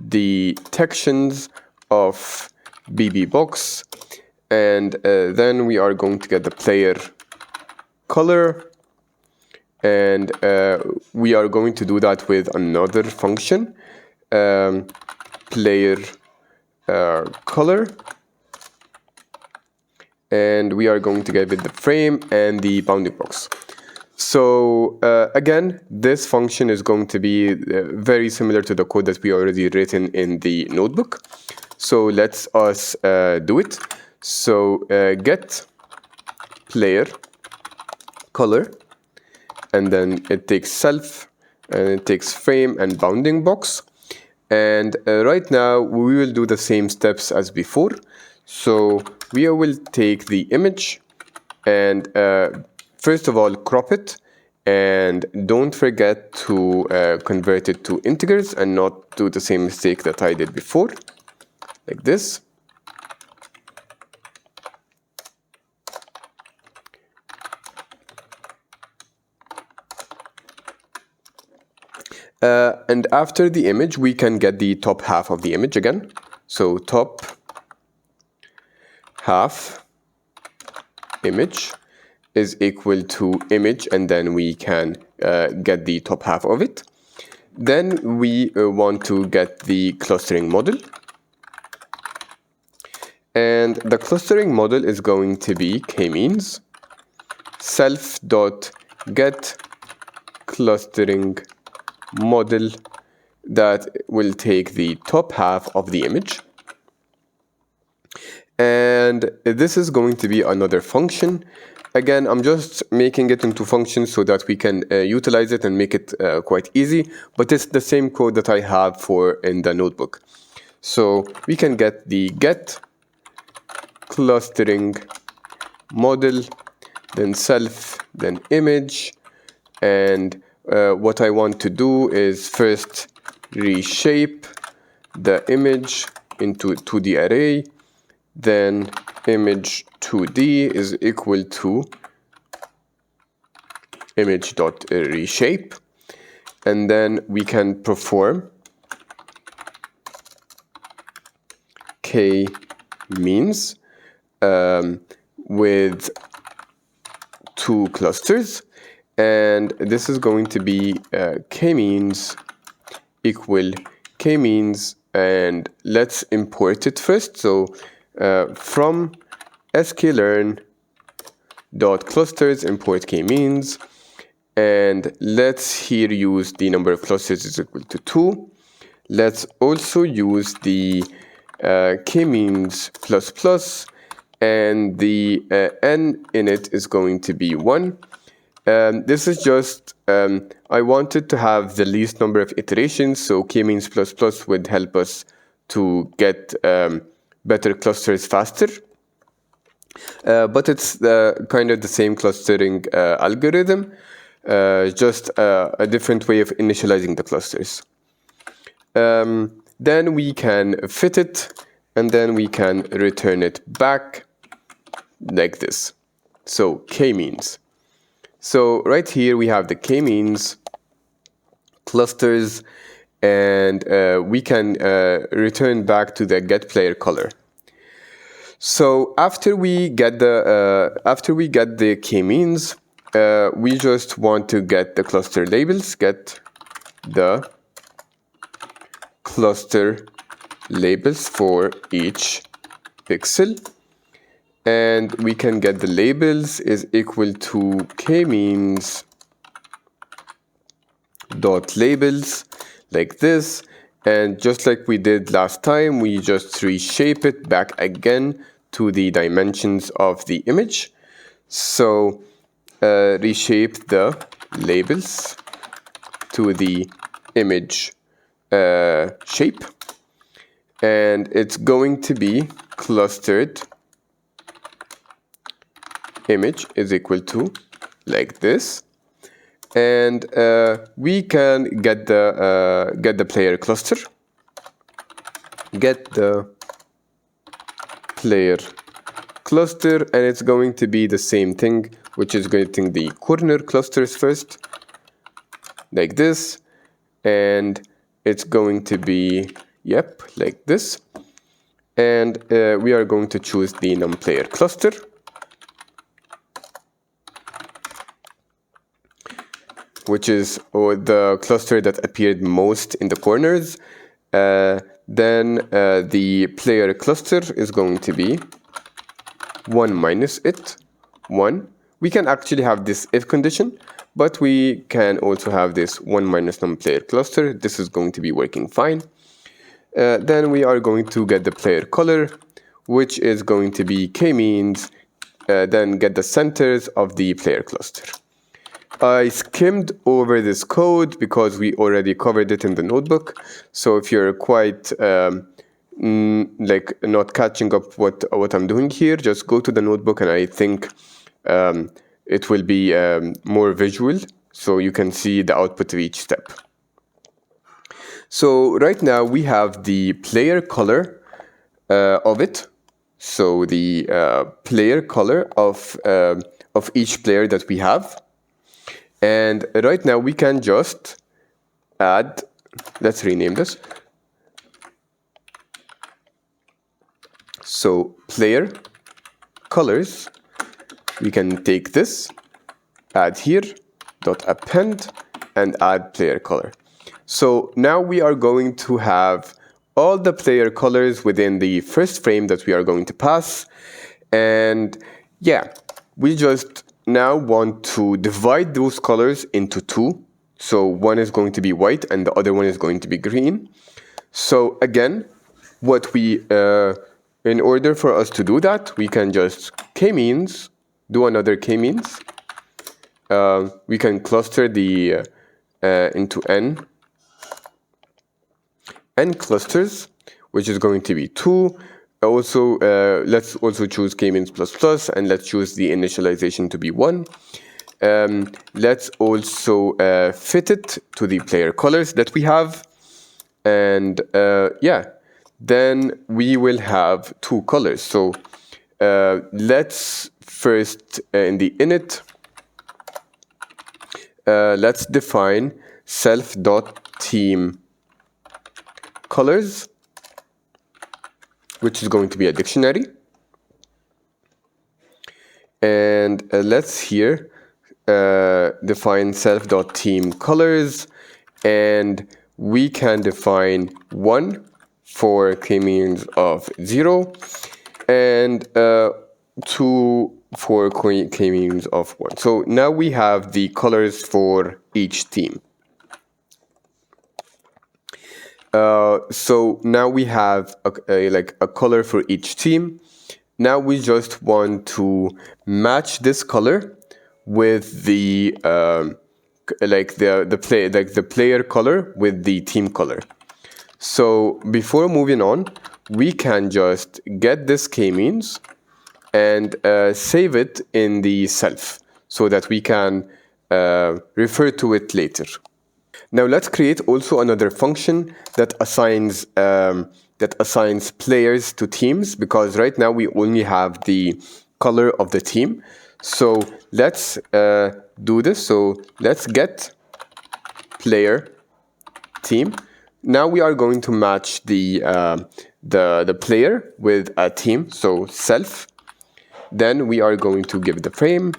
detections of BB box, and then we are going to get the player color, and we are going to do that with another function, player color, and we are going to get with the frame and the bounding box. So again, this function is going to be very similar to the code that we already written in the notebook. So let's us do it. So get player color, and then it takes self, and it takes frame and bounding box. And right now we will do the same steps as before. So we will take the image and first of all crop it, and don't forget to convert it to integers and not do the same mistake that I did before, like this. And after the image, we can get the top half of the image again. So top half image is equal to image, and then we can get the top half of it. Then we want to get the clustering model. And the clustering model is going to be Kmeans self.get clustering model that will take the top half of the image. And this is going to be another function. Again, I'm just making it into functions so that we can utilize it and make it quite easy, but it's the same code that I have for in the notebook. So we can get the get clustering model, then self, then image, and what I want to do is first reshape the image into 2D array, then image 2D is equal to image.reshape, and then we can perform Kmeans with two clusters, and this is going to be Kmeans equal Kmeans, and let's import it first. So from sklearn.clusters import Kmeans, and let's here use the number of clusters is equal to 2. Let's also use the Kmeans ++, and the n in it is going to be 1. This is just, I wanted to have the least number of iterations, so Kmeans ++ would help us to get better clusters faster. But it's kind of the same clustering algorithm, just a different way of initializing the clusters. Then we can fit it, and then we can return it back like this. So Kmeans. So right here we have the Kmeans clusters, and we can return back to the get player color. So after we get the Kmeans, we just want to get the cluster labels. Get the cluster labels for each pixel, and we can get the labels is equal to Kmeans dot labels like this, and just like we did last time, we just reshape it back again to the dimensions of the image. So reshape the labels to the image shape, and it's going to be clustered image is equal to like this, and we can get the player cluster, get the player cluster, and it's going to be the same thing, which is getting the corner clusters first like this, and it's going to be like this, and we are going to choose the non-player cluster, which is the cluster that appeared most in the corners. Then the player cluster is going to be 1 minus it, 1. We can actually have this if condition, but we can also have this 1 minus non-player cluster. This is going to be working fine. Then we are going to get the player color, which is going to be Kmeans, then get the centers of the player cluster. I skimmed over this code because we already covered it in the notebook. So if you're quite like not catching up what I'm doing here, just go to the notebook, and I think it will be more visual, so you can see the output of each step. So right now we have the player color of it. So the player color of each player that we have. And right now we can just add, let's rename this. So player colors, we can take this, add here, dot append, and add player color. So now we are going to have all the player colors within the first frame that we are going to pass. And yeah, we just now want to divide those colors into two. So one is going to be white and the other one is going to be green. So again, what we In order for us to do that, we can just Kmeans, do another Kmeans. We can cluster the into n clusters, which is going to be 2. Also, let's also choose Kmeans ++, and let's choose the initialization to be 1. Let's also fit it to the player colors that we have. And yeah, then we will have 2 colors. So let's first, in the init, let's define self.team colors, which is going to be a dictionary. And let's here define self.team colors, and we can define 1 for Kmeans of 0 and 2 for Kmeans of 1. So now we have the colors for each team. So now we have a color for each team. Now we just want to match this color with the player color with the team color. So before moving on, we can just get this Kmeans and save it in the self so that we can refer to it later. Now let's create also another function that assigns players to teams, because right now we only have the color of the team. So let's do this. So let's get player team. Now we are going to match the player with a team. So self. Then we are going to give the frame.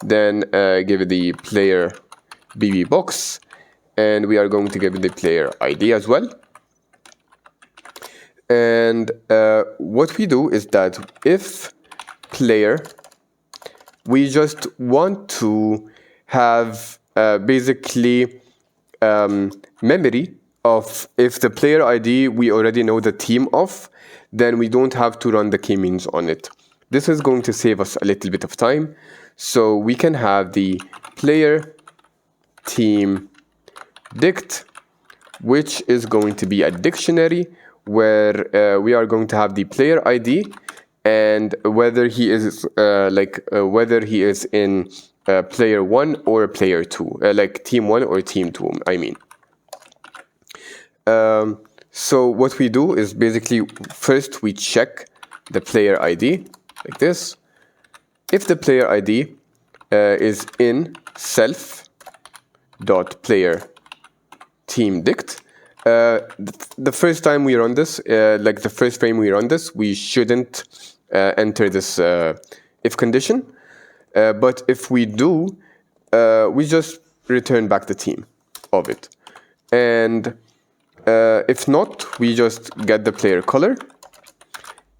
Then give it the player BB box. And we are going to give it the player ID as well. And what we do is that if player, we just want to have basically memory of if the player ID we already know the team of, then we don't have to run the Kmeans on it. This is going to save us a little bit of time. So we can have the player team dict, which is going to be a dictionary where we are going to have the player ID and whether he is whether he is in player 1 or player 2, like team 1 or team 2, I mean. So what we do is basically first we check the player ID like this. If the player ID is in self.player team dict, the first time we run this, like the first frame we run this, we shouldn't enter this if condition. But if we do, we just return back the team of it. And if not, we just get the player color.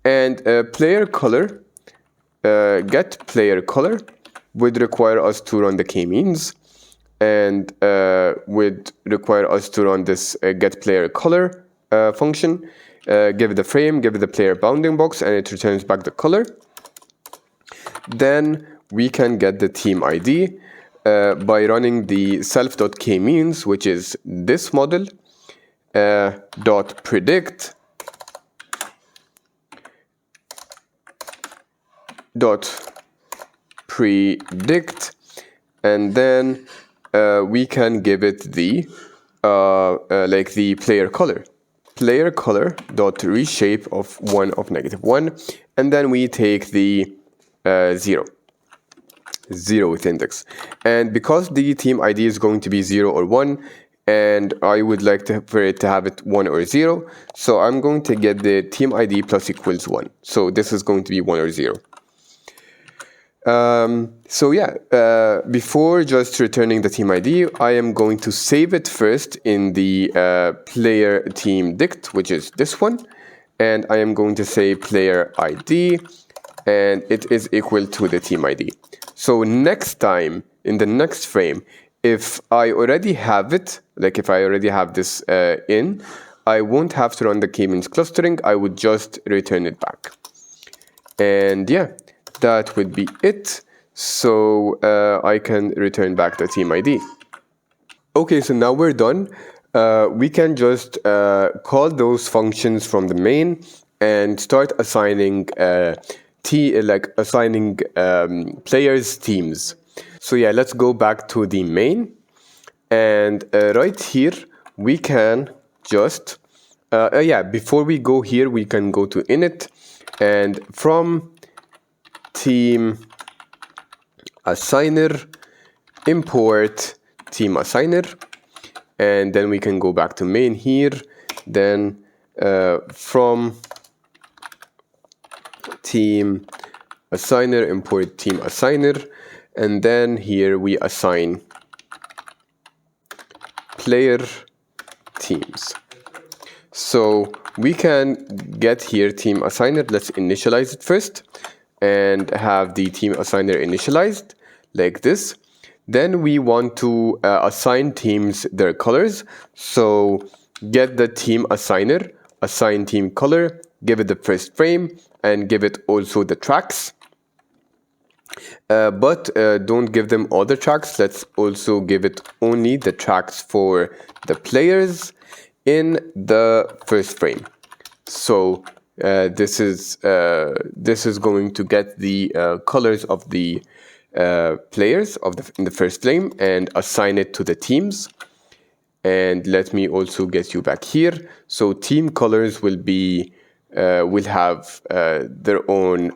And player color, get player color would require us to run the Kmeans, and would require us to run this get player color function, give it the frame, give it the player bounding box, and it returns back the color. Then we can get the team ID by running the self.kmeans, which is this model dot predict and then we can give it the like the player color dot reshape of 1 of -1, and then we take the 0th index. And because the team ID is going to be 0 or 1, and I would like for it to have it 1 or 0, so I'm going to get the team ID plus equals 1. So this is going to be 1 or 0. So yeah, before just returning the team ID, I am going to save it first in the player team dict, which is this one, and I am going to say player ID, and it is equal to the team ID. So next time, in the next frame, if I already have it, like if I already have this in, I won't have to run the Kmeans clustering. I would just return it back. And yeah, that would be it. So I can return back the team ID. Okay, so now we're done. We can just call those functions from the main and start assigning players teams. So yeah, let's go back to the main, and right here we can just before we go here, we can go to init, and from team assigner import team assigner, and then we can go back to main here, then from team assigner import team assigner, and then here we assign player teams. So we can get here team assigner. Let's initialize it first and have the team assigner initialized like this. Then we want to assign teams their colors. So get the team assigner, assign team color, give it the first frame, and give it also the tracks. But don't give them all the tracks. Let's also give it only the tracks for the players in the first frame. So this is going to get the colors of the players in the first frame and assign it to the teams. And let me also get you back here. So team colors will have their own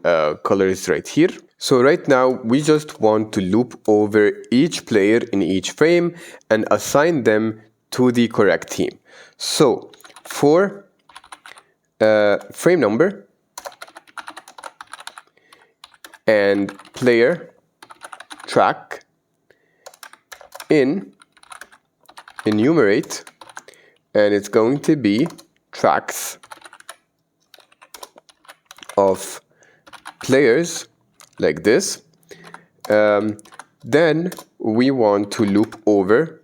colors right here. So right now we just want to loop over each player in each frame and assign them to the correct team. So for frame number and player track enumerate, and it's going to be tracks of players like this. Then we want to loop over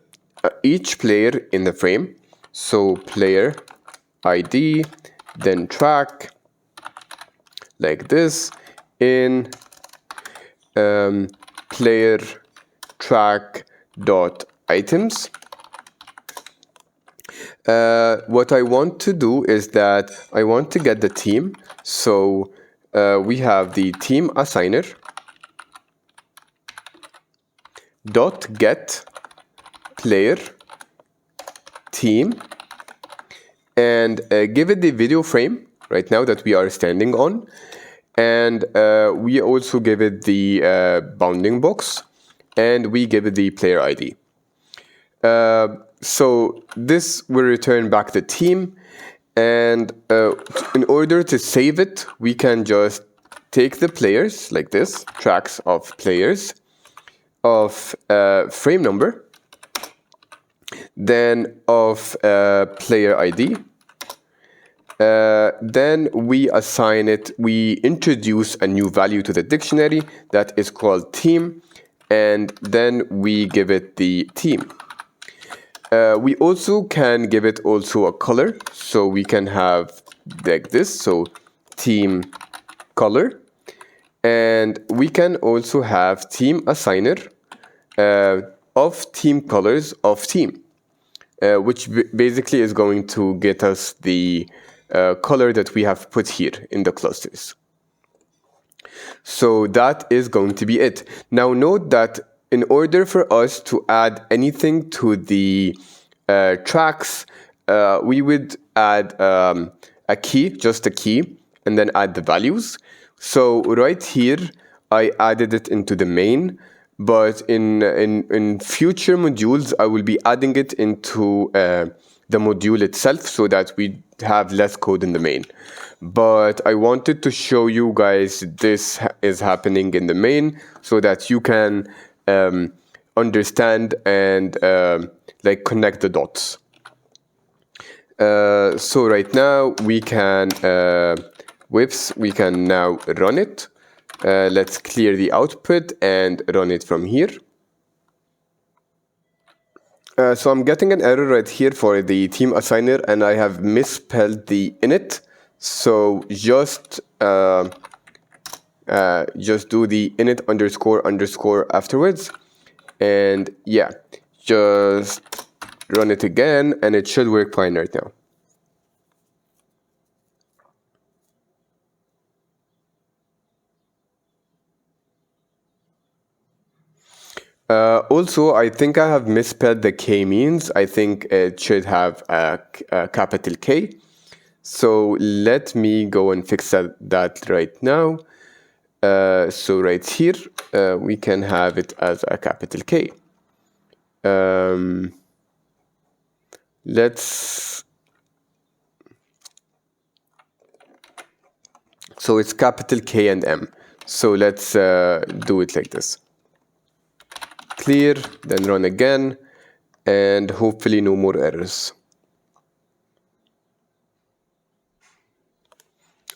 each player in the frame. So player ID, then track like this in player track dot items. What I want to do is that I want to get the team. So we have the team assigner dot get player team, and give it the video frame right now that we are standing on, and we also give it the bounding box, and we give it the player ID. So this will return back the team, and in order to save it, we can just take the players like this, tracks of players of frame number, then of player ID. Then we assign it, we introduce a new value to the dictionary that is called team, and then we give it the team. We also can give it also a color, so we can have like this, so team color, and we can also have team assigner of team colors of team, which basically is going to get us the color that we have put here in the clusters. So that is going to be it. Now note that in order for us to add anything to the tracks, we would add a key, just a key, and then add the values. So right here, I added it into the main, but in future modules, I will be adding it into the module itself so that we have less code in the main. But I wanted to show you guys this is happening in the main so that you can understand and like connect the dots. So right now we can we can now run it. Let's clear the output and run it from here. So I'm getting an error right here for the team assigner, and I have misspelled the init. So just do the init __ afterwards, and yeah, just run it again, and it should work fine right now. Also, I think I have misspelled the Kmeans. I think it should have a capital K. So let me go and fix that right now. So right here, we can have it as a capital K. So it's capital K and M. So let's do it like this. Clear, then run again, and hopefully no more errors.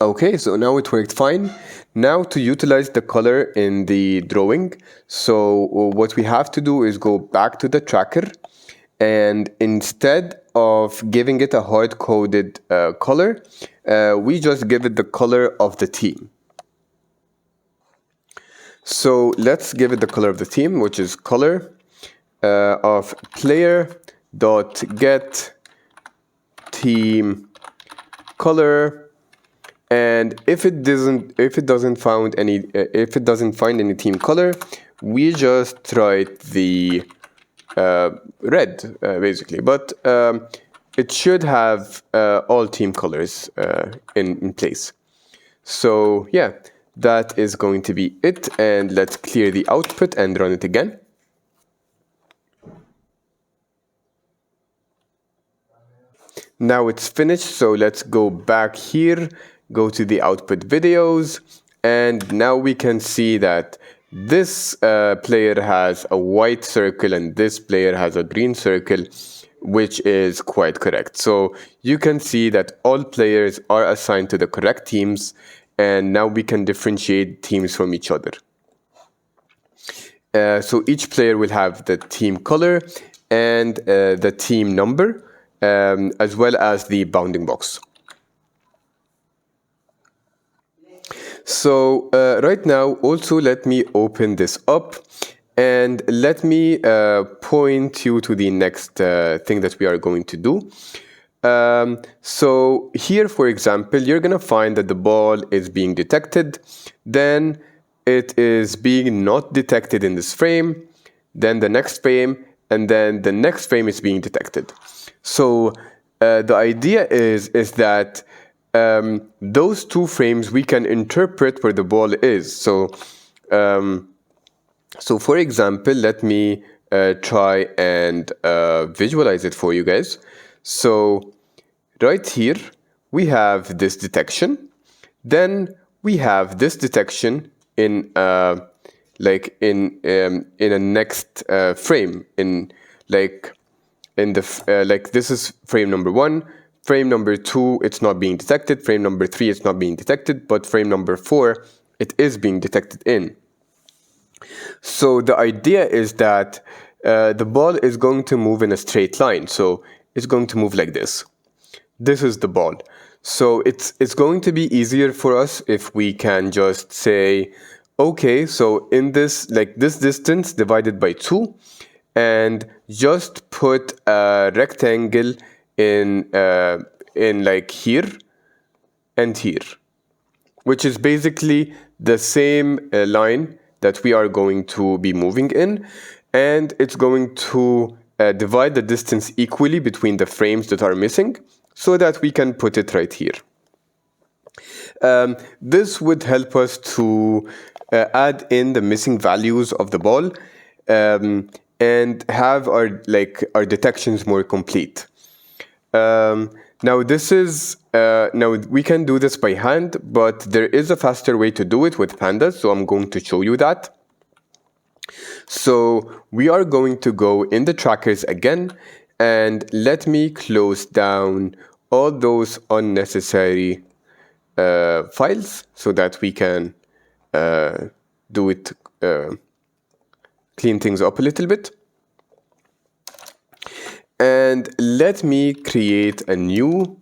Okay, so now it worked fine. Now to utilize the color in the drawing, so what we have to do is go back to the tracker, and instead of giving it a hard-coded color, we just give it the color of the team. So let's give it the color of the team, which is color of player.get team color. And if it doesn't find any team color, we just write the red basically. But it should have all team colors in place. So yeah, that is going to be it. And let's clear the output and run it again. Now it's finished, so let's go back here, go to the output videos, and now we can see that this player has a white circle and this player has a green circle, which is quite correct. So you can see that all players are assigned to the correct teams, and now we can differentiate teams from each other. So each player will have the team color and the team number, as well as the bounding box. So right now, also let me open this up, and let me point you to the next thing that we are going to do. So here, for example, you're going to find that the ball is being detected, then it is being not detected in this frame, then the next frame, and then the next frame is being detected. So the idea is that those two frames we can interpret where the ball is. So for example, let me try and visualize it for you guys. So right here we have this detection, then we have this detection in a next frame, like this is frame number 1, frame number 2 it's not being detected, frame number 3 it's not being detected, but frame number 4 it is being detected in. So the idea is that the ball is going to move in a straight line, so it's going to move like this. This is the ball. So it's going to be easier for us if we can just say, okay, so in this, like this distance divided by 2, and just put a rectangle in like here and here, which is basically the same line that we are going to be moving in, and it's going to divide the distance equally between the frames that are missing, so that we can put it right here. This would help us to add in the missing values of the ball and have our detections more complete. Now this is now we can do this by hand, but there is a faster way to do it with pandas, so I'm going to show you that. So we are going to go in the trackers again, and let me close down all those unnecessary files so that we can do it, clean things up a little bit. And let me create a new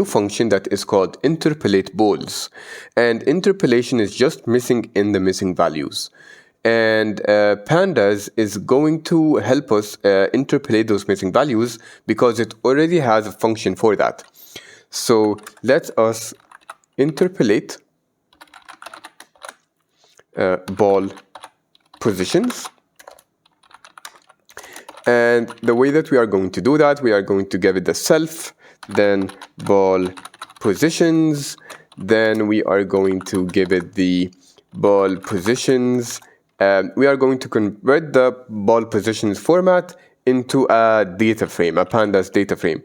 function that is called interpolate balls. And interpolation is just missing in the missing values. And pandas is going to help us interpolate those missing values because it already has a function for that. So let us interpolate ball positions. And the way that we are going to do that, we are going to give it the self, then ball positions, then we are going to give it the ball positions. We are going to convert the ball positions format into a data frame, a pandas data frame.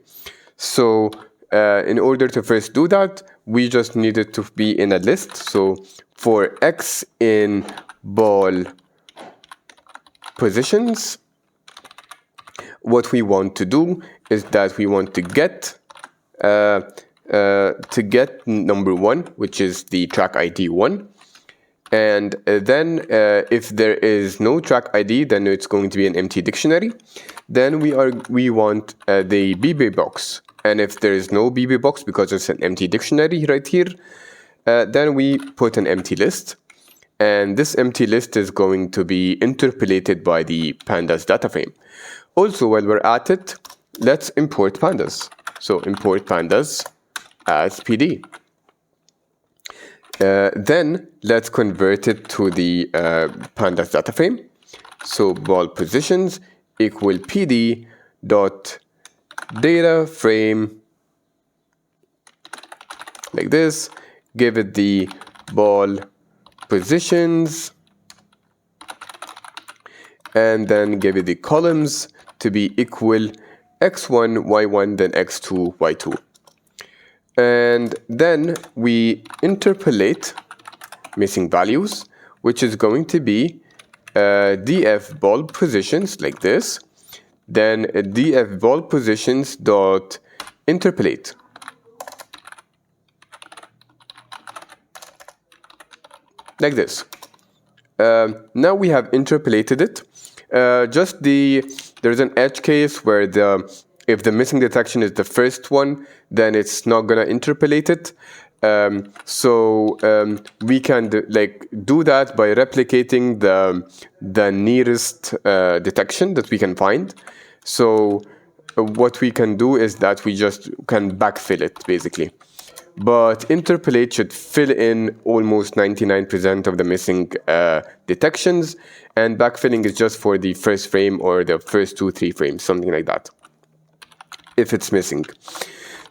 So in order to first do that, we just need it to be in a list. So for x in ball positions, what we want to do is that we want to get number 1, which is the track ID 1. And then if there is no track ID, then it's going to be an empty dictionary. Then we want the BB box. And if there is no BB box because it's an empty dictionary right here, then we put an empty list. And this empty list is going to be interpolated by the pandas data frame. Also, while we're at it, let's import pandas. So import pandas as PD. Then let's convert it to the pandas data frame. So ball positions equal PD dot data frame like this. Give it the ball positions and then give it the columns to be equal x1, y1, then x2, y2. And then we interpolate missing values, which is going to be df ball positions like this, then df ball positions dot interpolate. Like this. Now we have interpolated it. There's an edge case where if the missing detection is the first one, then it's not gonna interpolate it. We can do that by replicating the nearest detection that we can find. So what we can do is that we just can backfill it basically. But interpolate should fill in almost 99% of the missing detections, and backfilling is just for the first frame or the first 2-3 frames, something like that, if it's missing.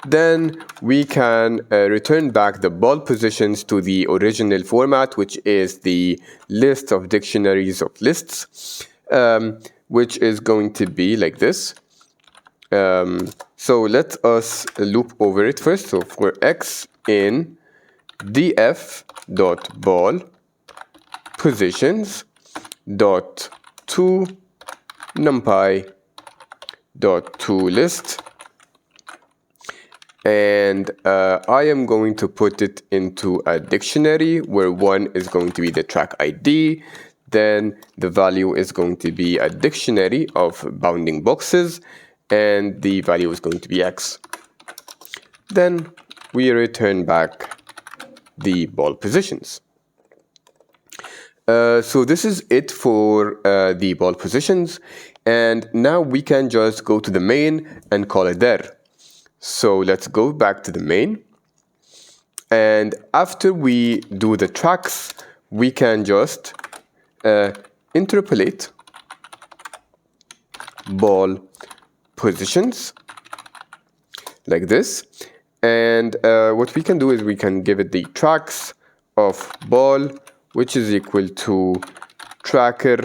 Then we can return back the ball positions to the original format, which is the list of dictionaries of lists, which is going to be like this. So let us loop over it first. So for x in df dot ball positions dot to numpy dot to list, and I am going to put it into a dictionary where 1 is going to be the track ID. Then the value is going to be a dictionary of bounding boxes, and the value is going to be x. Then we return back the ball positions. So this is it for the ball positions, and now we can just go to the main and call it there. So let's go back to the main, and after we do the tracks, we can just interpolate ball positions like this. And what we can do is we can give it the tracks of ball, which is equal to tracker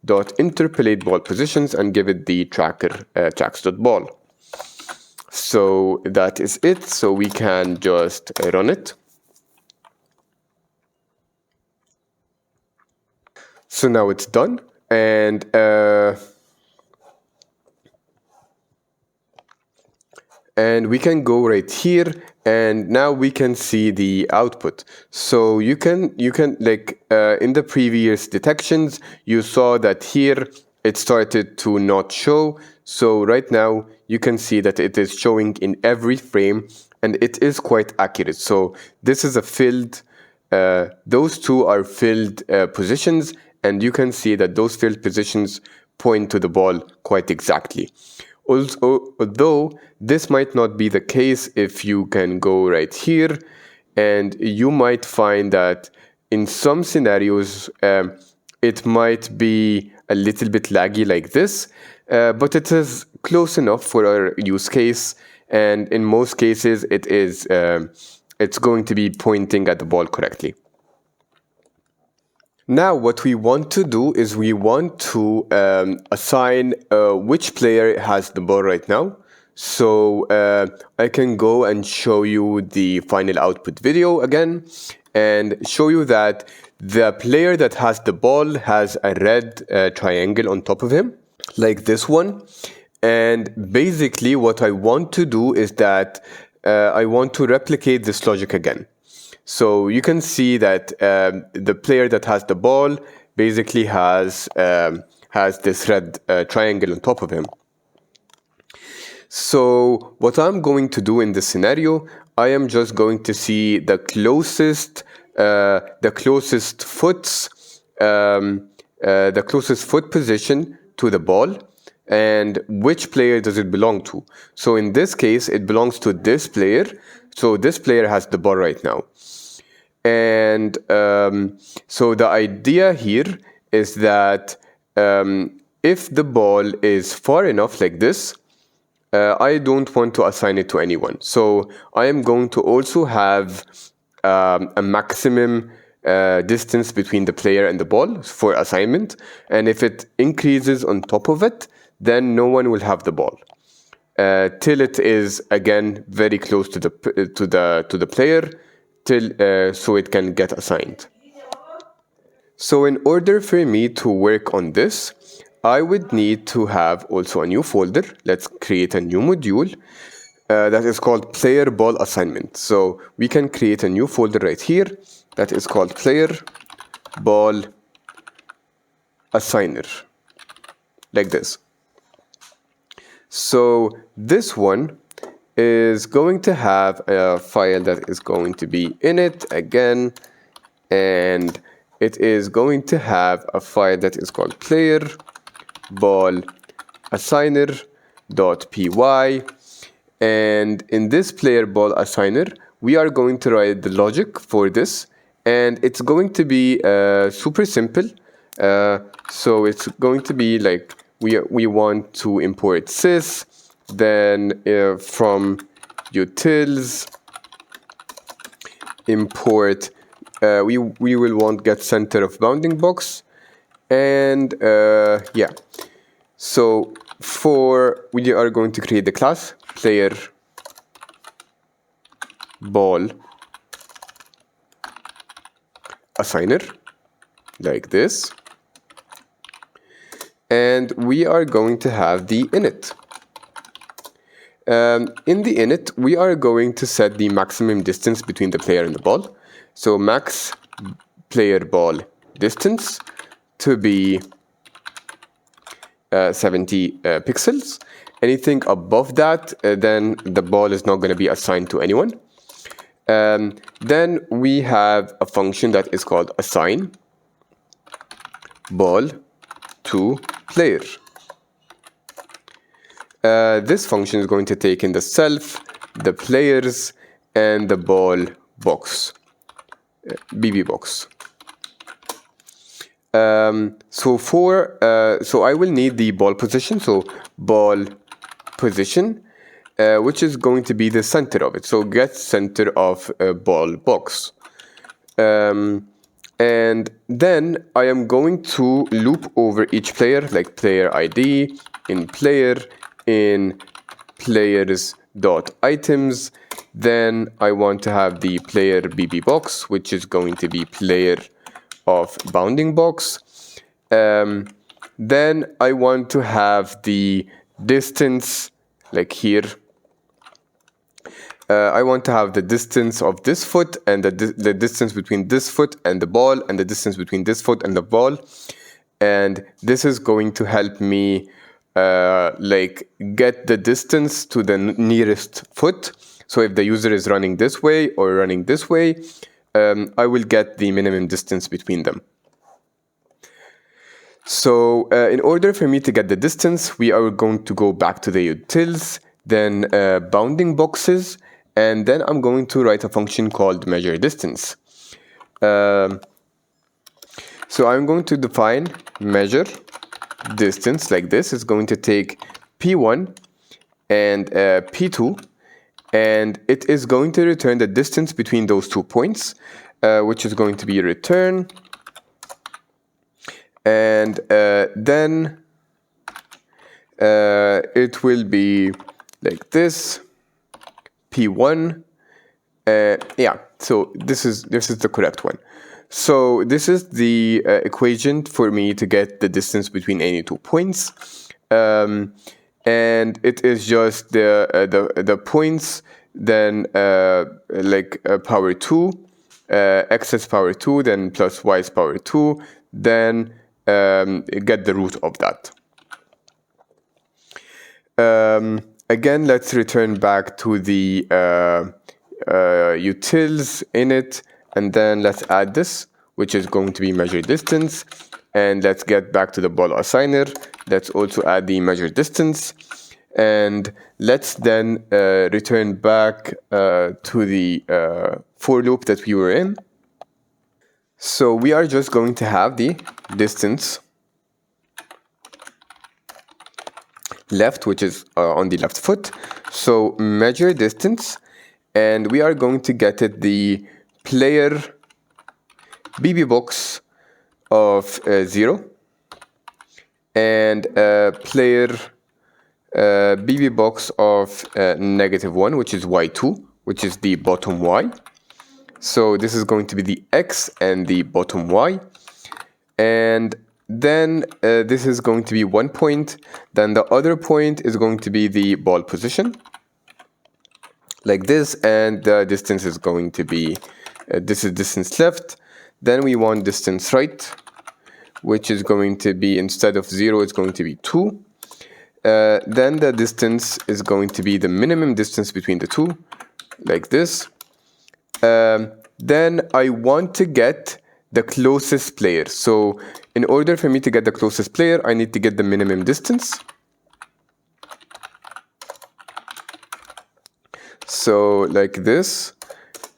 dot interpolate ball positions, and give it the tracker tracks dot ball. So that is it. So we can just run it. So now it's done, and we can go right here, and now we can see the output. So you can in the previous detections, you saw that here it started to not show. So right now you can see that it is showing in every frame and it is quite accurate. So this is a filled, those two are filled positions, and you can see that those filled positions point to the ball quite exactly. Also, although this might not be the case if you can go right here, and you might find that in some scenarios it might be a little bit laggy like this, but it is close enough for our use case, and in most cases it's going to be pointing at the ball correctly. Now what we want to do is we want to assign which player has the ball right now. So I can go and show you the final output video again and show you that the player that has the ball has a red triangle on top of him, like this one. And basically what I want to do is that I want to replicate this logic again. So you can see that the player that has the ball basically has this red triangle on top of him. So what I'm going to do in this scenario, I am just going to see the closest foot position to the ball and which player does it belong to. So in this case, it belongs to this player. So this player has the ball right now. And so the idea here is that if the ball is far enough like this, I don't want to assign it to anyone. So I am going to also have a maximum distance between the player and the ball for assignment. And if it increases on top of it, then no one will have the ball till it is again very close to the player, till so it can get assigned. So in order for me to work on this, I would need to have also a new folder. Let's create a new module that is called player ball assignment. So we can create a new folder right here that is called player ball assigner, like this. So this one is going to have a file that is going to be in it again, and it is going to have a file that is called player ball assigner.py, and in this player ball assigner we are going to write the logic for this, and it's going to be super simple. So it's going to be like we want to import sys, then from utils import we will want get center of bounding box, and yeah. So we are going to create the class player ball assigner like this, and we are going to have the init. In the init, we are going to set the maximum distance between the player and the ball. So max player ball distance to be 70 pixels. Anything above that, then the ball is not going to be assigned to anyone. Then we have a function that is called assign ball to player. This function is going to take in the self, the players, and the ball box, BB box. So I will need the ball position. So ball position, which is going to be the center of it. So get center of ball box. And then I am going to loop over each player, like player ID in player in players.items. Then I want to have the player BB box, which is going to be player of bounding box. Then I want to have the distance, like here. I want to have the distance of this foot and the distance between this foot and the ball, and the distance between this foot and the ball. And this is going to help me like get the distance to the nearest foot. So if the user is running this way or running this way, I will get the minimum distance between them. So in order for me to get the distance, we are going to go back to the utils, then bounding boxes, and then I'm going to write a function called measure distance. So I'm going to define measure distance like this. It's going to take P1 and P2, and it is going to return the distance between those 2 points, which is going to be return. And then it will be like this, P1. Yeah, so this is the correct one. So this is the equation for me to get the distance between any 2 points, and it is just the points, then like power 2, x's power 2, then plus y's power 2, then get the root of that. Again, let's return back to the utils init, and then let's add this, which is going to be measure distance. And let's get back to the ball assigner. Let's also add the measure distance. And let's then return back to the for loop that we were in. So we are just going to have the distance left, which is on the left foot. So measure distance, and we are going to get it the player BB box of 0 and player BB box of -1, which is y2, which is the bottom y. So this is going to be the x and the bottom y. And then this is going to be 1 point. Then the other point is going to be the ball position, like this. And the distance is going to be, this is distance left. Then we want distance right, which is going to be, instead of 0, it's going to be 2. Then the distance is going to be the minimum distance between the two, like this. Then I want to get the closest player. So in order for me to get the closest player, I need to get the minimum distance. So like this,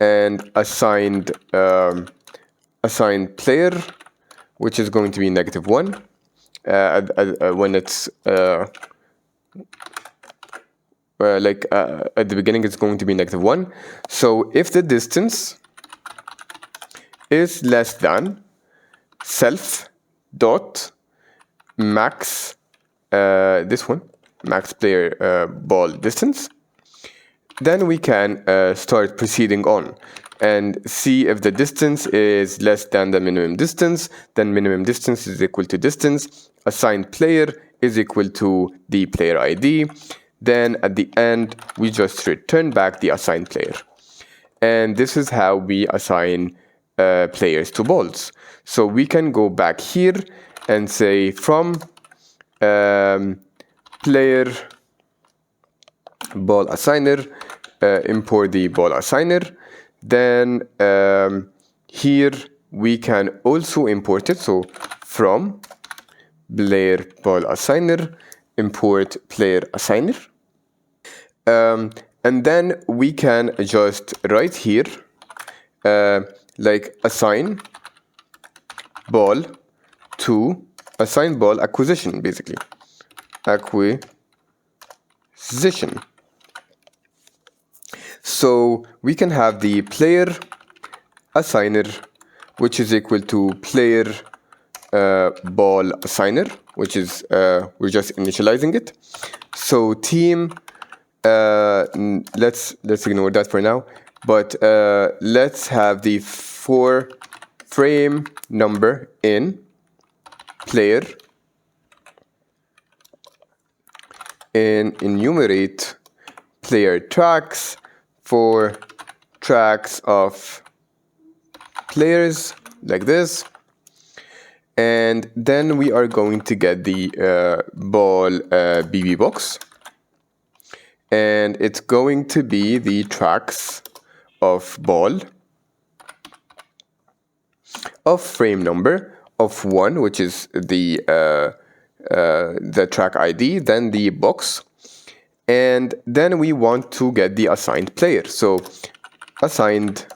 and assigned player, which is going to be -1 when it's at the beginning, it's going to be -1. So if the distance is less than self dot max, this one, max player ball distance, then we can start proceeding on and see if the distance is less than the minimum distance. Then minimum distance is equal to distance, assigned player is equal to the player ID. Then at the end, we just return back the assigned player. And this is how we assign players to balls. So we can go back here and say from player ball assigner, import the ball assigner. Then here we can also import it. So from player ball assigner, import player assigner. And then we can just write here like assign ball to assign ball acquisition, basically acquisition. So we can have the player assigner, which is equal to player ball assigner, which is we're just initializing it. So team, let's ignore that for now, but let's have the for frame number in player and enumerate player tracks for tracks of players, like this. And then we are going to get the ball BB box. And it's going to be the tracks of ball, of frame number, of 1, which is the track ID, then the box. And then we want to get the assigned player. So assigned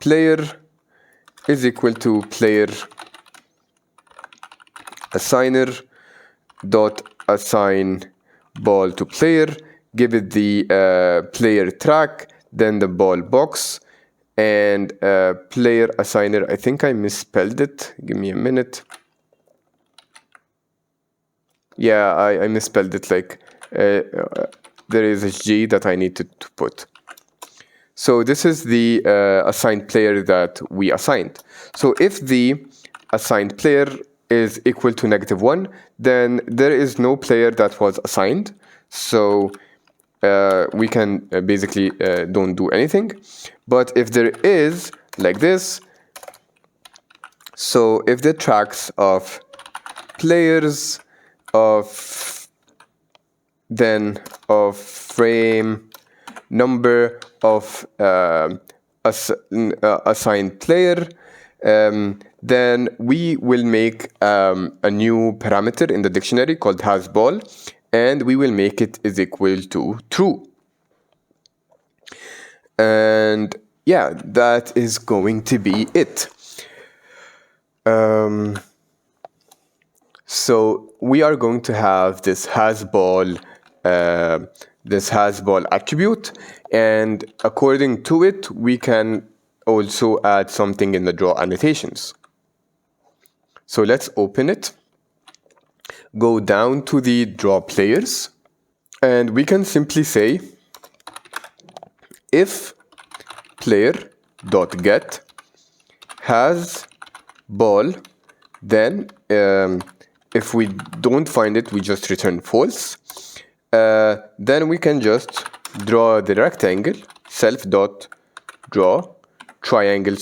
player is equal to player assigner dot assign ball to player, give it the player track, then the ball box, and player assigner. I think I misspelled it. Give me a minute. Yeah, I misspelled it. Like there is a G that I need to put. So this is the assigned player that we assigned. So if the assigned player is equal to -1, then there is no player that was assigned. So we can basically don't do anything. But if there is, like this, so if the tracks of players of then of frame number of assigned player, then we will make a new parameter in the dictionary called hasBall, and we will make it is equal to true. And yeah, that is going to be it. So we are going to have this hasBall attribute, and according to it, we can also add something in the draw annotations. So let's open it, go down to the draw players, and we can simply say if player.get has ball, then if we don't find it, we just return false. Then we can just draw the rectangle, self.draw triangle,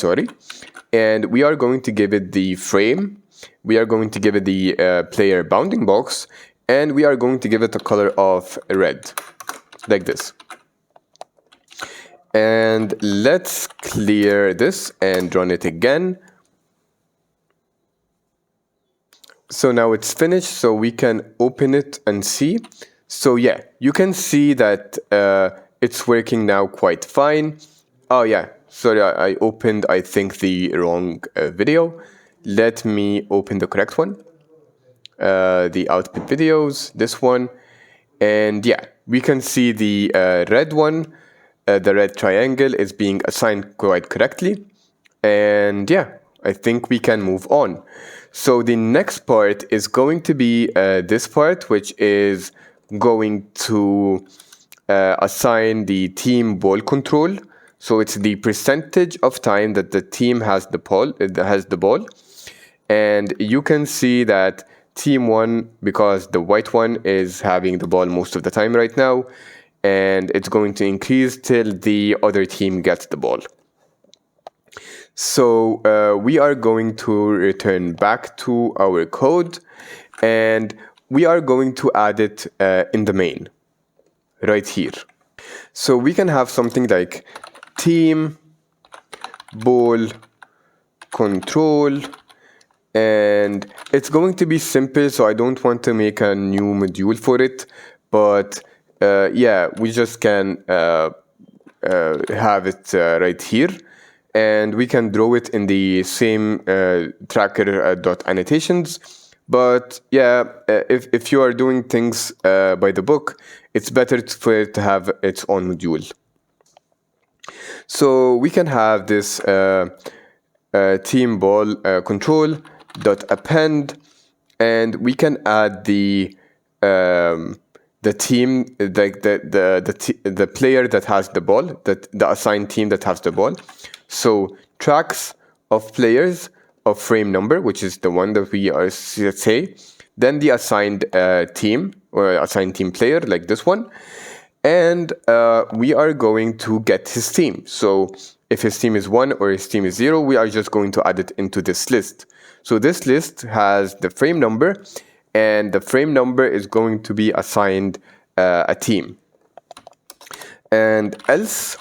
and we are going to give it the frame, we are going to give it the player bounding box, and we are going to give it a color of red, like this. And let's clear this and run it again. So now it's finished, so we can open it and see. So yeah, you can see that it's working now quite fine. Oh yeah, sorry, I opened, I think, the wrong video. Let me open the correct one. The output videos, this one. And yeah, we can see the red one, the red triangle is being assigned quite correctly. And yeah, I think we can move on. So the next part is going to be this part, which is going to assign the team ball control. So it's the percentage of time that the team has the ball. And you can see that team 1, because the white one is having the ball most of the time right now, and it's going to increase till the other team gets the ball. So we are going to return back to our code, and we are going to add it in the main, right here. So we can have something like team ball control, and it's going to be simple, so I don't want to make a new module for it, but yeah, we just can have it right here, and we can draw it in the same tracker.annotations. But yeah, if you are doing things by the book, it's better for it to have its own module. So we can have this team ball control dot append, and we can add the team, like the player that has the ball, the assigned team that has the ball. So tracks of players of frame number, which is the one that we are, let's say, then the assigned team or assigned team player, like this one, and we are going to get his team. So if his team is 1 or his team is 0, we are just going to add it into this list. So this list has the frame number, and the frame number is going to be assigned a team. And else,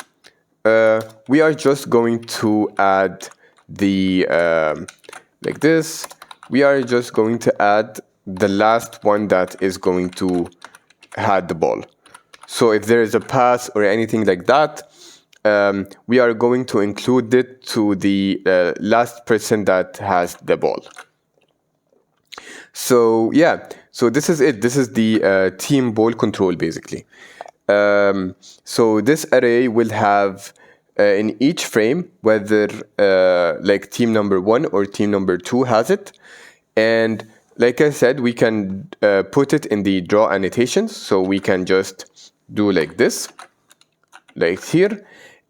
we are just going to add the, like this, we are just going to add the last one that is going to have the ball. So if there is a pass or anything like that, we are going to include it to the last person that has the ball. So yeah, so this is it. This is the team ball control basically. So this array will have in each frame whether like team number 1 or team number 2 has it. And like I said, we can put it in the draw annotations. So we can just do like this, like here.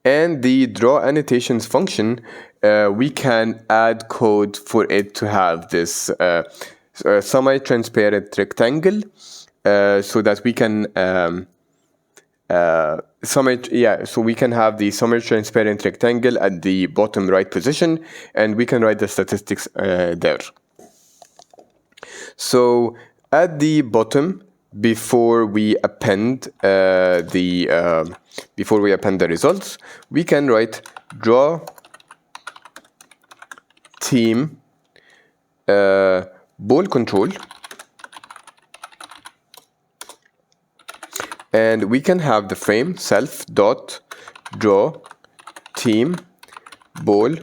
And the draw annotations function, we can add code for it to have this semi-transparent rectangle, so that we can so we can have the semi-transparent rectangle at the bottom right position, and we can write the statistics there. So at the bottom, before we append the results, we can write draw team ball control, and we can have the frame self dot draw team ball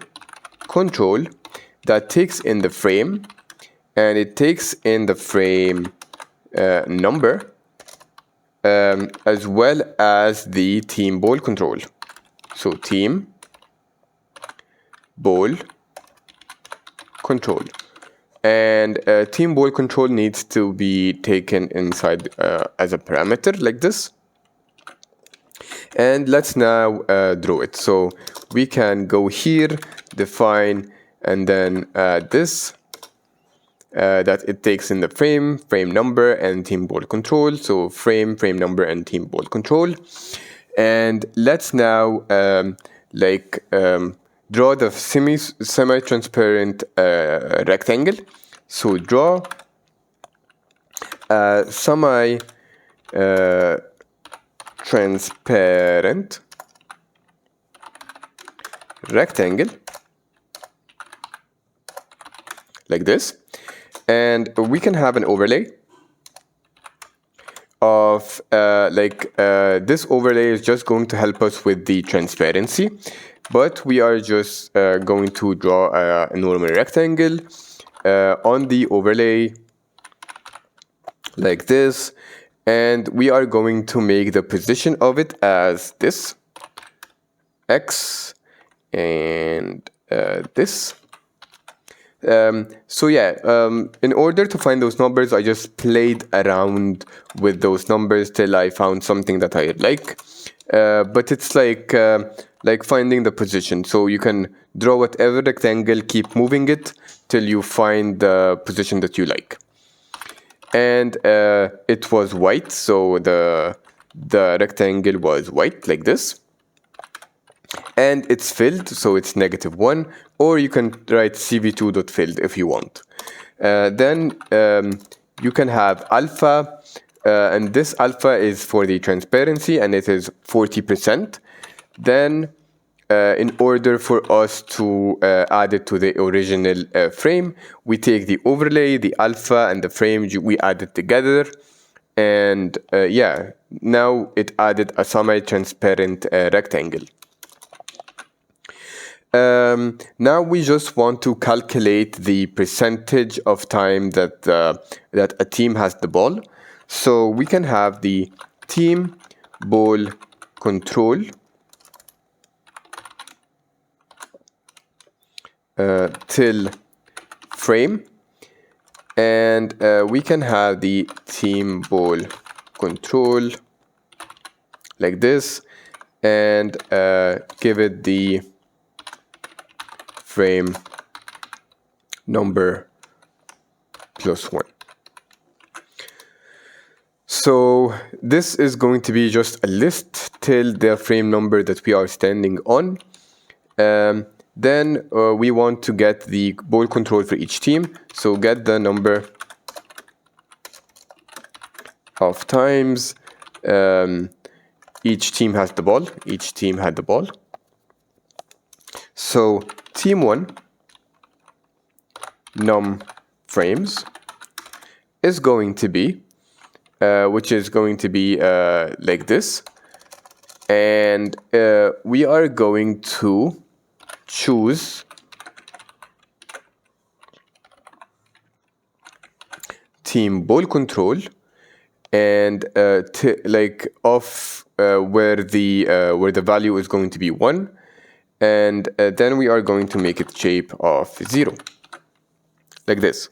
control that takes in the frame, and it takes in the frame number as well as the team ball control. So team ball control, and team ball control needs to be taken inside as a parameter like this. And let's now draw it. So we can go here, define, and then this that it takes in the frame number, and team ball control. So frame number, and team ball control. And let's now draw the semi-transparent rectangle. So draw semi-transparent rectangle like this. And we can have an overlay of this overlay is just going to help us with the transparency, but we are just going to draw a normal rectangle on the overlay like this, and we are going to make the position of it as this X and this. So yeah, in order to find those numbers, I just played around with those numbers till I found something that I like. But it's like finding the position. So you can draw whatever rectangle, keep moving it till you find the position that you like. And it was white, so the rectangle was white like this. And it's filled, so it's -1, or you can write cv2.filled if you want. Then you can have alpha, and this alpha is for the transparency, and it is 40%. Then in order for us to add it to the original frame, we take the overlay, the alpha, and the frame, we add it together. And yeah, now it added a semi-transparent rectangle. Now we just want to calculate the percentage of time that that a team has the ball. So we can have the team ball control till frame, and we can have the team ball control like this, and give it the frame number +1. So this is going to be just a list till the frame number that we are standing on. Then we want to get the ball control for each team. So get the number of times each team has the ball. Each team had the ball. So team 1 num frames is going to be which is going to be like this, and we are going to choose team ball control and like of where the value is going to be 1, and then we are going to make it shape of 0 like this.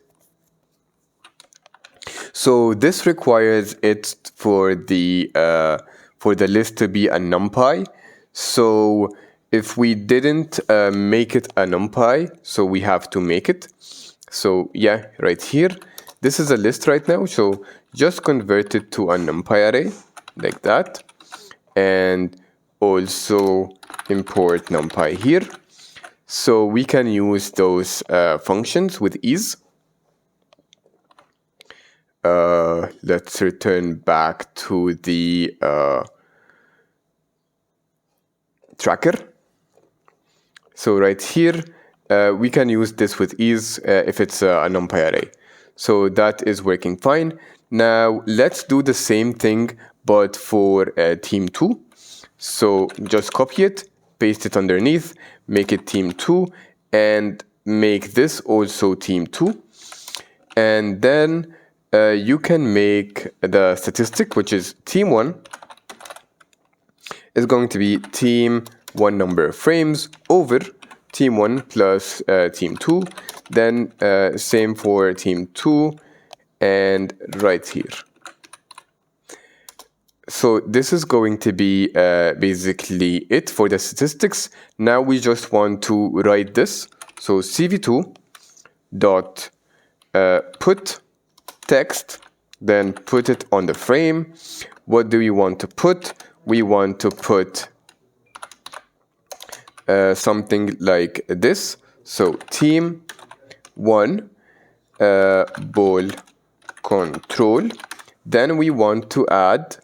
So this requires it for the list to be a numpy. So if we didn't make it a numpy, so we have to make it. So yeah, right here, this is a list right now. So just convert it to a numpy array like that, and also import numpy here. So we can use those functions with ease. Let's return back to the tracker. So right here, we can use this with ease if it's a numpy array. So that is working fine. Now let's do the same thing, but for team 2. So just copy it, paste it underneath, make it team 2, and make this also team 2. And then you can make the statistic, which is team 1 is going to be team 1 number of frames over team 1 plus team 2. Then same for team 2 and right here. So this is going to be basically it for the statistics. Now we just want to write this. So cv2 dot put text, then put it on the frame. What do we want to put? We want to put something like this. So team 1 ball control. Then we want to add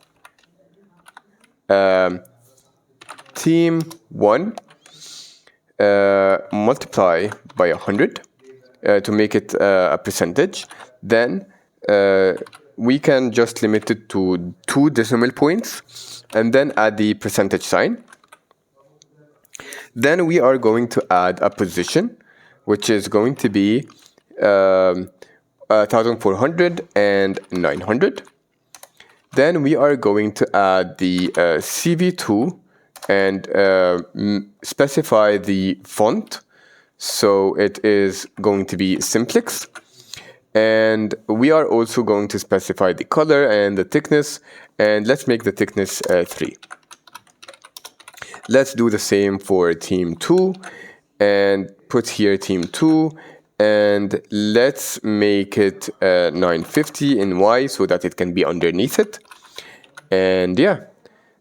team 1 multiply by 100 to make it a percentage. Then we can just limit it to 2 decimal points and then add the percentage sign. Then we are going to add a position, which is going to be 1400 and 900. Then we are going to add the CV2 and specify the font. So it is going to be simplex. And we are also going to specify the color and the thickness. And let's make the thickness 3. Let's do the same for team 2 and put here team 2. And let's make it 950 in Y so that it can be underneath it. And yeah,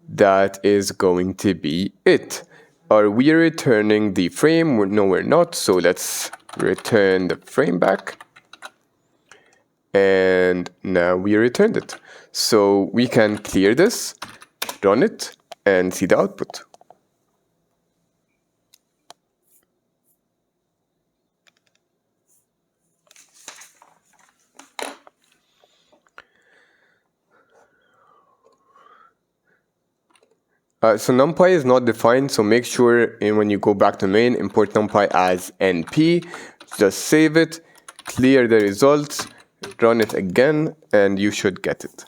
that is going to be it. Are we returning the frame? No, we're not. So let's return the frame back. And now we returned it. So we can clear this, run it, and see the output. So numpy is not defined, so make sure when you go back to main, import numpy as np, just save it, clear the results, run it again, and you should get it.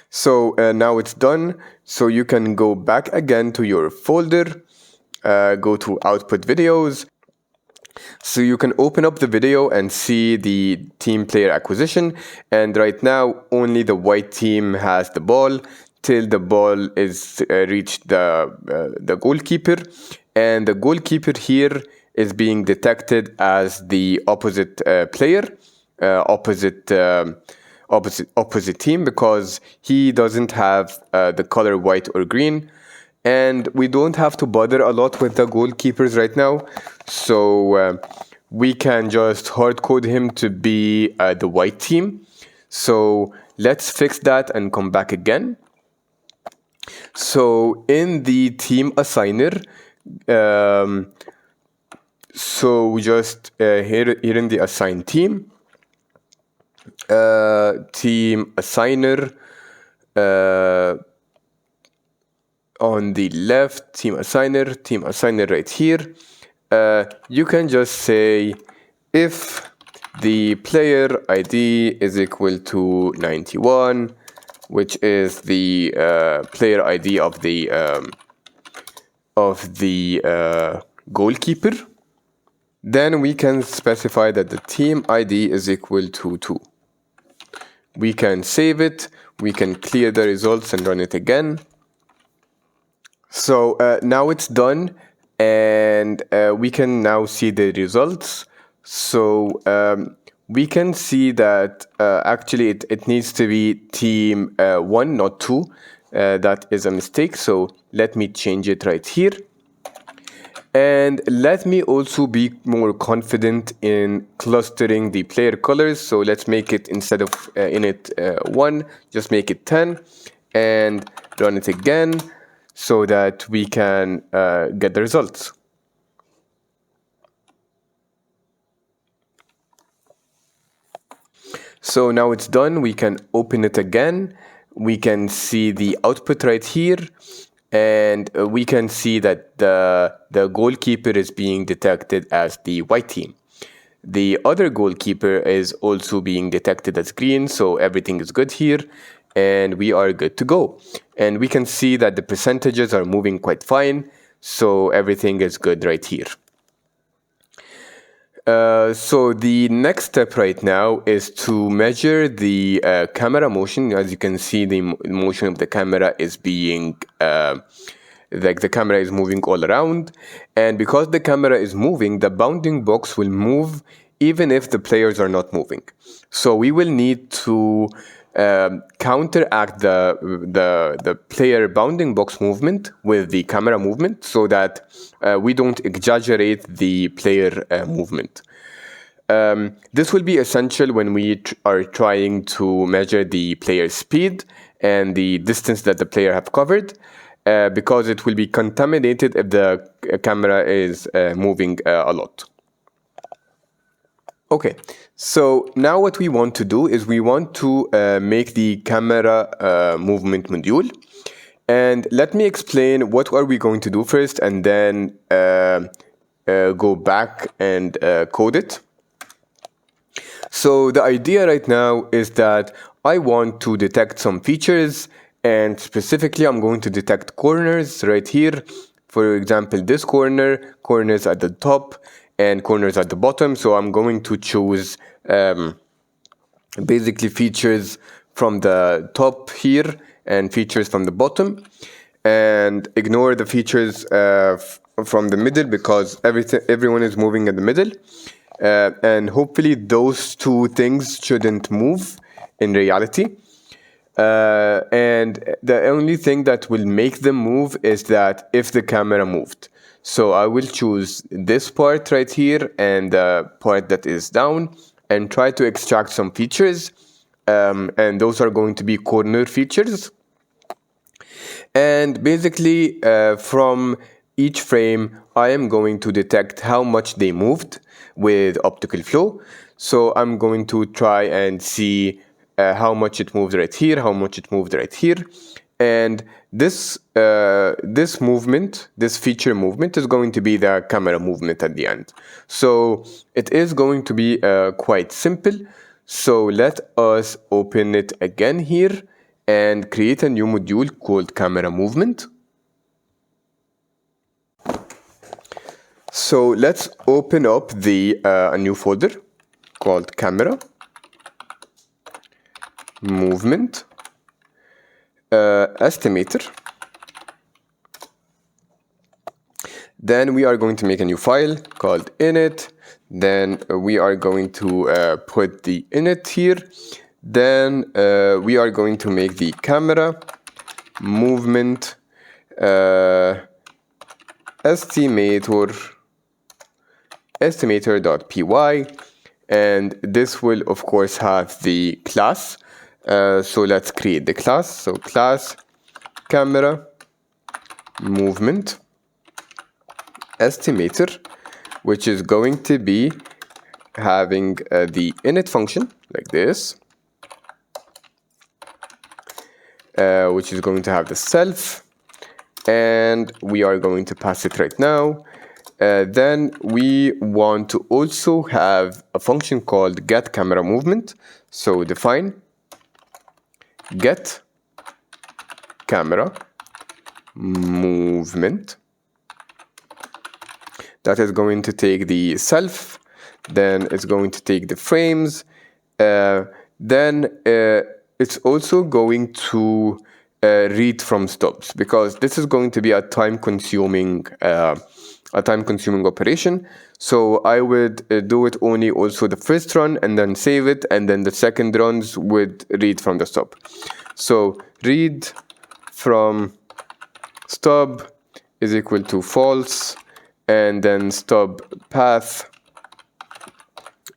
So now it's done, so you can go back again to your folder, go to output videos. So you can open up the video and see the team player acquisition, and right now only the white team has the ball till the ball is reached the goalkeeper, and the goalkeeper here is being detected as the opposite player, opposite opposite team because he doesn't have the color white or green, and we don't have to bother a lot with the goalkeepers right now, so we can just hard code him to be the white team. So let's fix that and come back again. So in the team assigner, so just here in the assign team, team assigner, on the left, team assigner right here, you can just say if the player ID is equal to 91, which is the player ID of the goalkeeper, then we can specify that the team ID is equal to 2. We can save it, we can clear the results and run it again. So now it's done, and we can now see the results. So we can see that actually it needs to be team 1, not 2. That is a mistake, so let me change it right here. And let me also be more confident in clustering the player colors. So let's make it, instead of init 1, just make it 10 and run it again so that we can get the results. So now it's done. We can open it again. We can see the output right here. And we can see that the goalkeeper is being detected as the white team. The other goalkeeper is also being detected as green, so everything is good here, and we are good to go. And we can see that the percentages are moving quite fine, so everything is good right here. So the next step right now is to measure the camera motion. As you can see, the motion of the camera is being like the camera is moving all around, and because the camera is moving, the bounding box will move even if the players are not moving. So we will need to counteract the player bounding box movement with the camera movement so that we don't exaggerate the player movement. This will be essential when we are trying to measure the player speed and the distance that the player have covered, because it will be contaminated if the camera is moving a lot. Okay, so now what we want to do is we want to make the camera movement module. And let me explain what are we going to do first, and then go back and code it. So the idea right now is that I want to detect some features, and specifically I'm going to detect corners right here. For example, this corners at the top and corners at the bottom. So I'm going to choose basically features from the top here and features from the bottom, and ignore the features from the middle because everyone is moving in the middle. And hopefully those two things shouldn't move in reality. And the only thing that will make them move is that if the camera moved. So I will choose this part right here and the part that is down and try to extract some features. And those are going to be corner features. And basically from each frame, I am going to detect how much they moved with optical flow. So I'm going to try and see how much it moved right here, how much it moved right here. And this movement, this feature movement, is going to be the camera movement at the end. So it is going to be quite simple. So let us open it again here and create a new module called camera movement. So let's open up a new folder called camera movement estimator. Then we are going to make a new file called init. Then we are going to put the init here. Then we are going to make the camera movement estimator.py, and this will of course have the class. So let's create the class. So class camera movement estimator, which is going to be having the init function like this, which is going to have the self, and we are going to pass it right now. Then we want to also have a function called get camera movement. So define get camera movement. That is going to take the self, then it's going to take the frames, then it's also going to read from stubs, because this is going to be a time-consuming operation. So I would do it only also the first run and then save it, and then the second runs would read from the stub. So read from stub is equal to false, and then stub path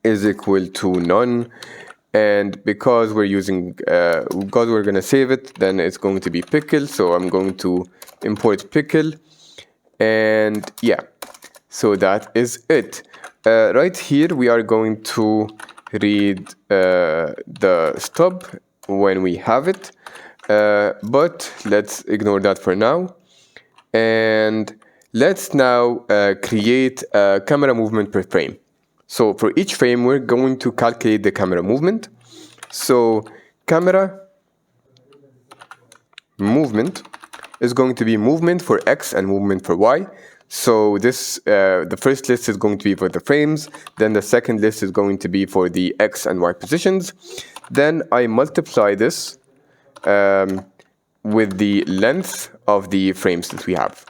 is equal to none. And because we're using, because we're going to save it, then it's going to be pickle. So I'm going to import pickle. And yeah, so that is it. Right here, we are going to read the stub when we have it. But let's ignore that for now. And let's now create a camera movement per frame. So for each frame, we're going to calculate the camera movement. So camera movement is going to be movement for X and movement for Y. So this, the first list is going to be for the frames. Then the second list is going to be for the X and Y positions. Then I multiply this with the length of the frames that we have.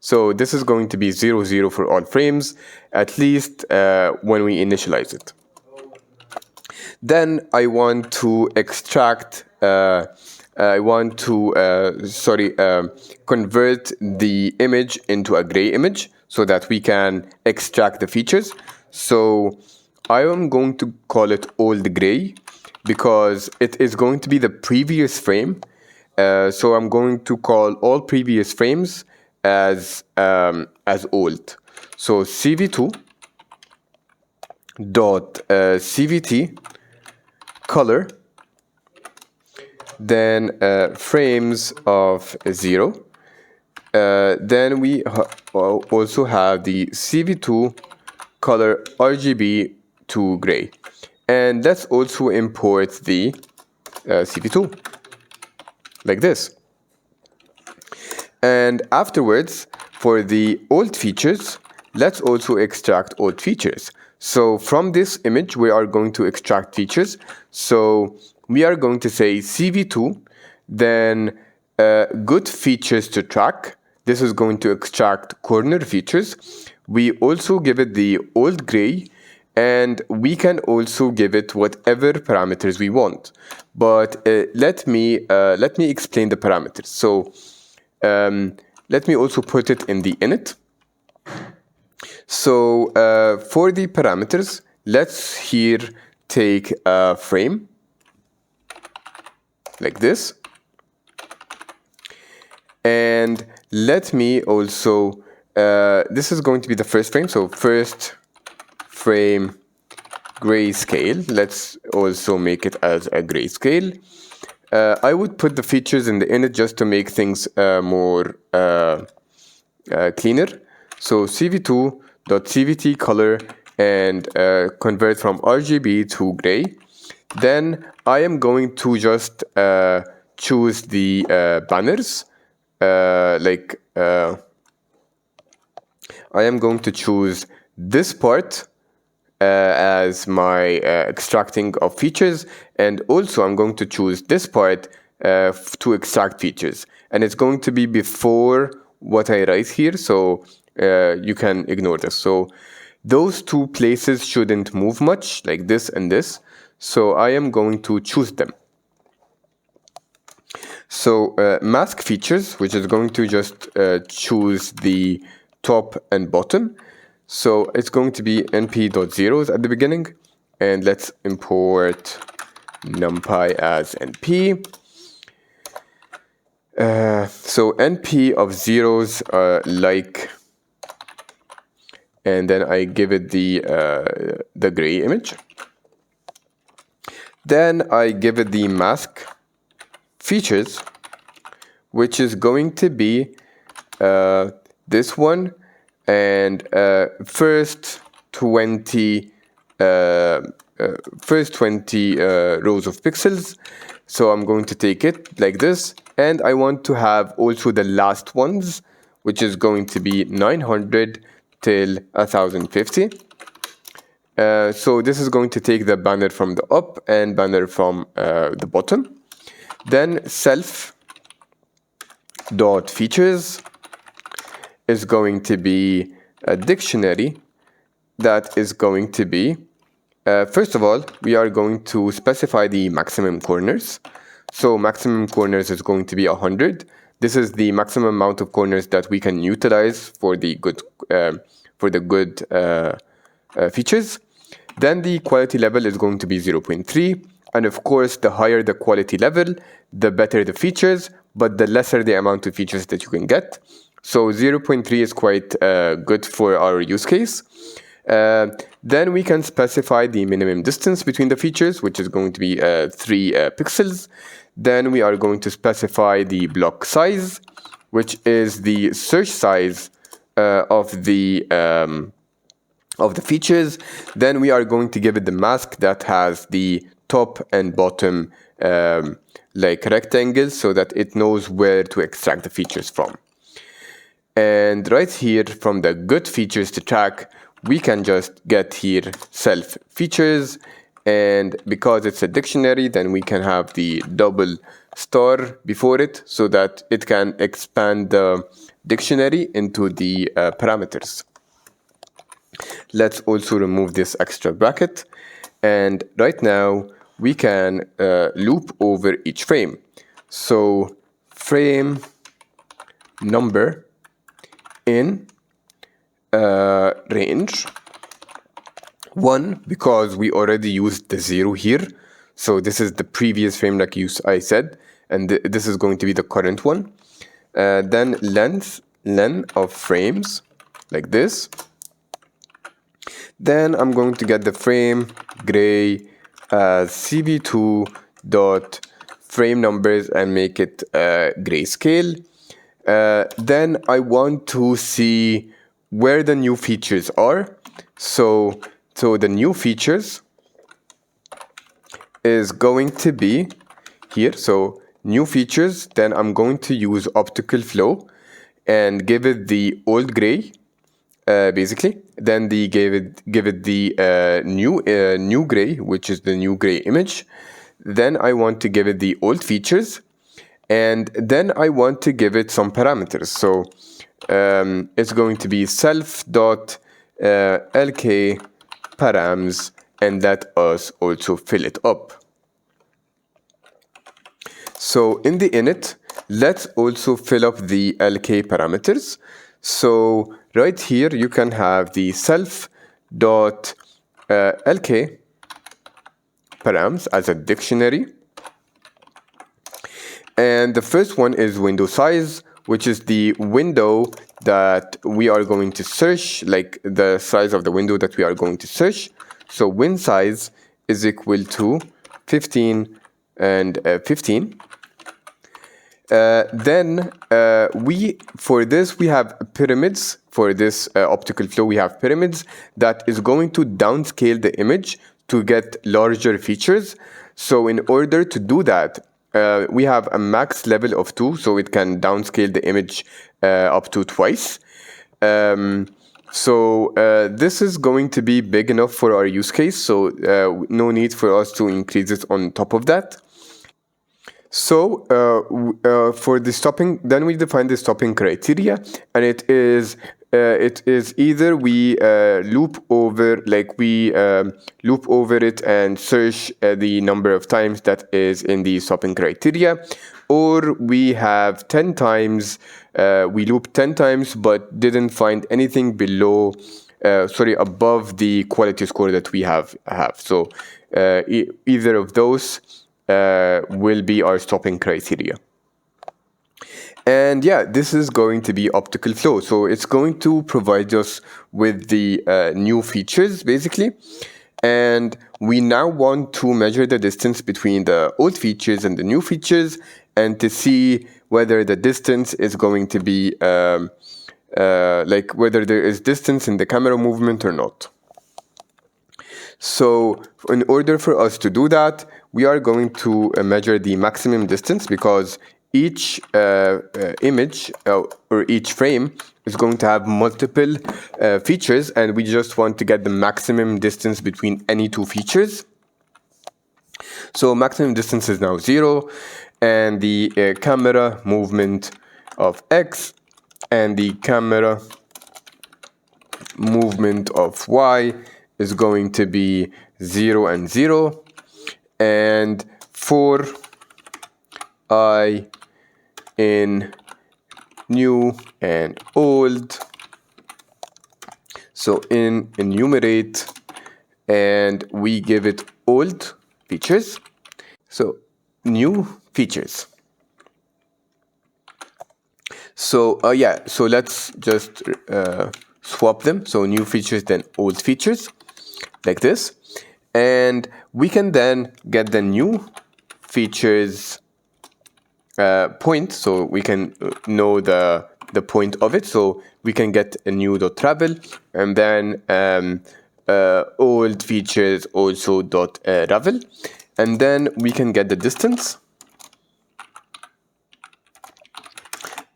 So this is going to be 0, 0 for all frames, at least when we initialize it. Then I want to extract, convert the image into a gray image so that we can extract the features. So I am going to call it old gray because it is going to be the previous frame. So I'm going to call all previous frames as old. So cv2 dot cvt color, then frames of 0. Then we also have the cv2 color RGB to gray, and let's also import the cv2 like this. And afterwards, for the old features, let's also extract old features. So from this image, we are going to extract features. So we are going to say CV2, then good features to track. This is going to extract corner features. We also give it the old gray, and we can also give it whatever parameters we want. But let me explain the parameters. So let me also put it in the init. So for the parameters, let's here take a frame like this. And let me also, this is going to be the first frame. So first frame grayscale. Let's also make it as a grayscale. I would put the features in the init just to make things more cleaner. So cv2.cvt color and convert from RGB to gray. Then I am going to just choose the banners. I am going to choose this part as my extracting of features, and also I'm going to choose this part to extract features, and it's going to be before what I write here, so you can ignore this. So those two places shouldn't move much, like this and this. So I am going to choose them. So mask features, which is going to just choose the top and bottom. So it's going to be np.zeros at the beginning. And let's import numpy as np. So np of zeros like, and then I give it the gray image. Then I give it the mask features, which is going to be this one, and first 20 rows of pixels. So I'm going to take it like this, and I want to have also the last ones, which is going to be 900 till 1050. So this is going to take the banner from the up and banner from the bottom. Then self dot features is going to be a dictionary that is going to be, first of all, we are going to specify the maximum corners. So maximum corners is going to be 100. This is the maximum amount of corners that we can utilize for the good features. Then the quality level is going to be 0.3. And of course, the higher the quality level, the better the features, but the lesser the amount of features that you can get. So 0.3 is quite good for our use case. Then we can specify the minimum distance between the features, which is going to be 3 pixels. Then we are going to specify the block size, which is the search size of the features. Then we are going to give it the mask that has the top and bottom like rectangles, so that it knows where to extract the features from. And right here from the good features to track, we can just get here self features, and because it's a dictionary, then we can have the double star before it so that it can expand the dictionary into the parameters. Let's also remove this extra bracket, and right now we can loop over each frame. So frame number in range 1, because we already used the 0 here. So this is the previous frame like I said, and this is going to be the current one. Then len of frames like this. Then I'm going to get the frame gray as cv2 dot frame numbers and make it grayscale. Then I want to see where the new features are. So the new features is going to be here. So new features, then I'm going to use optical flow and give it the old gray, basically. Then give it the new gray, which is the new gray image. Then I want to give it the old features, and then I want to give it some parameters. So it's going to be self dot lk params, and let us also fill it up. So in the init, let's also fill up the lk parameters. So right here you can have the self dot lk params as a dictionary, and the first one is window size, which is the window that we are going to search, like the size of the window that we are going to search. So win size is equal to 15 and 15. Then for this we have pyramids. For this optical flow, we have pyramids that is going to downscale the image to get larger features. So in order to do that, we have a max level of 2, so it can downscale the image up to twice. So this is going to be big enough for our use case, so no need for us to increase it on top of that. So for the stopping, then we define the stopping criteria, and it is it is either we loop over it and search the number of times that is in the stopping criteria, or we have 10 times, we loop 10 times but didn't find anything above the quality score that we have. So either of those will be our stopping criteria. And yeah, this is going to be optical flow. So it's going to provide us with the new features, basically. And we now want to measure the distance between the old features and the new features, and to see whether the distance is going to be, whether there is distance in the camera movement or not. So in order for us to do that, we are going to measure the maximum distance, because each image or each frame is going to have multiple features, and we just want to get the maximum distance between any two features. So maximum distance is now 0, and the camera movement of X and the camera movement of Y is going to be 0 and 0, and for I in new and old, so in enumerate, and we give it old features, so new features. So so let's just swap them, so new features then old features, like this, and we can then get the new features point, so we can know the point of it, so we can get a new dot travel, and then old features also dot travel, and then we can get the distance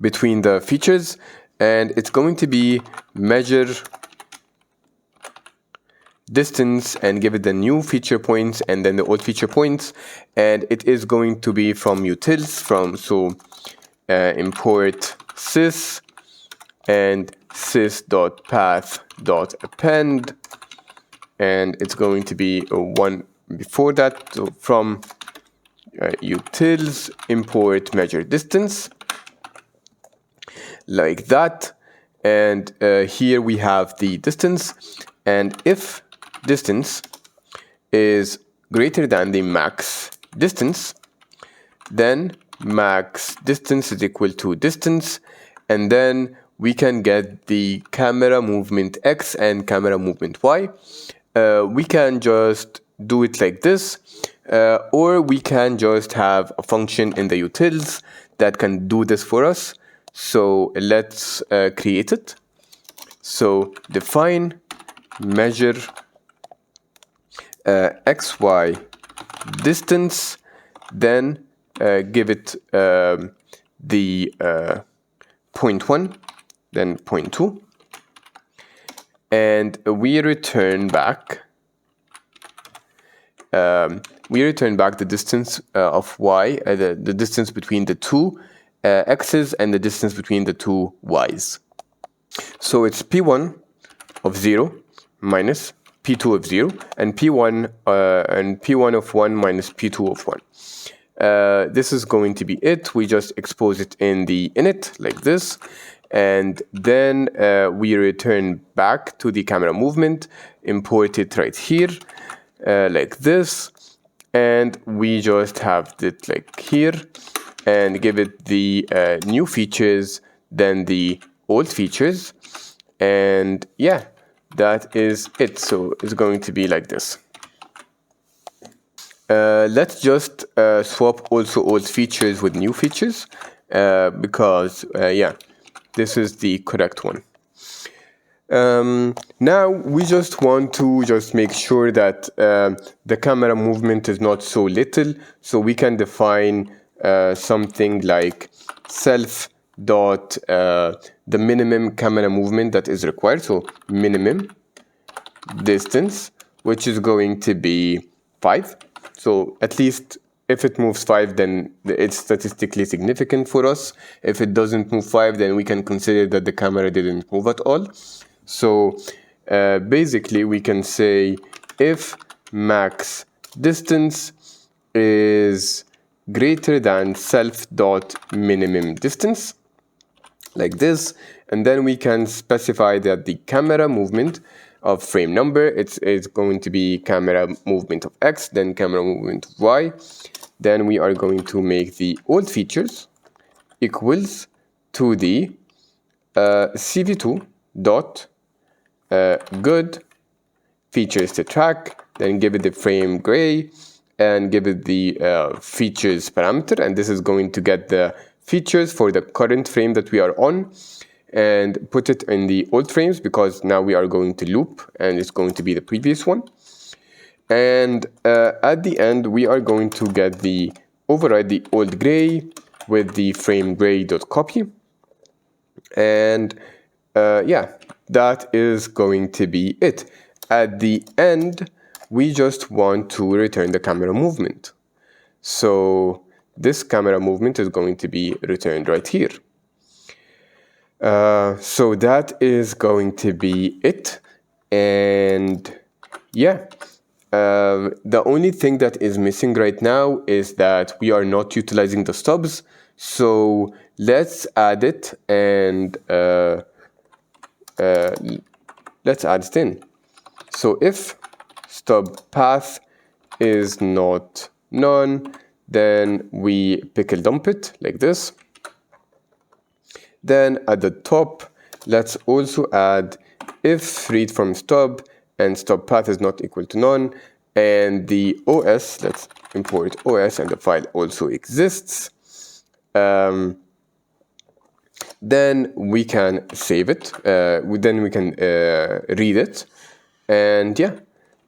between the features, and it's going to be measure distance and give it the new feature points and then the old feature points, and it is going to be from utils, import sys and sys.path.append, and it's going to be one before that, so from utils import measure distance, like that, and here we have the distance, and if distance is greater than the max distance, then max distance is equal to distance, and then we can get the camera movement X and camera movement Y. We can just do it like this, or we can just have a function in the utils that can do this for us. So let's create it. So define measure xy distance, then give it the 0.1, then 0.2, and we return back the distance of y, the distance between the two x's and the distance between the two y's. So it's p1 of 0 minus p2 of 0, and p1 of 1 minus p2 of 1. This is going to be it. We just expose it in the init like this, and then we return back to the camera movement, import it right here like this, and we just have it like here, and give it the new features, then the old features, and yeah, that is it. So it's going to be like this. Let's just swap also old features with new features, because yeah, this is the correct one. Now we just want to make sure that the camera movement is not so little, so we can define something like self dot the minimum camera movement that is required, so minimum distance, which is going to be 5. So at least if it moves 5, then it's statistically significant for us. If it doesn't move 5, then we can consider that the camera didn't move at all. So basically we can say if max distance is greater than self dot minimum distance, like this, and then we can specify that the camera movement of frame number, it's going to be camera movement of X, then camera movement of Y. Then we are going to make the old features equals to the CV2 dot good features to track, then give it the frame gray and give it the features parameter, and this is going to get the features for the current frame that we are on and put it in the old frames, because now we are going to loop and it's going to be the previous one. And at the end we are going to get the override the old gray with the frame gray dot copy, and yeah, that is going to be it. At the end we just want to return the camera movement, so this camera movement is going to be returned right here. So that is going to be it. And yeah, the only thing that is missing right now is that we are not utilizing the stubs. So let's add it, and let's add it in. So if stub path is not none, then we pickle dump it like this. Then at the top, let's also add if read from stub and stub path is not equal to none, and the OS, let's import OS, and the file also exists. Then we can save it, then we can read it, and yeah,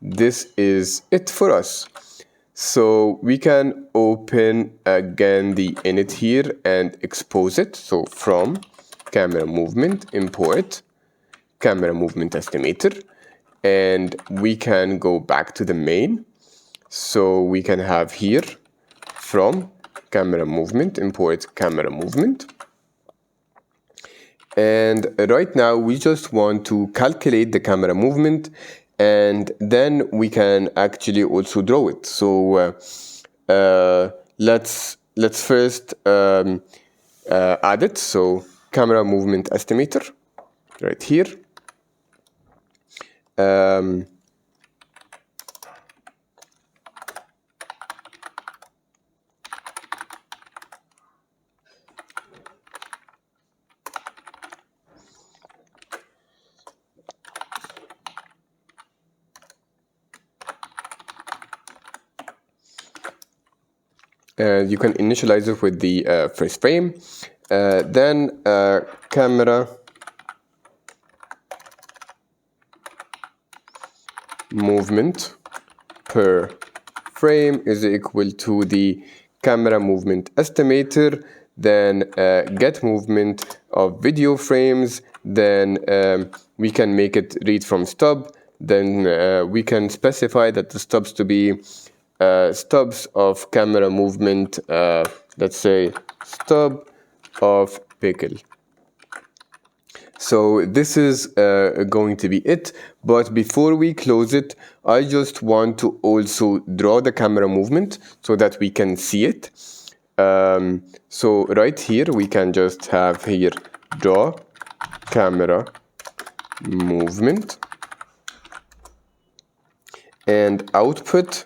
this is it for us. So we can open again the init here and expose it. So from camera movement, import camera movement estimator, and we can go back to the main. So we can have here from camera movement, import camera movement. And right now we just want to calculate the camera movement, and then we can actually also draw it. So let's first add it. So camera movement estimator right here. You can initialize it with the first frame. Then camera movement per frame is equal to the camera movement estimator, then get movement of video frames, then we can make it read from stub, then we can specify that the stubs to be stubs of camera movement, let's say stub of pickle. So this is going to be it, but before we close it, I just want to also draw the camera movement so that we can see it. So right here we can just have here draw camera movement and output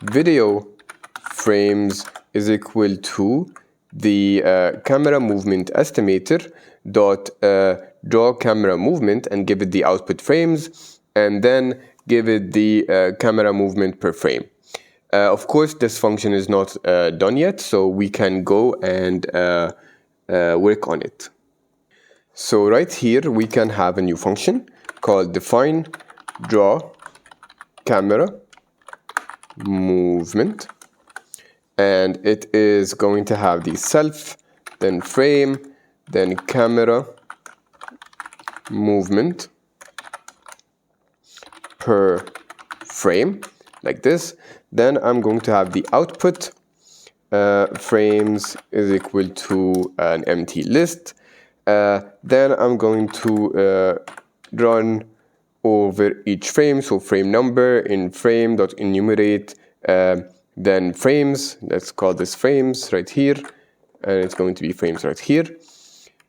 video frames is equal to the camera movement estimator dot draw camera movement, and give it the output frames, and then give it the camera movement per frame. Of course, this function is not done yet, so we can go and work on it. So right here we can have a new function called define draw camera movement, and it is going to have the self, then frame, then camera movement per frame like this. Then I'm going to have the output frames is equal to an empty list. Then I'm going to run over each frame, so frame number in frame.enumerate, then frames, let's call this frames right here, and it's going to be frames right here.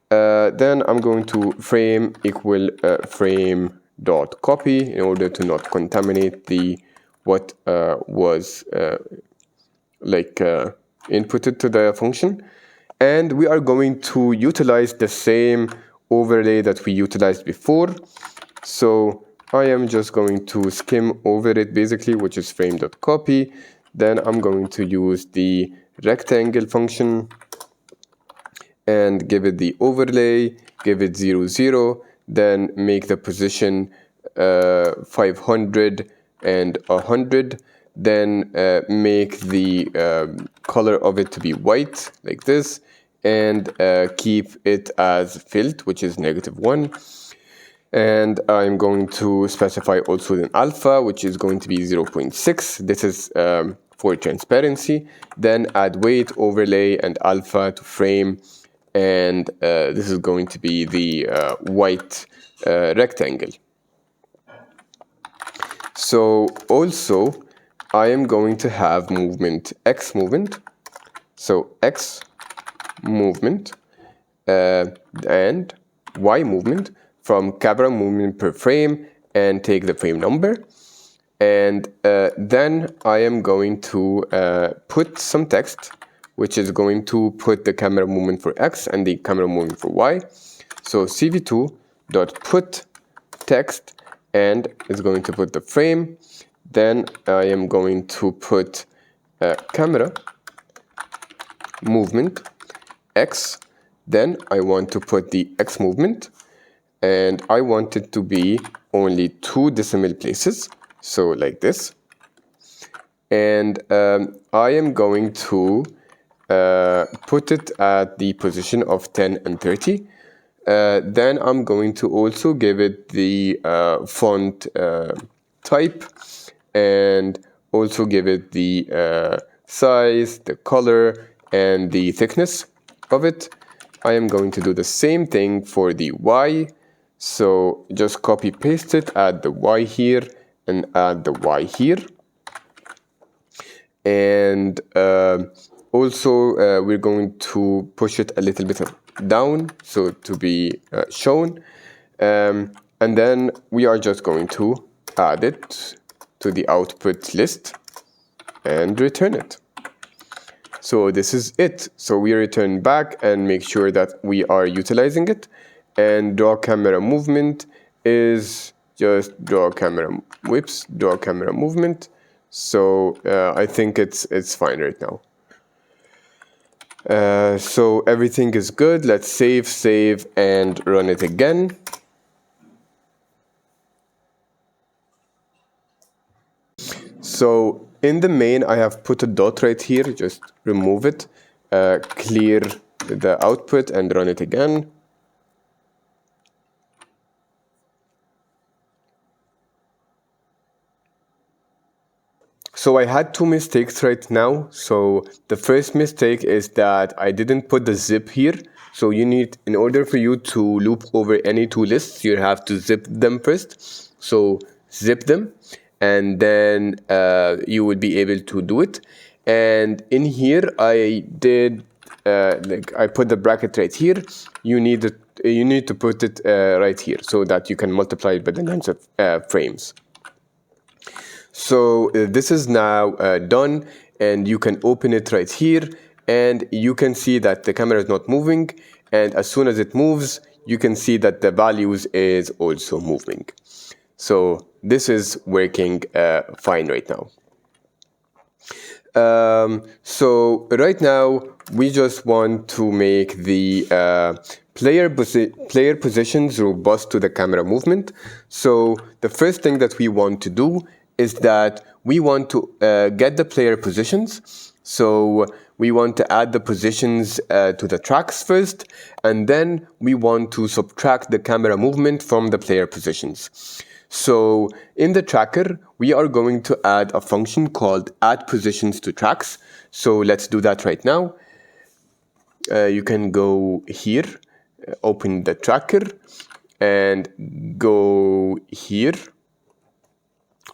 Then I'm going to frame equal frame dot copy in order to not contaminate the what was inputted to the function. And we are going to utilize the same overlay that we utilized before. So I am just going to skim over it basically, which is frame.copy. Then I'm going to use the rectangle function and give it the overlay, give it 0, 0, then make the position 500 and 100, then make the color of it to be white like this, and keep it as filled, which is -1. And I'm going to specify also an alpha, which is going to be 0.6. This is for transparency. Then add weight, overlay, and alpha to frame. And this is going to be the white rectangle. So also, I am going to have movement, X movement. So X movement and Y movement from camera movement per frame, and take the frame number. And then I am going to put some text, which is going to put the camera movement for X and the camera movement for Y. So cv2.put text, and it's going to put the frame. Then I am going to put camera movement X. Then I want to put the X movement, and I want it to be only 2 decimal places, so like this. And I am going to put it at the position of 10 and 30. Then I'm going to also give it the font type, and also give it the size, the color, and the thickness of it. I am going to do the same thing for the Y. So just copy paste it, add the Y here, and add the Y here. And also we're going to push it a little bit down, so to be shown. And then we are just going to add it to the output list and return it. So this is it. So we return back and make sure that we are utilizing it. And draw camera movement is just draw camera movement. So I think it's fine right now. So everything is good. Let's save, and run it again. So in the main, I have put a dot right here. Just remove it, clear the output, and run it again. So I had 2 mistakes right now. So the first mistake is that I didn't put the zip here. So you need, in order for you to loop over any 2 lists, you have to zip them first. So zip them, and then you will be able to do it. And in here, I did I put the bracket right here. You need to put it right here so that you can multiply it by the number of frames. So this is now done, and you can open it right here, and you can see that the camera is not moving, and as soon as it moves, you can see that the values is also moving. So this is working fine right now. So right now, we just want to make the player positions robust to the camera movement. So the first thing that we want to do is that we want to get the player positions. So we want to add the positions to the tracks first, and then we want to subtract the camera movement from the player positions. So in the tracker, we are going to add a function called add positions to tracks. So let's do that right now. You can go here, open the tracker, and go here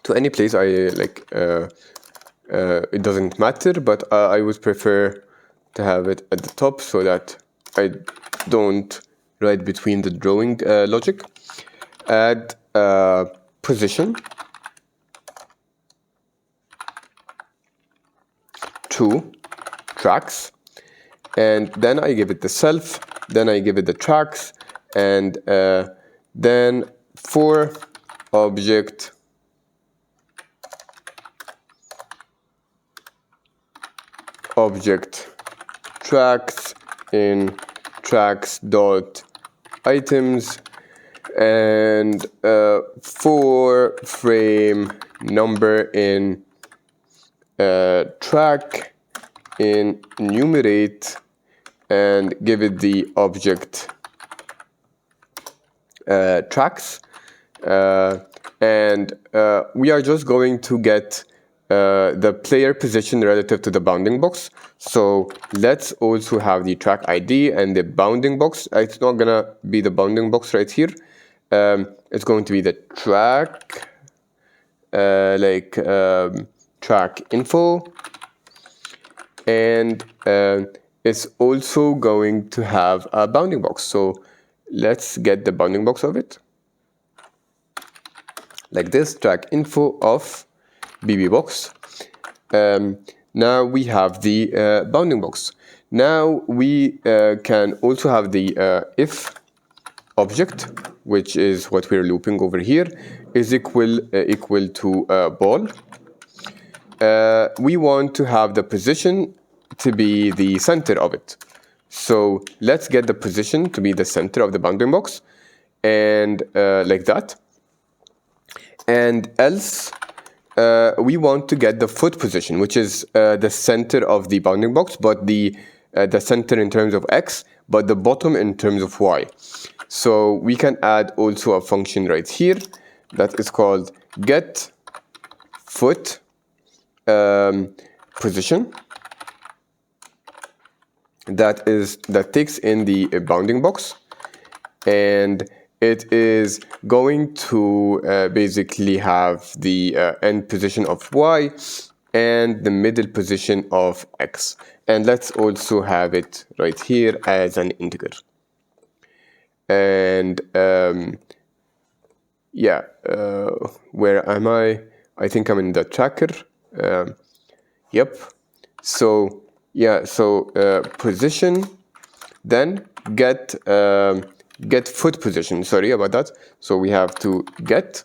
to any place I like. It doesn't matter, but I would prefer to have it at the top so that I don't write between the drawing logic. Add position to tracks, and then I give it the self, then I give it the tracks, and then for object tracks in tracks dot items, and for frame number in track in enumerate, and give it the object tracks, and we are just going to get the player position relative to the bounding box. So let's also have the track ID and the bounding box. It's not gonna be the bounding box right here. It's going to be the track, track info, and it's also going to have a bounding box. So let's get the bounding box of it. Like this, track info of BB box. Now we have the bounding box. Now we can also have the if object, which is what we're looping over here, is equal to ball. We want to have the position to be the center of it. So let's get the position to be the center of the bounding box, and like that. And else we want to get the foot position, which is the center of the bounding box, but the center in terms of x, but the bottom in terms of y. So we can add also a function right here that is called get foot position, that takes in the bounding box, and it is going to basically have the end position of y and the middle position of x. And let's also have it right here as an integer. And where am I? I think I'm in the tracker. Yep. So yeah, so position, then get foot position. Sorry about that. So we have to get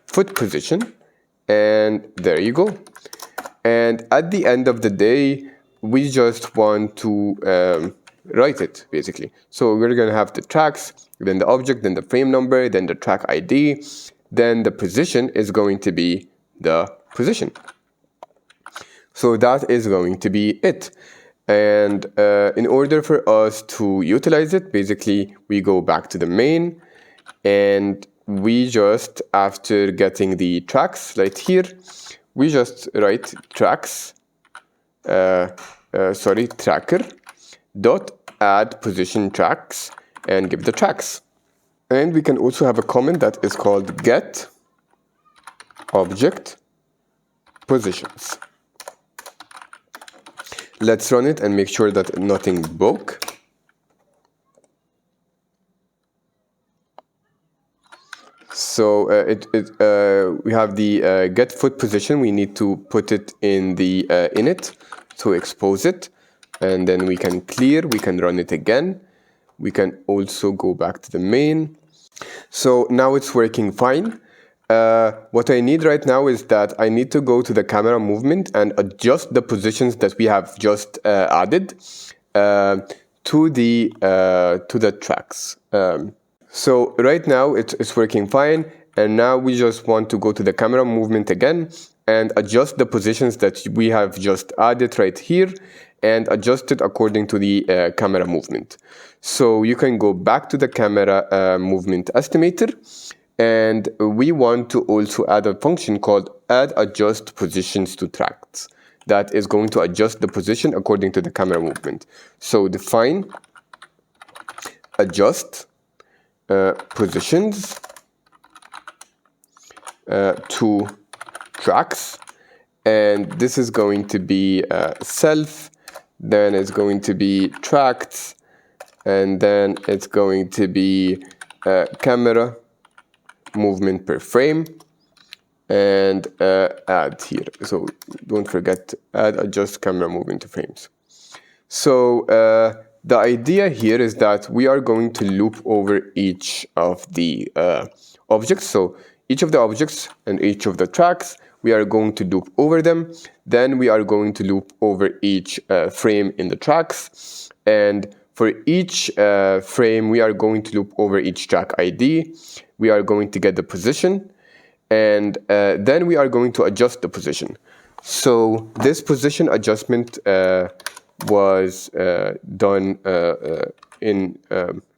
foot position, and there you go. And at the end of the day, we just want to write it basically. So we're going to have the tracks, then the object, then the frame number, then the track ID, then the position is going to be the position. So that is going to be it. And in order for us to utilize it, basically we go back to the main, and we just, after getting the tracks right here, we just write tracks, tracker dot add position tracks, and give the tracks. And we can also have a comment that is called get object positions. Let's run it and make sure that nothing broke. So we have the get foot position. We need to put it in the init to expose it, and then we can clear. We can run it again. We can also go back to the main. So now it's working fine. What I need right now is that I need to go to the camera movement and adjust the positions that we have just added to the tracks. So right now it's working fine, and now we just want to go to the camera movement again and adjust the positions that we have just added right here, and adjust it according to the camera movement. So you can go back to the camera movement estimator, And we want to also add a function called add adjust positions to tracks that is going to adjust the position according to the camera movement. So define adjust positions to tracks, and this is going to be self, then it's going to be tracks, and then it's going to be camera movement per frame, and add here. So don't forget add adjust camera movement to frames. So the idea here is that we are going to loop over each of the objects. So each of the objects and each of the tracks, we are going to loop over them. Then we are going to loop over each frame in the tracks. And for each frame, we are going to loop over each track ID. We are going to get the position. And then we are going to adjust the position. So this position adjustment was done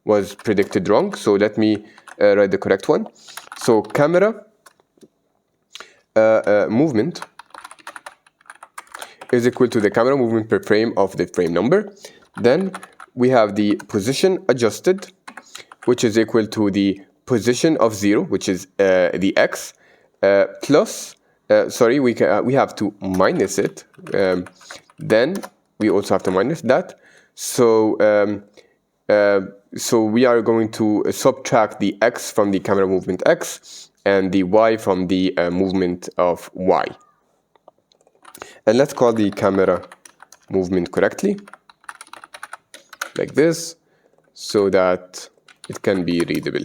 was predicted wrong. So let me write the correct one. So camera movement is equal to the camera movement per frame of the frame number. Then we have the position adjusted, which is equal to the position of 0, which is the x, plus, sorry, we have to minus it. Then we also have to minus that. So so we are going to subtract the x from the camera movement x and the y from the movement of y. And let's call the camera movement correctly, like this, so that it can be readable.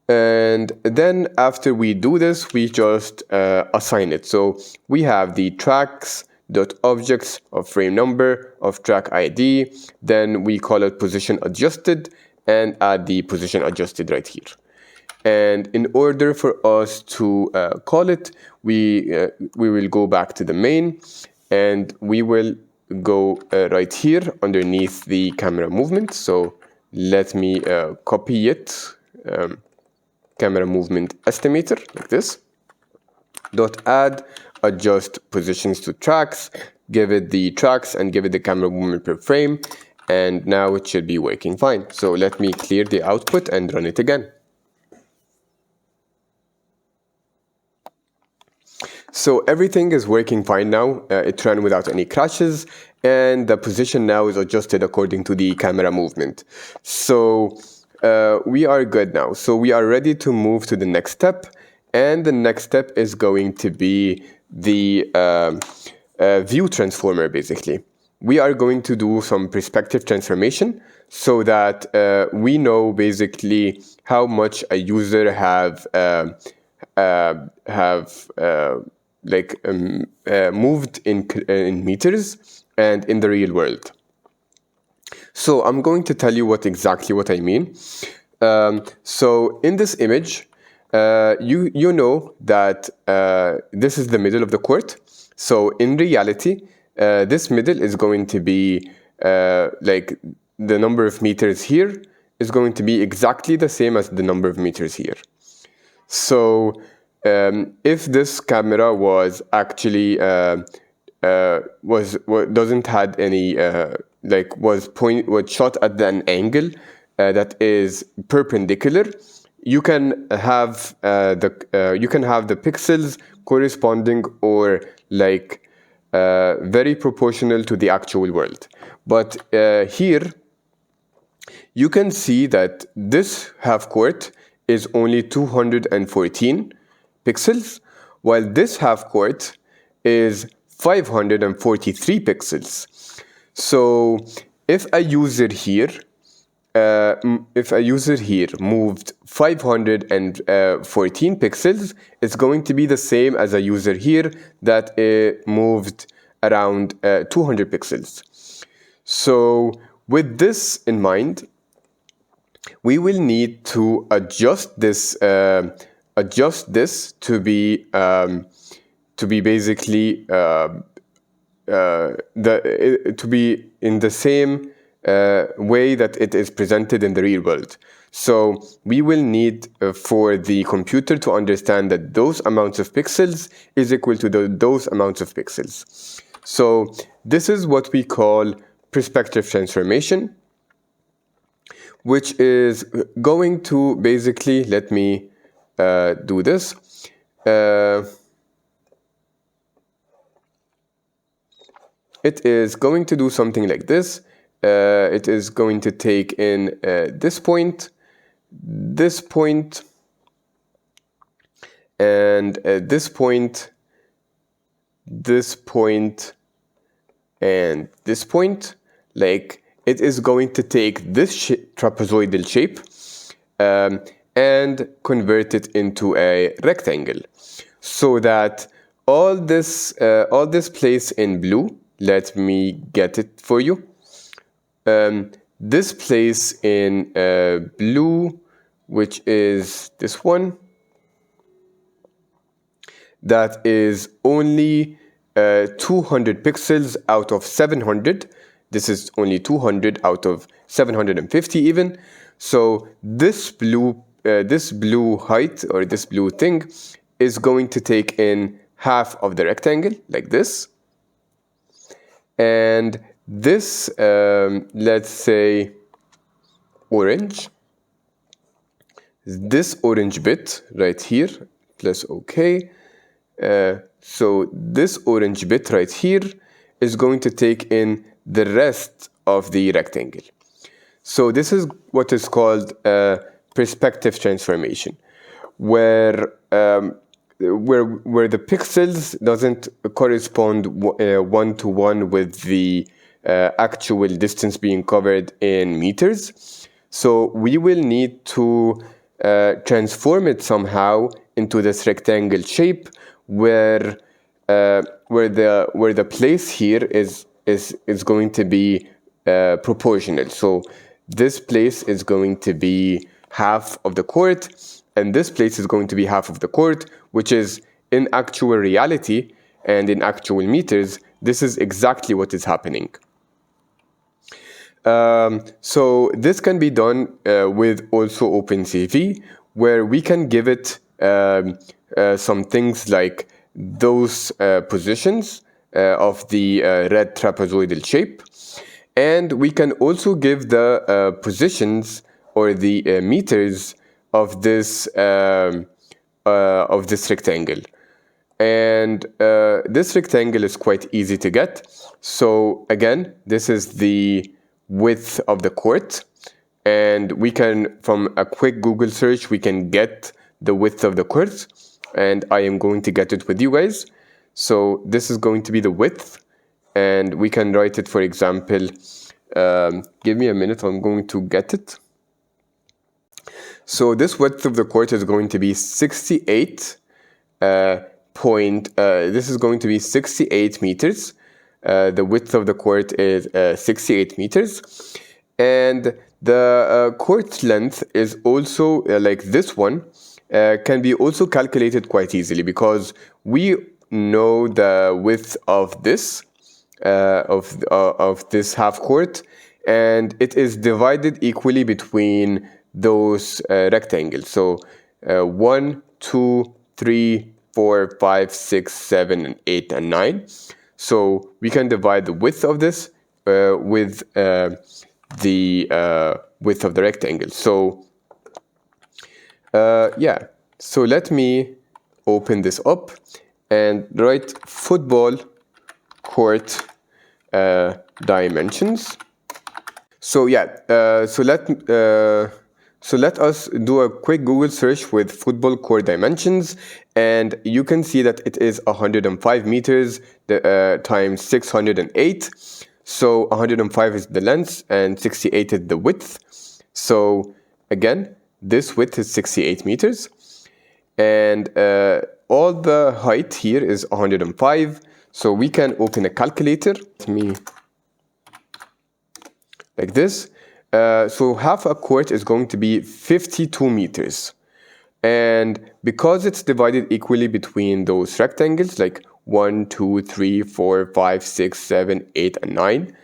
And then after we do this, we just assign it. So we have the tracks dot objects of frame number of track ID. Then we call it position adjusted and add the position adjusted right here. And in order for us to call it, we will go back to the main, and we will go right here underneath the camera movement. So let me copy it. Camera movement estimator, like this. Dot add adjust positions to tracks, give it the tracks and give it the camera movement per frame, and now it should be working fine. So let me clear the output and run it again. So everything is working fine now. It ran without any crashes, and the position now is adjusted according to the camera movement. So we are good now. So we are ready to move to the next step, and the next step is going to be the view transformer, basically. We are going to do some perspective transformation so that we know basically how much a user moved in meters and in the real world. So I'm going to tell you exactly what I mean. So in this image, you know that this is the middle of the court. So in reality, this middle is going to be like the number of meters here is going to be exactly the same as the number of meters here. So if this camera was actually doesn't had any was shot at an angle that is perpendicular, you can have the pixels corresponding or very proportional to the actual world. But here you can see that this half court is only 214 pixels, while this half court is 543 pixels. So if a user here moved 514 pixels, it's going to be the same as a user here that moved around 200 pixels. So with this in mind, we will need to adjust this to be basically to be in the same way that it is presented in the real world. So we will need for the computer to understand that those amounts of pixels is equal to those amounts of pixels. So this is what we call perspective transformation, which is going to basically, let me do this. It is going to do something like this. It is going to take in this point, and this point, and this point, like it is going to take this trapezoidal shape and convert it into a rectangle, so that all this place in blue, let me get it for you. This place in blue, which is this one, that is only 200 pixels out of 700. This is only 200 out of 750 even. So this blue height, or this blue thing, is going to take in half of the rectangle, like this. And this, let's say, orange, this orange bit right here, plus OK. So this orange bit right here is going to take in the rest of the rectangle. So this is what is called perspective transformation, where the pixels doesn't correspond one-to-one with the actual distance being covered in meters. So we will need to transform it somehow into this rectangle shape, where the place here is going to be proportional. So this place is going to be half of the court, and this place is going to be half of the court, which is in actual reality and in actual meters, this is exactly what is happening. So this can be done with also OpenCV, where we can give it some things like those positions of the red trapezoidal shape, and we can also give the positions or the meters of this rectangle. And this rectangle is quite easy to get. So again, this is the width of the court, and we can, from a quick Google search, we can get the width of the court, and I am going to get it with you guys. So this is going to be the width, and we can write it, for example, give me a minute, I'm going to get it. So this width of the court is going to be 68 this is going to be 68 meters. The width of the court is 68 meters. And the court length is also, like this one, can be also calculated quite easily, because we know the width of this, of this half court, and it is divided equally between those rectangles. So 1, 2, 3, 4, 5, 6, 7, and 8, and 9. So we can divide the width of this with the width of the rectangle. So yeah, so let me open this up and write football court dimensions. So yeah, so let us do a quick Google search with football court dimensions, and you can see that it is 105 meters times 608. So 105 is the length and 68 is the width. So again, this width is 68 meters, and all the height here is 105. So we can open a calculator. Let me, like this. So half a court is going to be 52 meters. And because it's divided equally between those rectangles, like 1, 2, 3, 4, 5, 6, 7, 8, and 9.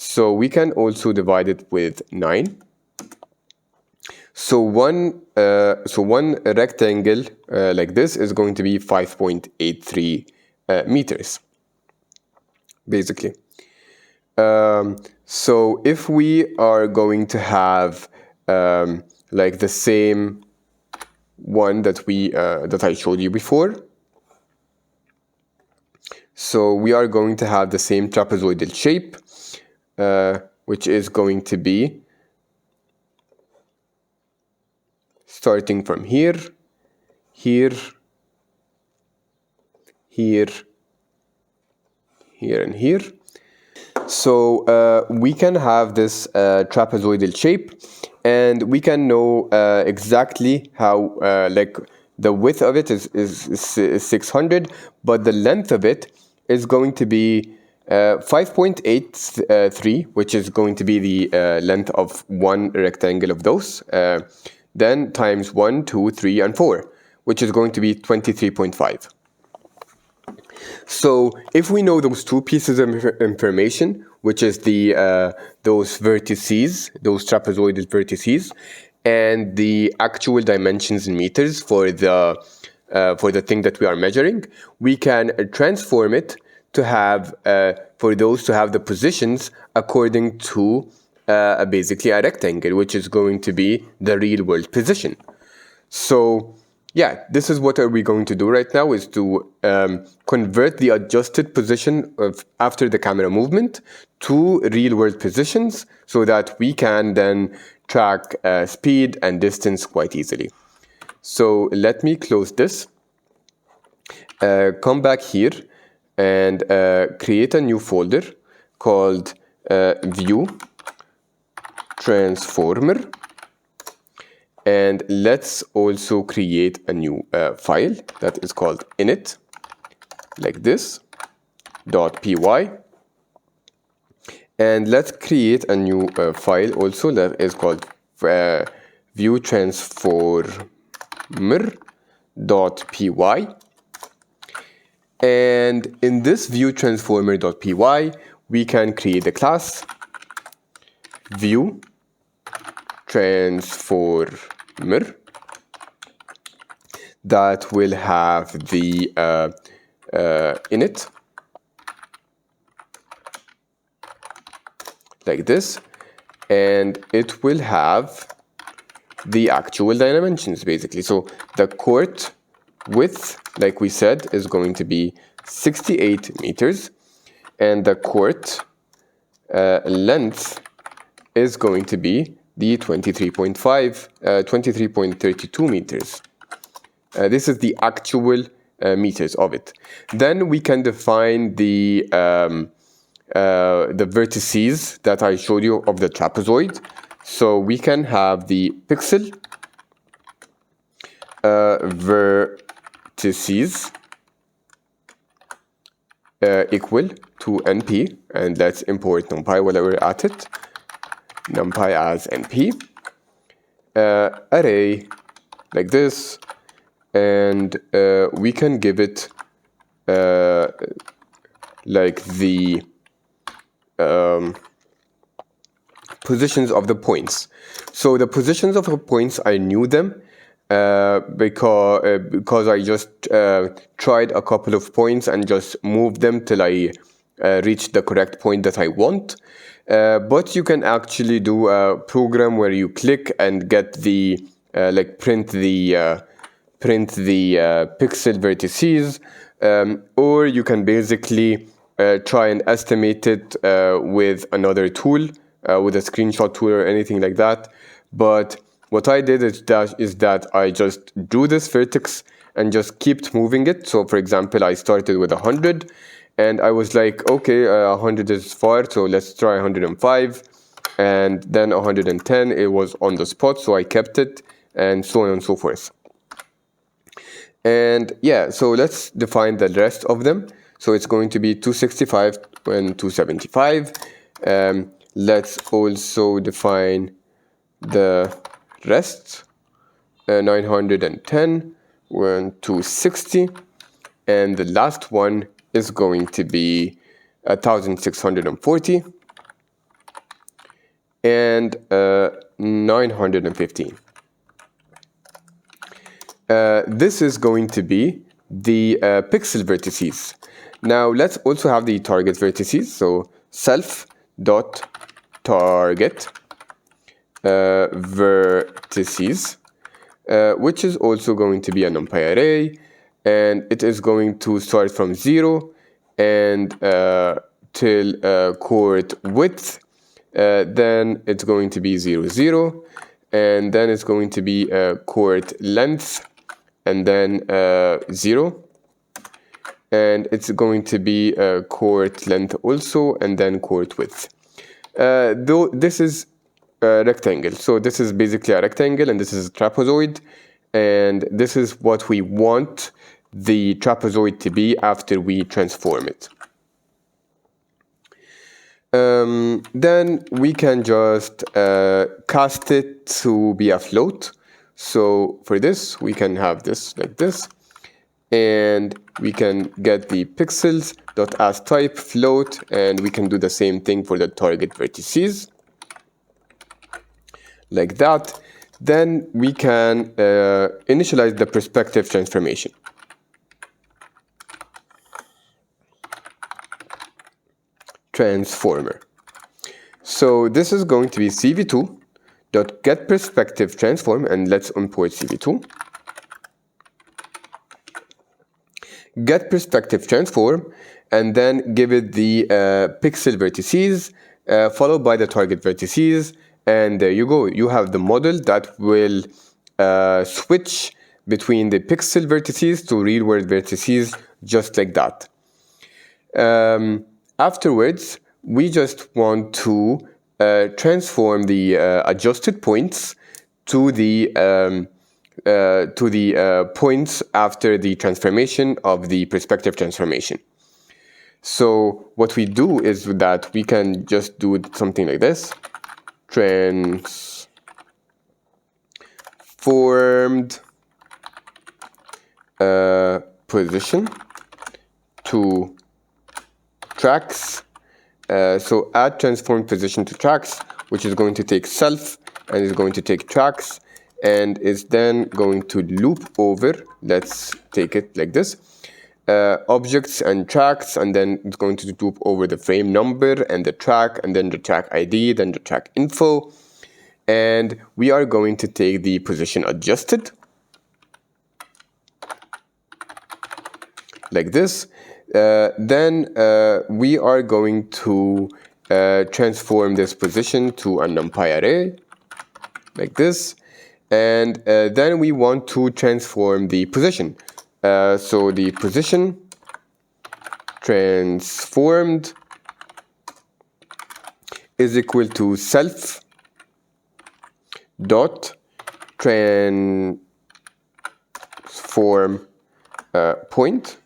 So we can also divide it with 9. So one rectangle like this is going to be 5.83 meters, basically. So if we are going to have like the same one that I showed you before, so we are going to have the same trapezoidal shape, which is going to be starting from here, here, here, here, and here. So we can have this trapezoidal shape, and we can know exactly how like the width of it is 600, but the length of it is going to be 5.83, which is going to be the length of one rectangle of those, then times 1, 2, 3, and 4, which is going to be 23.5. So if we know those two pieces of information, which is the those vertices, those trapezoidal vertices, and the actual dimensions in meters for the thing that we are measuring, we can transform it to have for those to have the positions according to basically a rectangle, which is going to be the real world position. So yeah, this is what are we going to do right now, is to convert the adjusted position of after the camera movement to real world positions, so that we can then track speed and distance quite easily. So let me close this, come back here, and create a new folder called View Transformer. And let's also create a new file that is called init, like this, .py. And let's create a new file also that is called viewTransformer.py. And in this viewTransformer.py, we can create a class viewTransformer that will have the init, like this, and it will have the actual dimensions, basically. So the court width, like we said, is going to be 68 meters, and the court length is going to be the 23.32 meters. This is the actual meters of it. Then we can define the vertices that I showed you of the trapezoid. So we can have the pixel vertices equal to NP, and let's import NumPy while we're at it. NumPy as NP, array like this, and we can give it like the positions of the points. So the positions of the points, I knew them because I just tried a couple of points and just moved them till I reached the correct point that I want. But you can actually do a program where you click and get the like print the pixel vertices, or you can basically try and estimate it with another tool, with a screenshot tool or anything like that. But what I did is that I just drew this vertex and just kept moving it. So for example, I started with 100, and I was like, okay, 100 is far, so let's try 105, and then 110, it was on the spot, so I kept it, and so on and so forth. And yeah, so let's define the rest of them. So it's going to be 265 and 275. Let's also define the rest, 910 and 260, and the last one is going to be 1640. and 915. This is going to be the pixel vertices. Now let's also have the target vertices. So self.target vertices, which is also going to be a NumPy array, and it is going to start from 0 and till cohort width. Then it's going to be 0, 0, and then it's going to be cohort length, and then 0, and it's going to be cohort length also, and then cohort width. Though this is a rectangle, so this is basically a rectangle, and this is a trapezoid, and this is what we want the trapezoid to be after we transform it. Then we can just cast it to be a float. So for this, we can have this like this, and we can get the pixels.asType float, and we can do the same thing for the target vertices, like that. Then we can initialize the perspective transformation. Transformer. So this is going to be cv2.getPerspectiveTransform, and let's import cv2. Get perspective transform, and then give it the pixel vertices followed by the target vertices, and there you go. You have the model that will switch between the pixel vertices to real world vertices, just like that. Afterwards, we just want to transform the adjusted points to the points after the transformation of the perspective transformation. So what we do is that we can just do something like this: transformed position to tracks. So add transformed position to tracks, which is going to take self and is going to take tracks, and is then going to loop over. Let's take it like this: objects and tracks, and then it's going to loop over the frame number and the track, and then the track ID, then the track info, and we are going to take the position adjusted like this. Then we are going to transform this position to a NumPy array like this, and then we want to transform the position. So the position transformed is equal to self dot transform point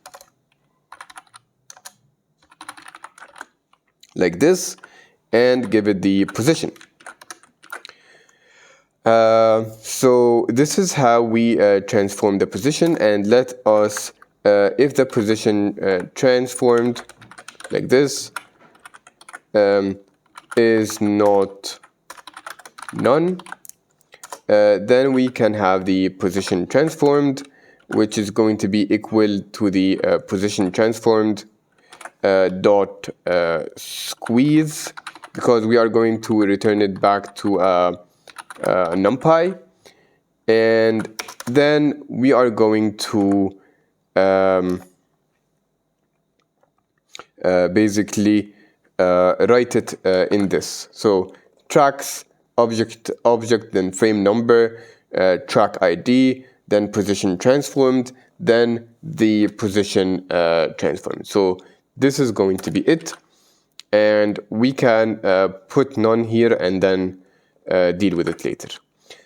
like this, and give it the position. So this is how we transform the position, and let us, if the position transformed like this is not none, then we can have the position transformed, which is going to be equal to the position transformed dot squeeze, because we are going to return it back to NumPy, and then we are going to basically write it in this. So tracks, object, then frame number, track ID, then position transformed, then the position transformed. So this is going to be it, and we can put none here and then deal with it later.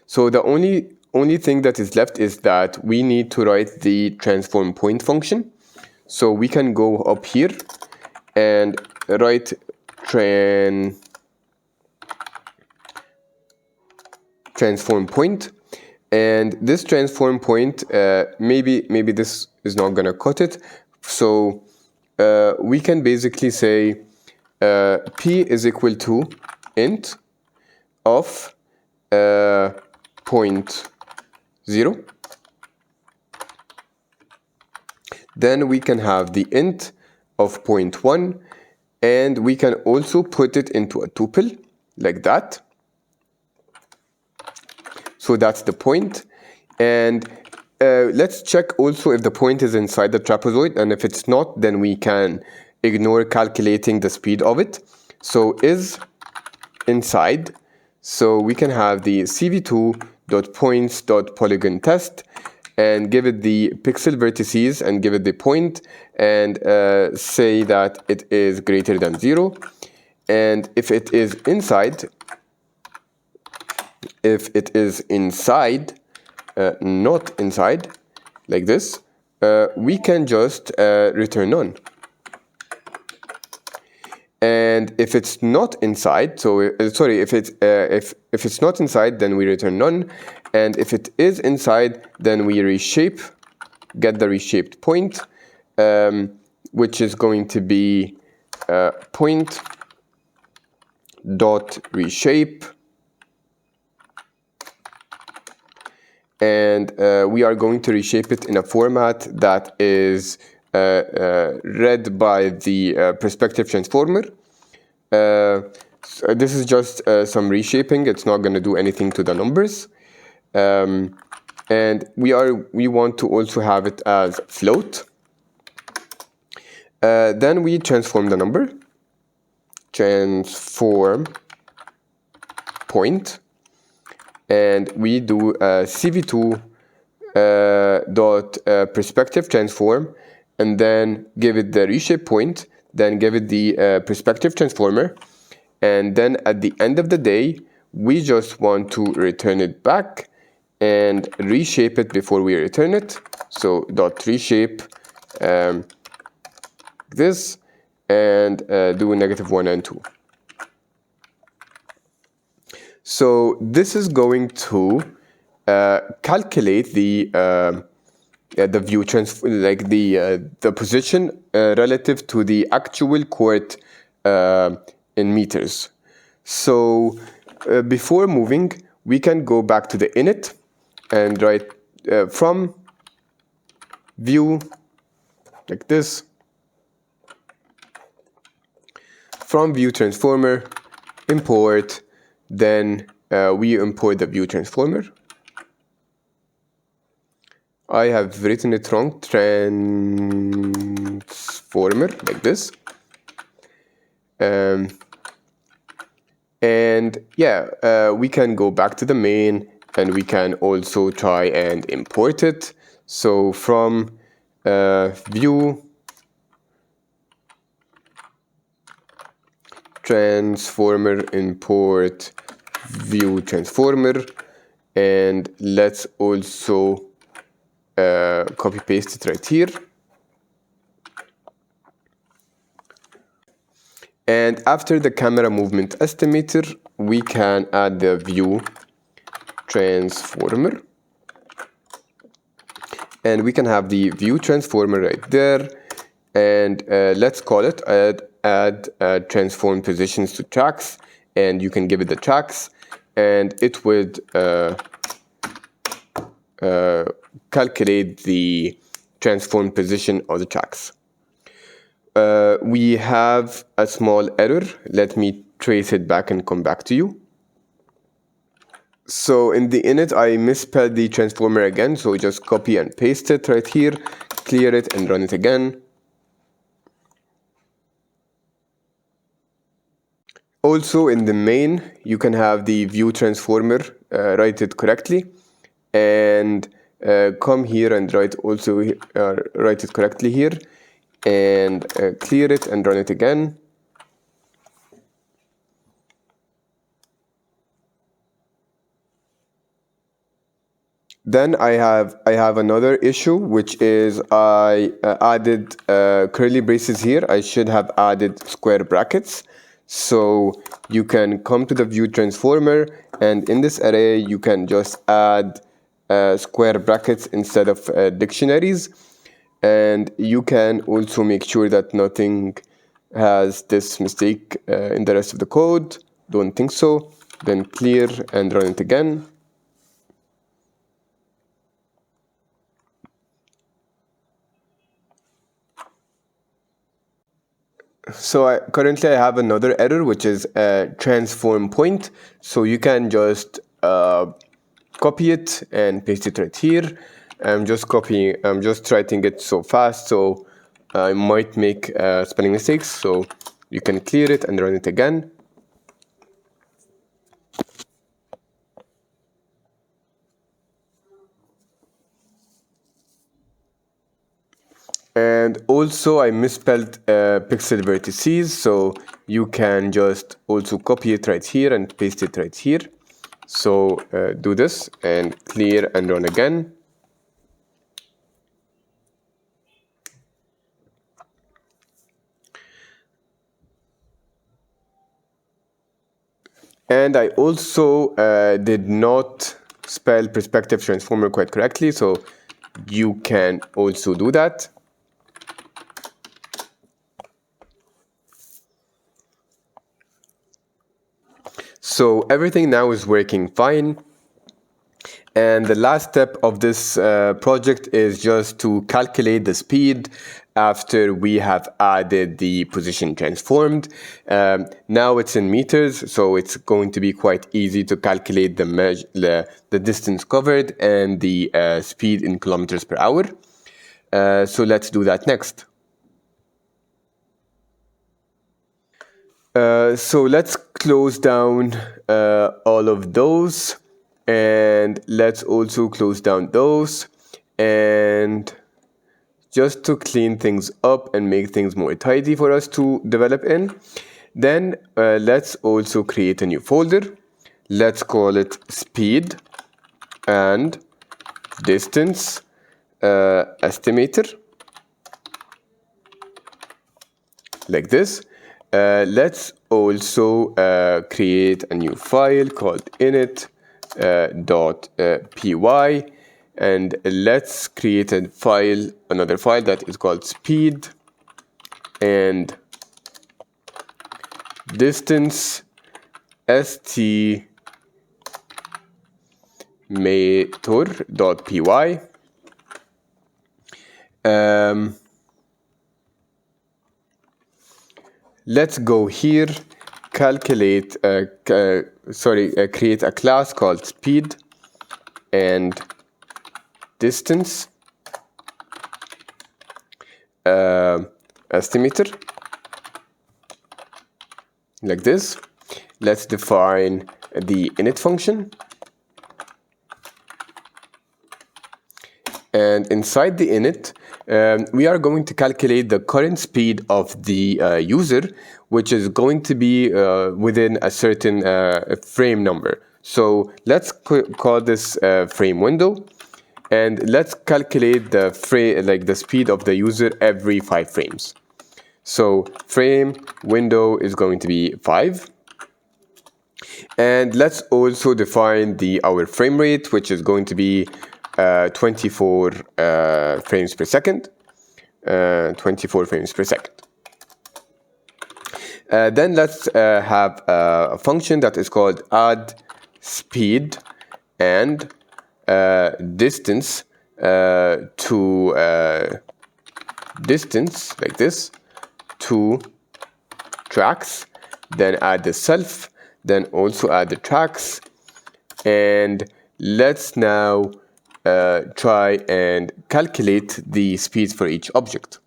So the only thing that is left is that we need to write the transform point function. So we can go up here and write transform point, and this transform point, maybe this is not gonna cut it, so we can basically say p is equal to int of point 0. Then we can have the int of point 1, and we can also put it into a tuple like that. So that's the point. And let's check also if the point is inside the trapezoid, and if it's not, then we can ignore calculating the speed of it. So is inside, so we can have the cv2.points.polygon test and give it the pixel vertices and give it the point and say that it is greater than 0. And if it is inside, not inside, like this, we can just return none. And if it's not inside, so if it's not inside, then we return none. And if it is inside, then we get the reshaped point, which is going to be point dot reshape. And we are going to reshape it in a format that is read by the perspective transformer. So this is just some reshaping. It's not going to do anything to the numbers. And we want to also have it as float. Then we transform the number. Transform point. And we do cv2 dot perspective transform, and then give it the reshape point, then give it the perspective transformer, and then at the end of the day we just want to return it back and reshape it before we return it. So dot reshape this, and do -1 and 2. So this is going to calculate the view like the position relative to the actual court in meters. So before moving, we can go back to the init and write from view like this, from view transformer import. Then we import the view transformer. I have written it wrong. Transformer like this. And yeah, we can go back to the main, and we can also try and import it. So from view transformer import view transformer, and let's also copy paste it right here. And after the camera movement estimator, we can add the view transformer, and we can have the view transformer right there, and let's call it add transform positions to tracks, and you can give it the tracks, and it would calculate the transform position of the tracks. We have a small error. Let me trace it back and come back to you. So in the init, I misspelled the transformer again, so just copy and paste it right here, clear it and run it again. Also in the main, you can have the view transformer, write it correctly, and come here and write it correctly here, and clear it and run it again. Then I have another issue, which is I added curly braces here. I should have added square brackets. So you can come to the view transformer, and in this array you can just add square brackets instead of dictionaries, and you can also make sure that nothing has this mistake in the rest of the code. Don't think so. then clear and run it again. So currently I have another error, which is a transform point. So you can just copy it and paste it right here. I'm just writing it so fast, so I might make spelling mistakes. So you can clear it and run it again. And also I misspelled pixel vertices, so you can just also copy it right here and paste it right here. So do this and clear and run again. And I also did not spell perspective transformer quite correctly, so you can also do that. So everything now is working fine. And the last step of this project is just to calculate the speed after we have added the position transformed. Now it's in meters, so it's going to be quite easy to calculate the distance covered and the speed in kilometers per hour. So let's do that next. So let's close down all of those, and let's also close down those, and just to clean things up and make things more tidy for us to develop in. Then let's also create a new folder. Let's call it speed and distance estimator, like this. Let's also create a new file called init.py, and let's create another file that is called speed and distance estimator.py. Let's go here, create a class called speed and distance estimator, like this. Let's define the init function. And inside the init, we are going to calculate the current speed of the user, which is going to be within a certain frame number. So let's call this frame window, and let's calculate the speed of the user every 5 frames. So frame window is going to be 5. And let's also define our frame rate, which is going to be 24 frames per second. 24 frames per second. Then let's have a function that is called add speed and distance to distance, like this, to tracks. Then add the self, then also add the tracks. And let's now try and calculate the speeds for each object.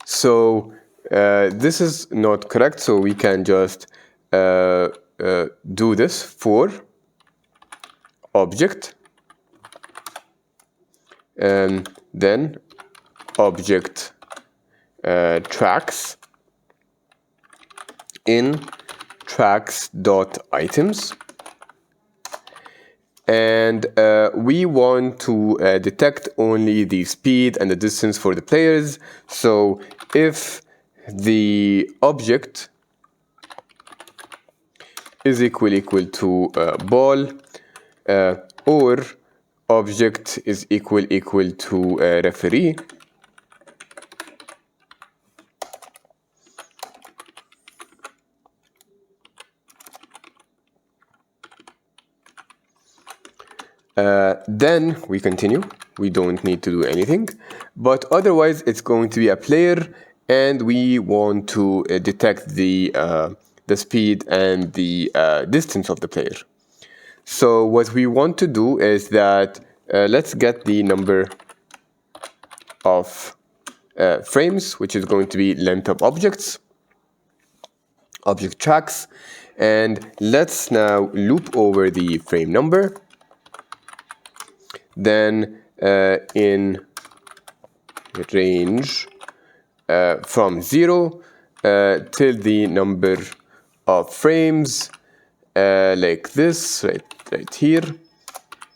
So this is not correct, so we can just do this for object, and then object tracks in tracks.items. And we want to detect only the speed and the distance for the players. So if the object is equal to ball, or object is equal to referee, Then we continue. We don't need to do anything, but otherwise it's going to be a player, and we want to detect the speed and the distance of the player. So what we want to do is that let's get the number of frames, which is going to be length of object tracks, and let's now loop over the frame number. Then in range from 0 till the number of frames like this right here,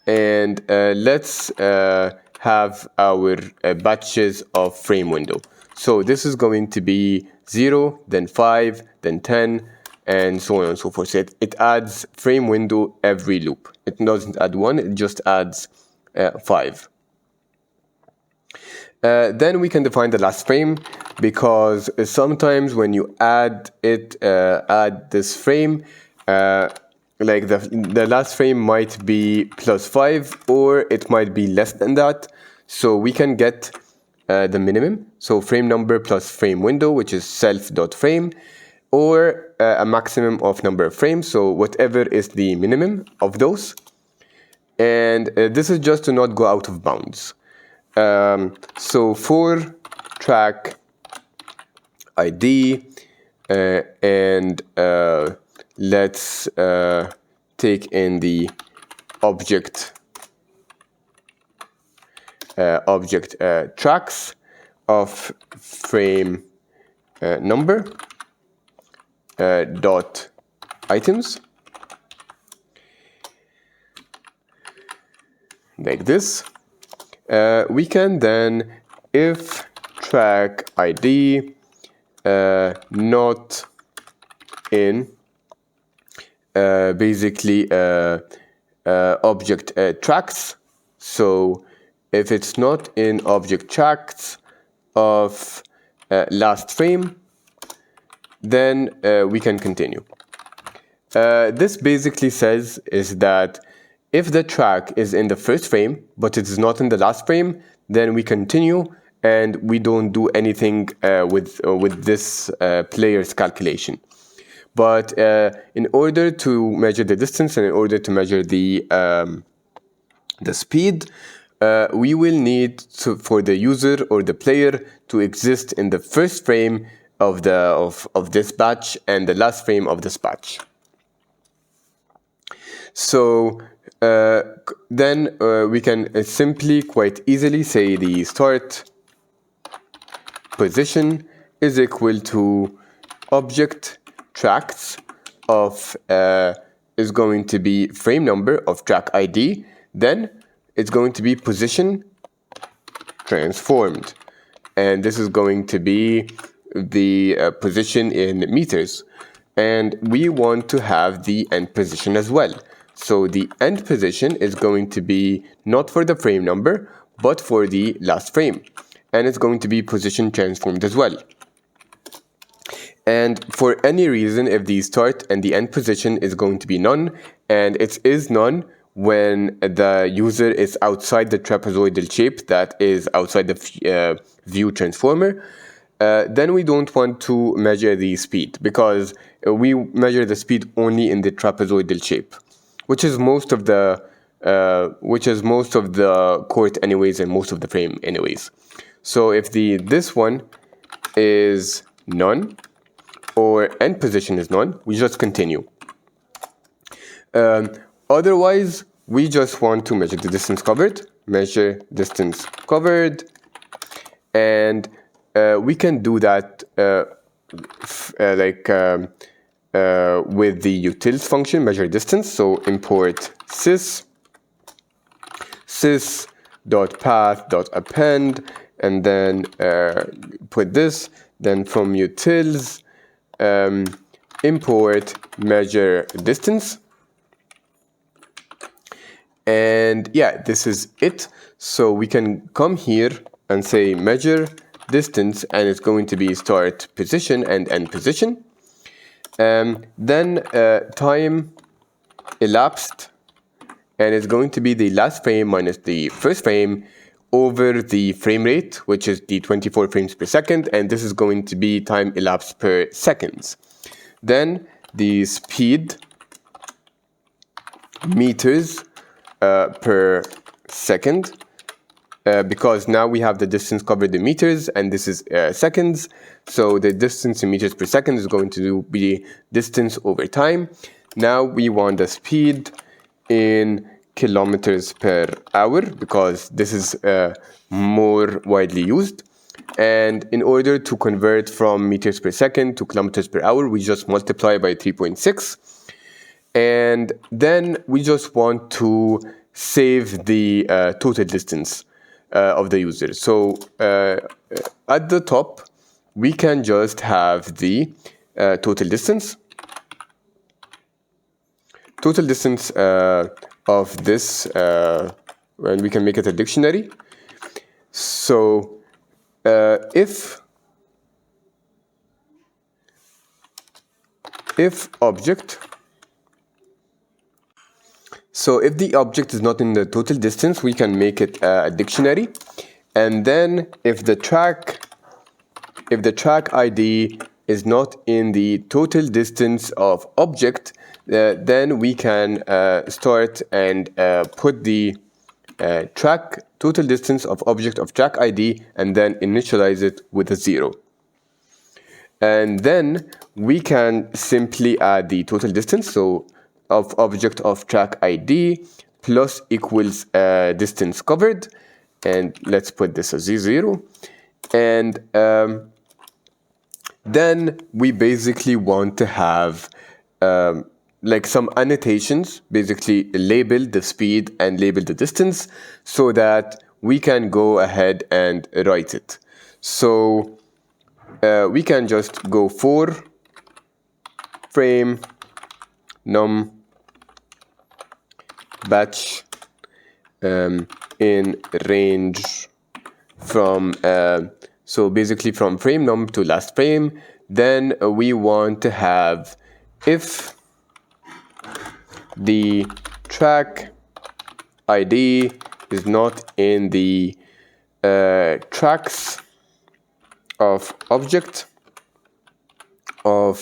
and let's have our batches of frame window. So this is going to be 0, then 5, then 10, and so on and so forth. So it adds frame window every loop. It doesn't add 1, it just adds 5. Then we can define the last frame, because sometimes when you add this frame, like the last frame might be +5, or it might be less than that. So we can get the minimum, so frame number plus frame window, which is self.frame, or a maximum of number of frames, so whatever is the minimum of those. And this is just to not go out of bounds. So for track ID, and let's take in the object tracks of frame number dot items, like this. We can then, if track ID not in basically object tracks, so if it's not in object tracks of last frame, then we can continue. This basically says is that if the track is in the first frame but it is not in the last frame, then we continue and we don't do anything with this player's calculation. But in order to measure the distance and in order to measure the speed, we will need for the user or the player to exist in the first frame of this batch and the last frame of this batch. So then we can simply quite easily say the start position is equal to object tracks of is going to be frame number of track ID, then it's going to be position transformed, and this is going to be the position in meters, and we want to have the end position as well. So the end position is going to be not for the frame number but for the last frame, and it's going to be position transformed as well. And for any reason, if the start and the end position is going to be none, and it is none when the user is outside the trapezoidal shape that is outside the view transformer, then we don't want to measure the speed, because we measure the speed only in the trapezoidal shape, which is most of the court anyways and most of the frame anyways. So if this one is none or end position is none, we just continue. Otherwise, we just want to measure the distance covered, and we can do that with the utils function, measure distance. So import sys.path.append, and then put this. Then from utils, import measure distance. And yeah, this is it. So we can come here and say measure distance, and it's going to be start position and end position. Then time elapsed and it's going to be the last frame minus the first frame over the frame rate, which is the 24 frames per second, and this is going to be time elapsed per seconds. Then the speed meters per second, because now we have the distance covered in meters and this is seconds, so the distance in meters per second is going to be distance over time. Now we want the speed in kilometers per hour because this is more widely used, and in order to convert from meters per second to kilometers per hour, we just multiply by 3.6, and then we just want to save the total distance of the user. So at the top we can just have the total distance of this, and we can make it a dictionary. So if object, so if the object is not in the total distance, we can make it a dictionary, and then if the track ID is not in the total distance of object, then we can start and put the track total distance of object of track ID and then initialize it with a 0. And then we can simply add the total distance, so of object of track ID plus equals distance covered, and let's put this as 0. And then we basically want to have like some annotations, basically label the speed and label the distance so that we can go ahead and write it. So we can just go for frame num batch in range from so basically from frame num to last frame. Then we want to have if the track ID is not in the tracks of object of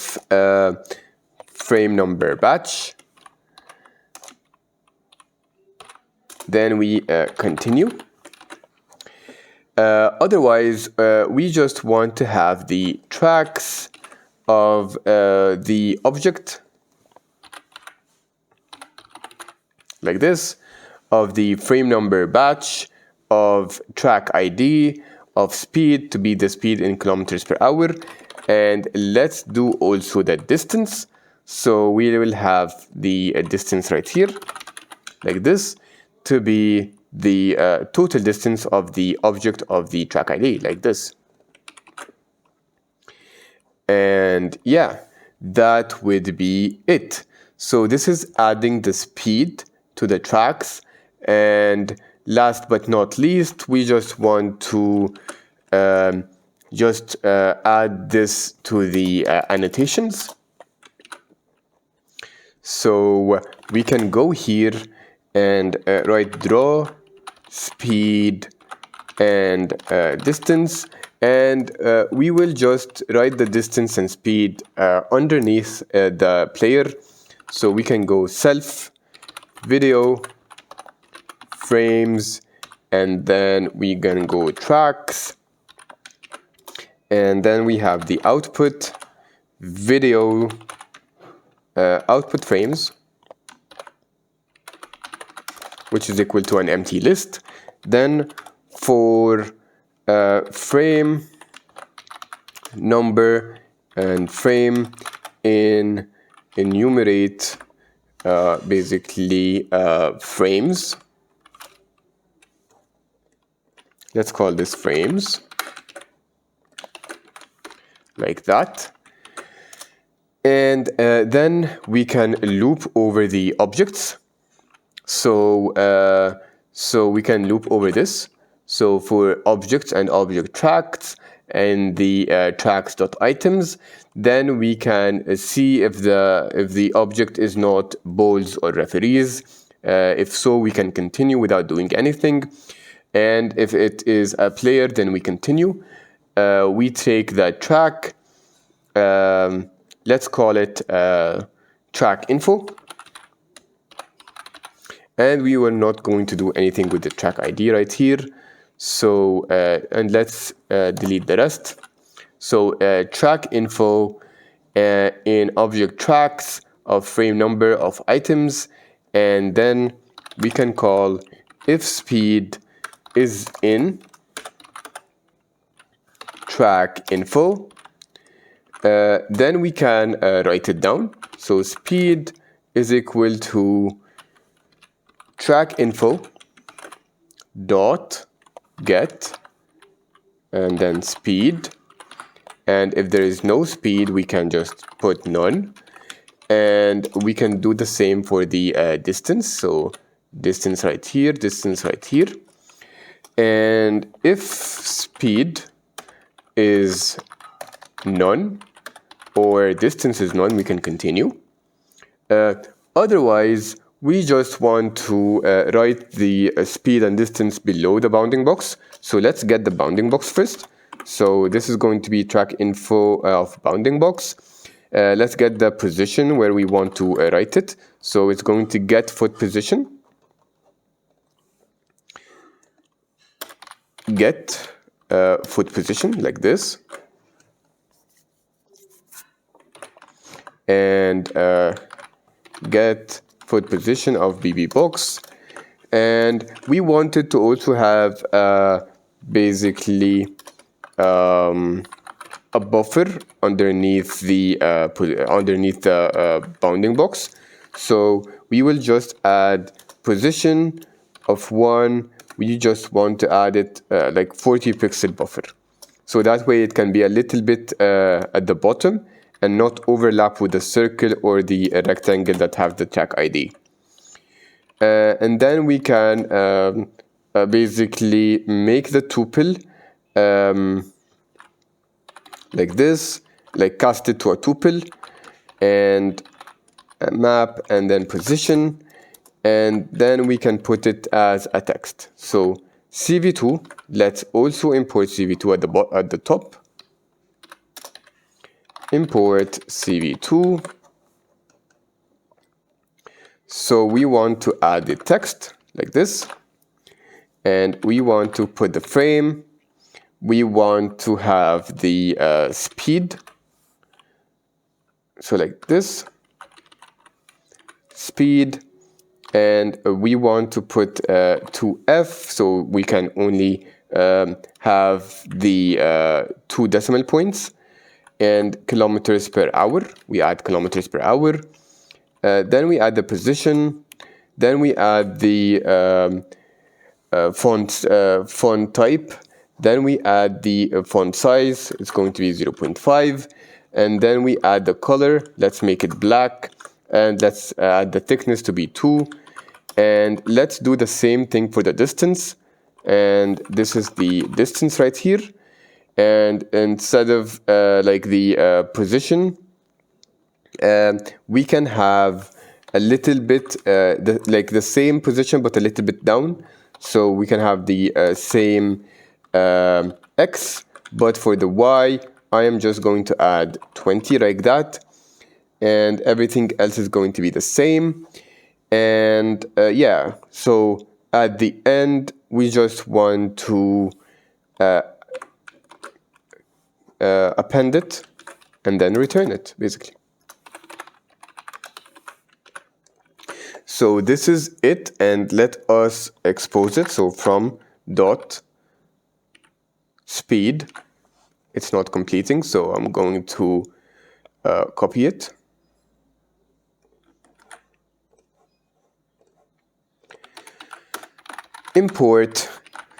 frame number batch, then we continue. Otherwise, we just want to have the tracks of the object like this, of the frame number batch, of track ID, of speed to be the speed in kilometers per hour, and let's do also the distance. So we will have the distance right here, like this, to be the total distance of the object of the track ID, like this. And yeah, that would be it. So this is adding the speed to the tracks, and last but not least, we just want to add this to the annotations. So we can go here and write draw speed and distance, and we will just write the distance and speed underneath the player. So we can go self video frames, and then we can go tracks, and then we have the output video output frames, which is equal to an empty list. Then for frame number and frame in enumerate basically frames. Let's call this frames, like that. And then we can loop over the objects. So we can loop over this. So for objects and object tracks and the tracks.items, then we can see if the object is not balls or referees, If so, we can continue without doing anything. And if it is a player, then we continue. We take the track, let's call it track info. And we were not going to do anything with the track ID right here. So, and let's delete the rest. So track info in object tracks of frame number of items, and then we can call if speed is in track info. Then we can write it down. So speed is equal to track info dot get and then speed. And if there is no speed, we can just put none. And we can do the same for the distance. So distance right here, distance right here. And if speed is none or distance is none, we can continue. Otherwise, we just want to write the speed and distance below the bounding box. So let's get the bounding box first. So this is going to be track info of bounding box. Let's get the position where we want to write it. So it's going to get foot position. Get foot position like this. And get foot position of BB box. And we wanted to also have basically a buffer underneath the bounding box. So we will just add position of 1. We just want to add it like 40 pixel buffer. So that way it can be a little bit at the bottom and not overlap with the circle or the rectangle that have the track ID. And then we can basically make the tuple like this, like cast it to a tuple and a map and then position, and then we can put it as a text. So CV2, let's also import CV2 at the top. Import CV2. So we want to add the text like this, and we want to put the frame. We want to have the speed. So like this, speed, and we want to put 2F, so we can only have the 2 decimal points, and kilometers per hour. We add kilometers per hour. Then we add the position. Then we add the font type. Then we add the font size. It's going to be 0.5. And then we add the color. Let's make it black. And let's add the thickness to be 2. And let's do the same thing for the distance. And this is the distance right here. And instead of like the position, we can have a little bit like the same position but a little bit down. So we can have the same X, but for the Y, I am just going to add 20 like that, and everything else is going to be the same. And yeah, so at the end, we just want to append it and then return it, basically. So this is it, and let us expose it. So from dot speed, it's not completing, so I'm going to copy it. Import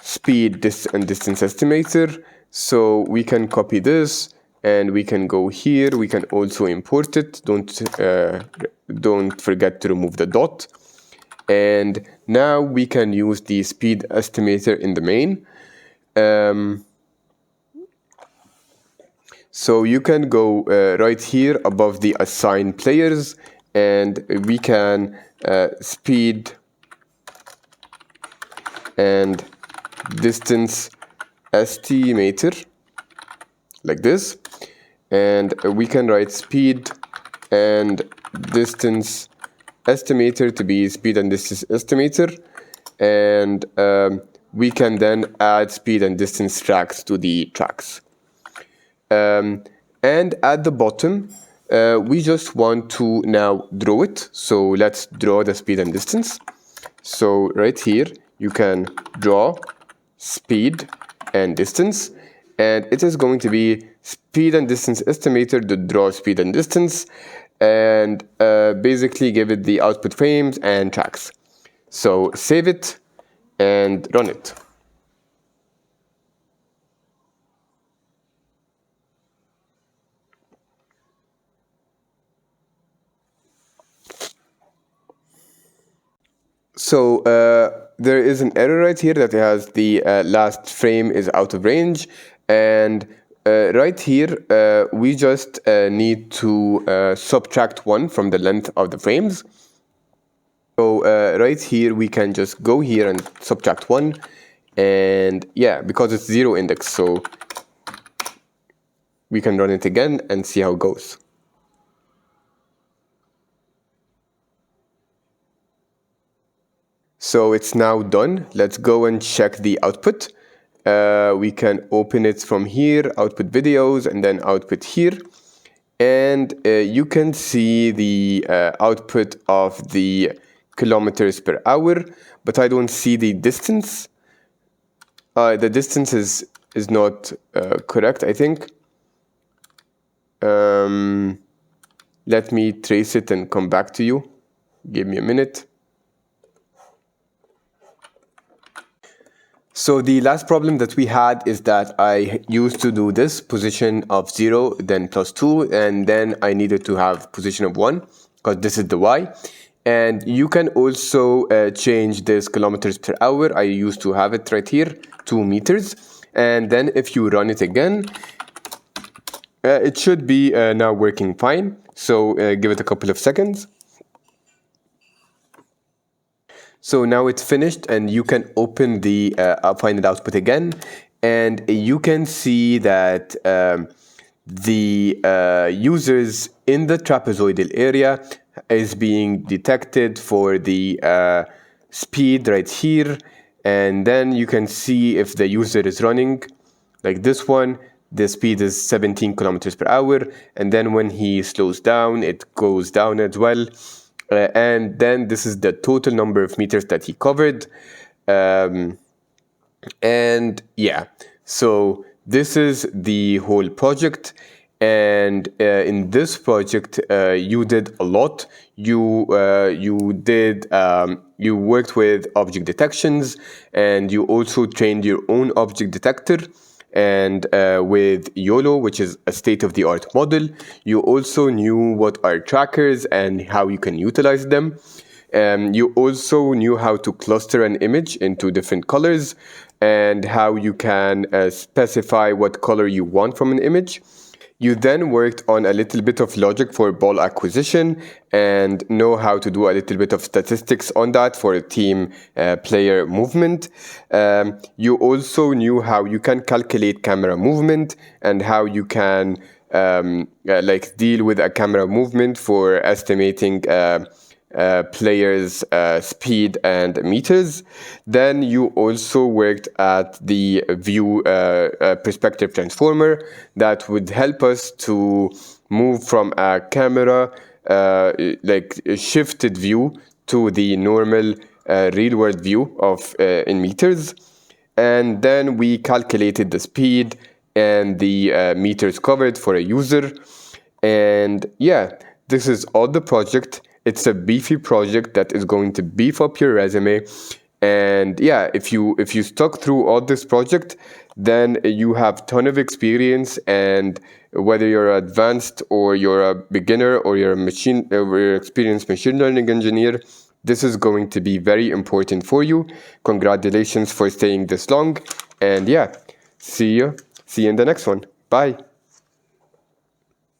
speed and distance estimator. So we can copy this and we can go here. We can also import it. Don't forget to remove the dot. And now we can use the speed estimator in the main. So you can go right here above the assign players, and we can speed and distance estimator, like this. And we can write speed and distance estimator to be speed and distance estimator. And we can then add speed and distance tracks to the tracks. And at the bottom, we just want to now draw it. So let's draw the speed and distance. So right here, you can draw speed and distance, and it is going to be speed and distance estimator to draw speed and distance, and basically give it the output frames and tracks. So save it and run it. So there is an error right here that has the last frame is out of range, and right here we just need to subtract 1 from the length of the frames. So right here we can just go here and subtract 1, and yeah, because it's 0 index, so we can run it again and see how it goes. So it's now done. Let's go and check the output. We can open it from here, output videos, and then output here. And you can see the output of the kilometers per hour, but I don't see the distance. The distance is not correct, I think. Let me trace it and come back to you. Give me a minute. So the last problem that we had is that I used to do this position of 0, then +2, and then I needed to have position of 1, because this is the Y. And you can also change this kilometers per hour. I used to have it right here, 2 meters. And then if you run it again, it should be now working fine. So give it a couple of seconds. So now it's finished, and you can open the final output again, and you can see that the users in the trapezoidal area is being detected for the speed right here, and then you can see if the user is running, like this one, the speed is 17 kilometers per hour, and then when he slows down, it goes down as well. And then this is the total number of meters that he covered. And yeah, so this is the whole project. And in this project, you did a lot. You worked with object detections, and you also trained your own object detector. And with YOlO, which is a state-of-the-art model, you also knew what are trackers and how you can utilize them. You also knew how to cluster an image into different colors and how you can specify what color you want from an image. You then worked on a little bit of logic for ball acquisition and know how to do a little bit of statistics on that for a team player movement. You also knew how you can calculate camera movement and how you can deal with a camera movement for estimating players' speed and meters. Then you also worked at the view perspective transformer that would help us to move from a camera shifted view to the normal real world view of in meters. And then we calculated the speed and the meters covered for a user. And yeah, this is all the project. It's a beefy project that is going to beef up your resume. And yeah, if you stuck through all this project, then you have a ton of experience. And whether you're advanced or you're a beginner or you're a experienced machine learning engineer, this is going to be very important for you. Congratulations for staying this long. And yeah, see you in the next one. Bye.